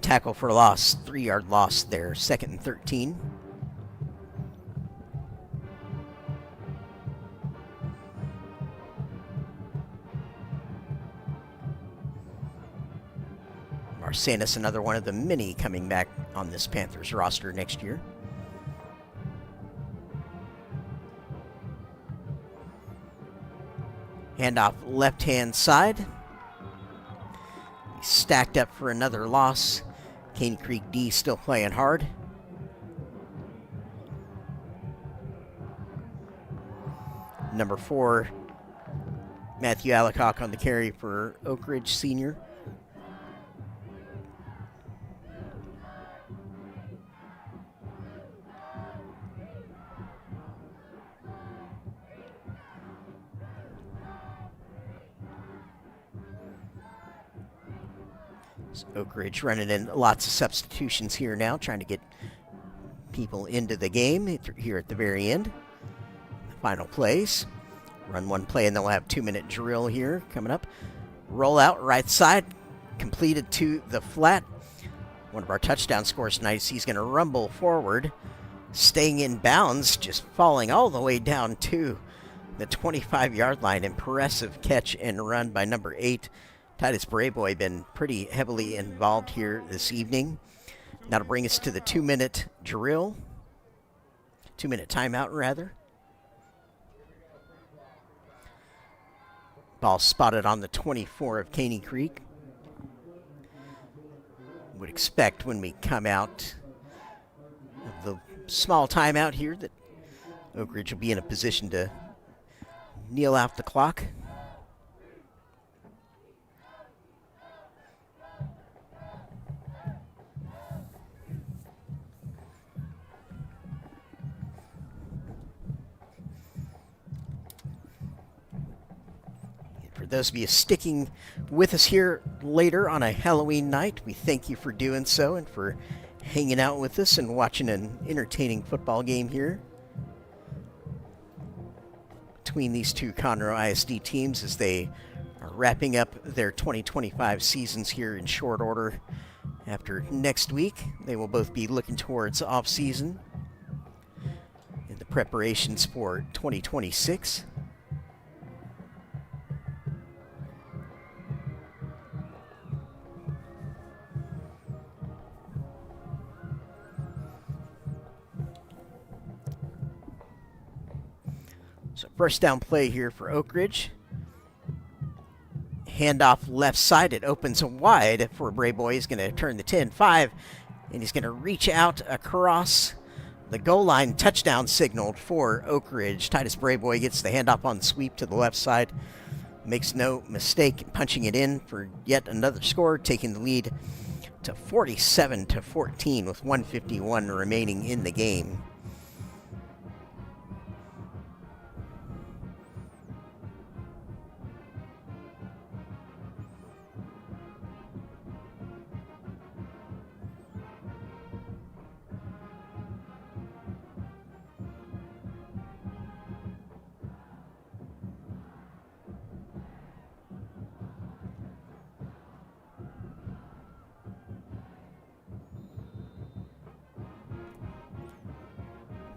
Tackle for loss, 3-yard loss there, 2nd and 13. Barcenas, another one of the many coming back on this Panthers roster next year. Handoff left-hand side. Stacked up for another loss. Caney Creek D still playing hard. Number 4, Matthew Allicock on the carry for Oak Ridge Senior. Oak Ridge running in lots of substitutions here now, trying to get people into the game here at the very end. The final plays. Run one play and then we'll have 2-minute drill here coming up. Roll out right side, completed to the flat. One of our touchdown scores tonight is he's going to rumble forward, staying in bounds, just falling all the way down to the 25-yard line. Impressive catch and run by number 8. Titus Brayboy been pretty heavily involved here this evening. Now to bring us to the 2-minute drill. 2-minute timeout, rather. Ball spotted on the 24 of Caney Creek. Would expect when we come out of the small timeout here that Oak Ridge will be in a position to kneel out the clock. For those of you sticking with us here later on a Halloween night, we thank you for doing so and for hanging out with us and watching an entertaining football game here between these two Conroe ISD teams as they are wrapping up their 2025 seasons here in short order. After next week, they will both be looking towards off-season in the preparations for 2026. First down play here for Oak Ridge. Handoff left side. It opens wide for Brayboy. He's going to turn the 10-5, and he's going to reach out across the goal line. Touchdown signaled for Oak Ridge. Titus Brayboy gets the handoff on the sweep to the left side. Makes no mistake punching it in for yet another score, taking the lead to 47-14 with 1:51 remaining in the game.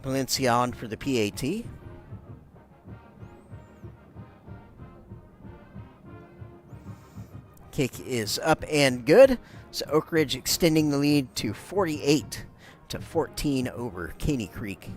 Valencia on for the PAT. Kick is up and good. So Oak Ridge extending the lead to 48-14 over Caney Creek.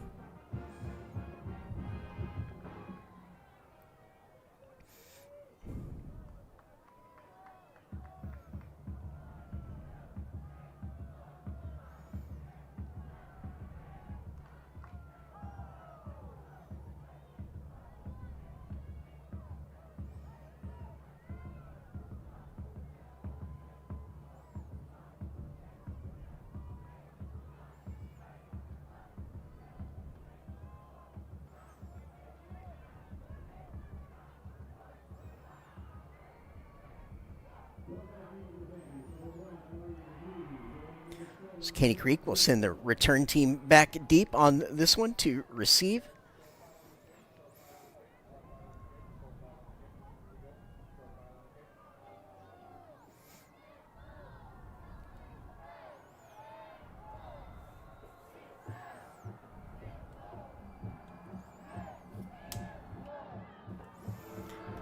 So Caney Creek will send the return team back deep on this one to receive.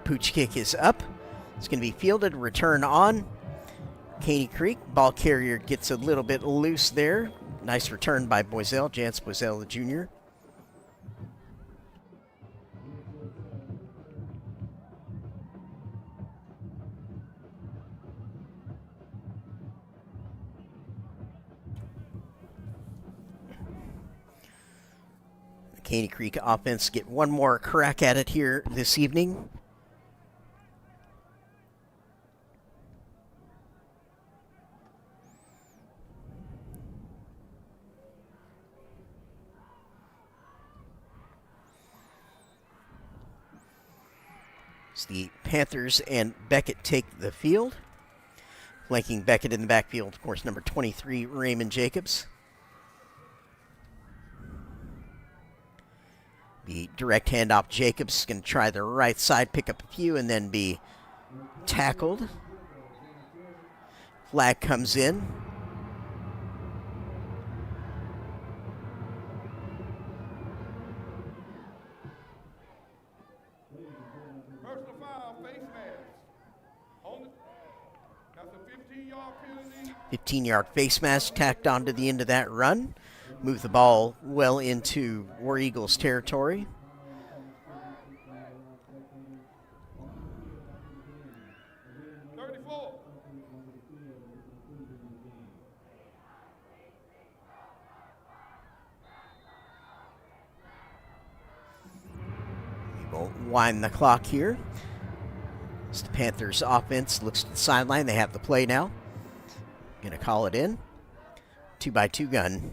Pooch kick is up. It's going to be fielded, return on. Caney Creek, ball carrier gets a little bit loose there. Nice return by Boiselle, Jance Boiselle, the junior. The Caney Creek offense get one more crack at it here this evening. The Panthers and Beckett take the field. Flanking Beckett in the backfield, of course, number 23, Raymond Jacobs. The direct handoff, Jacobs going to try the right side, pick up a few, and then be tackled. Flag comes in. Personal foul, face mask. That's a 15-yard penalty. 15-yard face mask tacked onto the end of that run. Move the ball well into War Eagles territory. We'll wind the clock here. As the Panthers offense looks to the sideline. They have the play now. Gonna call it in. 2x2 gun.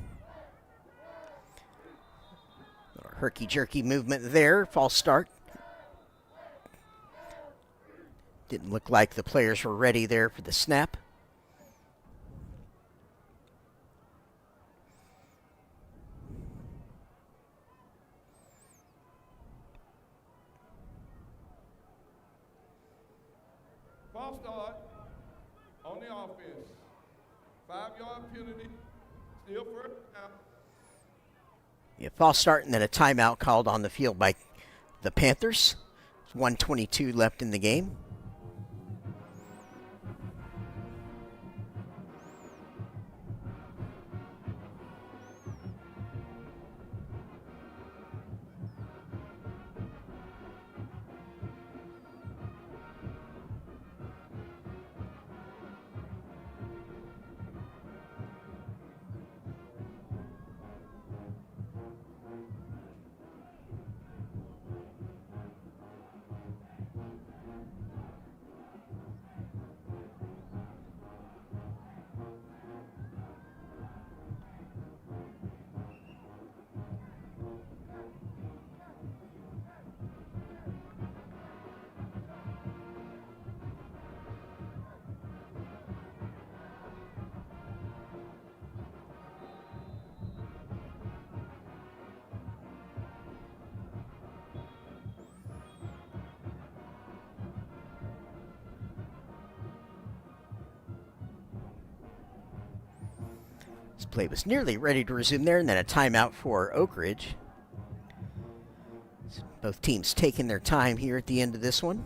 Herky-jerky movement there. False start. Didn't look like the players were ready there for the snap. False start on the offense. 5-yard penalty. Still first down. Yeah, false start and then a timeout called on the field by the Panthers. 1:22 left in the game. This play was nearly ready to resume there, and then a timeout for Oak Ridge. So both teams taking their time here at the end of this one.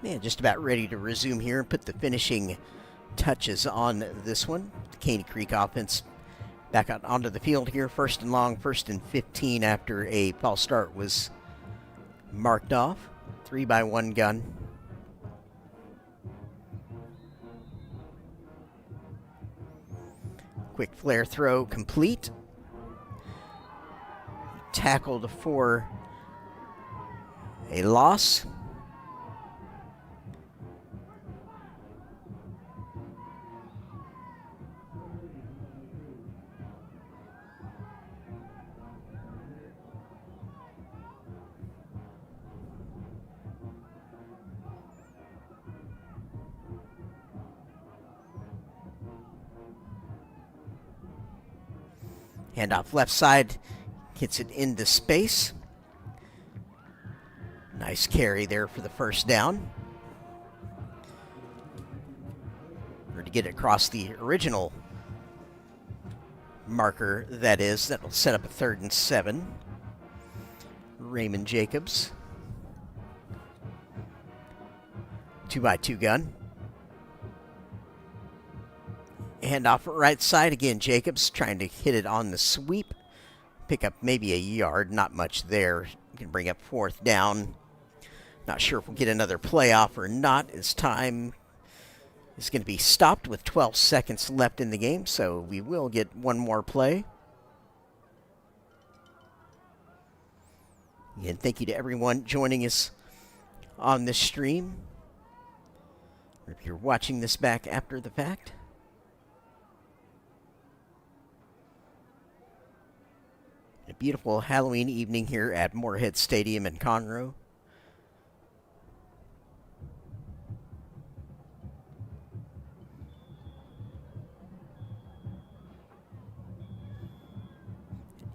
Yeah, just about ready to resume here and put the finishing touches on this one. The Caney Creek offense back out onto the field here. 1st and long, 1st and 15 after a false start was marked off. 3-by-1 gun. Quick flare throw complete. Tackled for a loss. Handoff left side, gets it into space. Nice carry there for the first down. Or to get it across the original marker, that is. That'll set up a 3rd and 7. Raymond Jacobs. 2-by-2 gun. Handoff right side again. Jacobs trying to hit it on the sweep. Pick up maybe a yard. Not much there. You can bring up 4th down. Not sure if we'll get another playoff or not. As time is going to be stopped with 12 seconds left in the game, so we will get one more play. Again, thank you to everyone joining us on this stream, or if you're watching this back after the fact. A beautiful Halloween evening here at Moorhead Stadium in Conroe.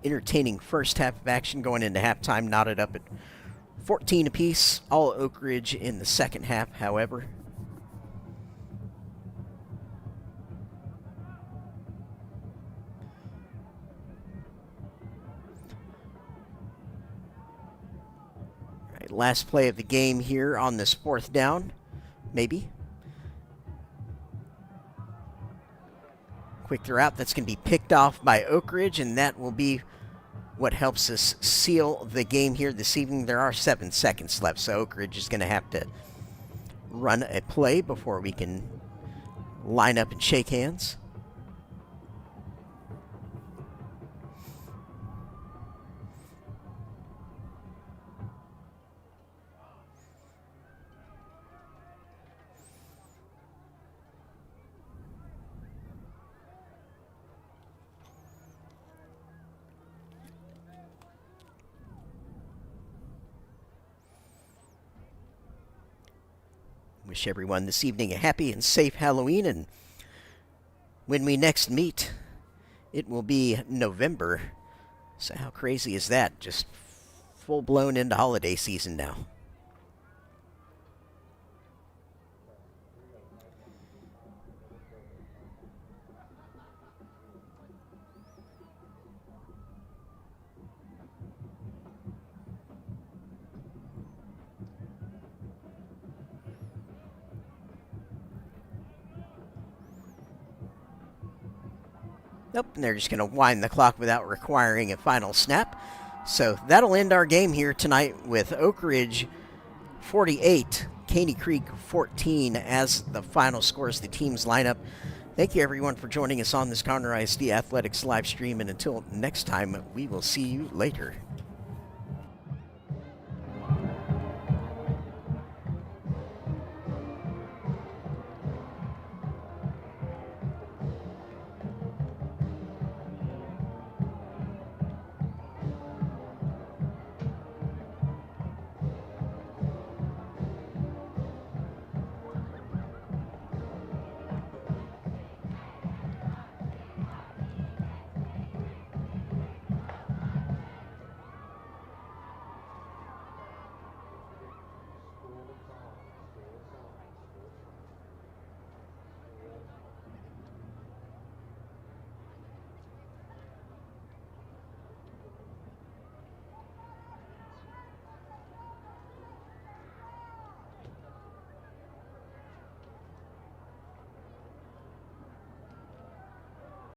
Entertaining first half of action going into halftime, knotted up at 14 apiece. All Oak Ridge in the second half, however. Last play of the game here on this 4th down, maybe. Quick throw out, that's going to be picked off by Oak Ridge, and that will be what helps us seal the game here this evening. There are 7 seconds left, so Oak Ridge is going to have to run a play before we can line up and shake hands. Wish everyone this evening a happy and safe Halloween, and when we next meet, it will be November. So how crazy is that? Just full-blown into holiday season now. Nope, and they're just going to wind the clock without requiring a final snap. So that'll end our game here tonight with Oak Ridge 48, Caney Creek 14 as the final scores, the teams lineup. Thank you, everyone, for joining us on this Conroe ISD Athletics live stream, and until next time, we will see you later.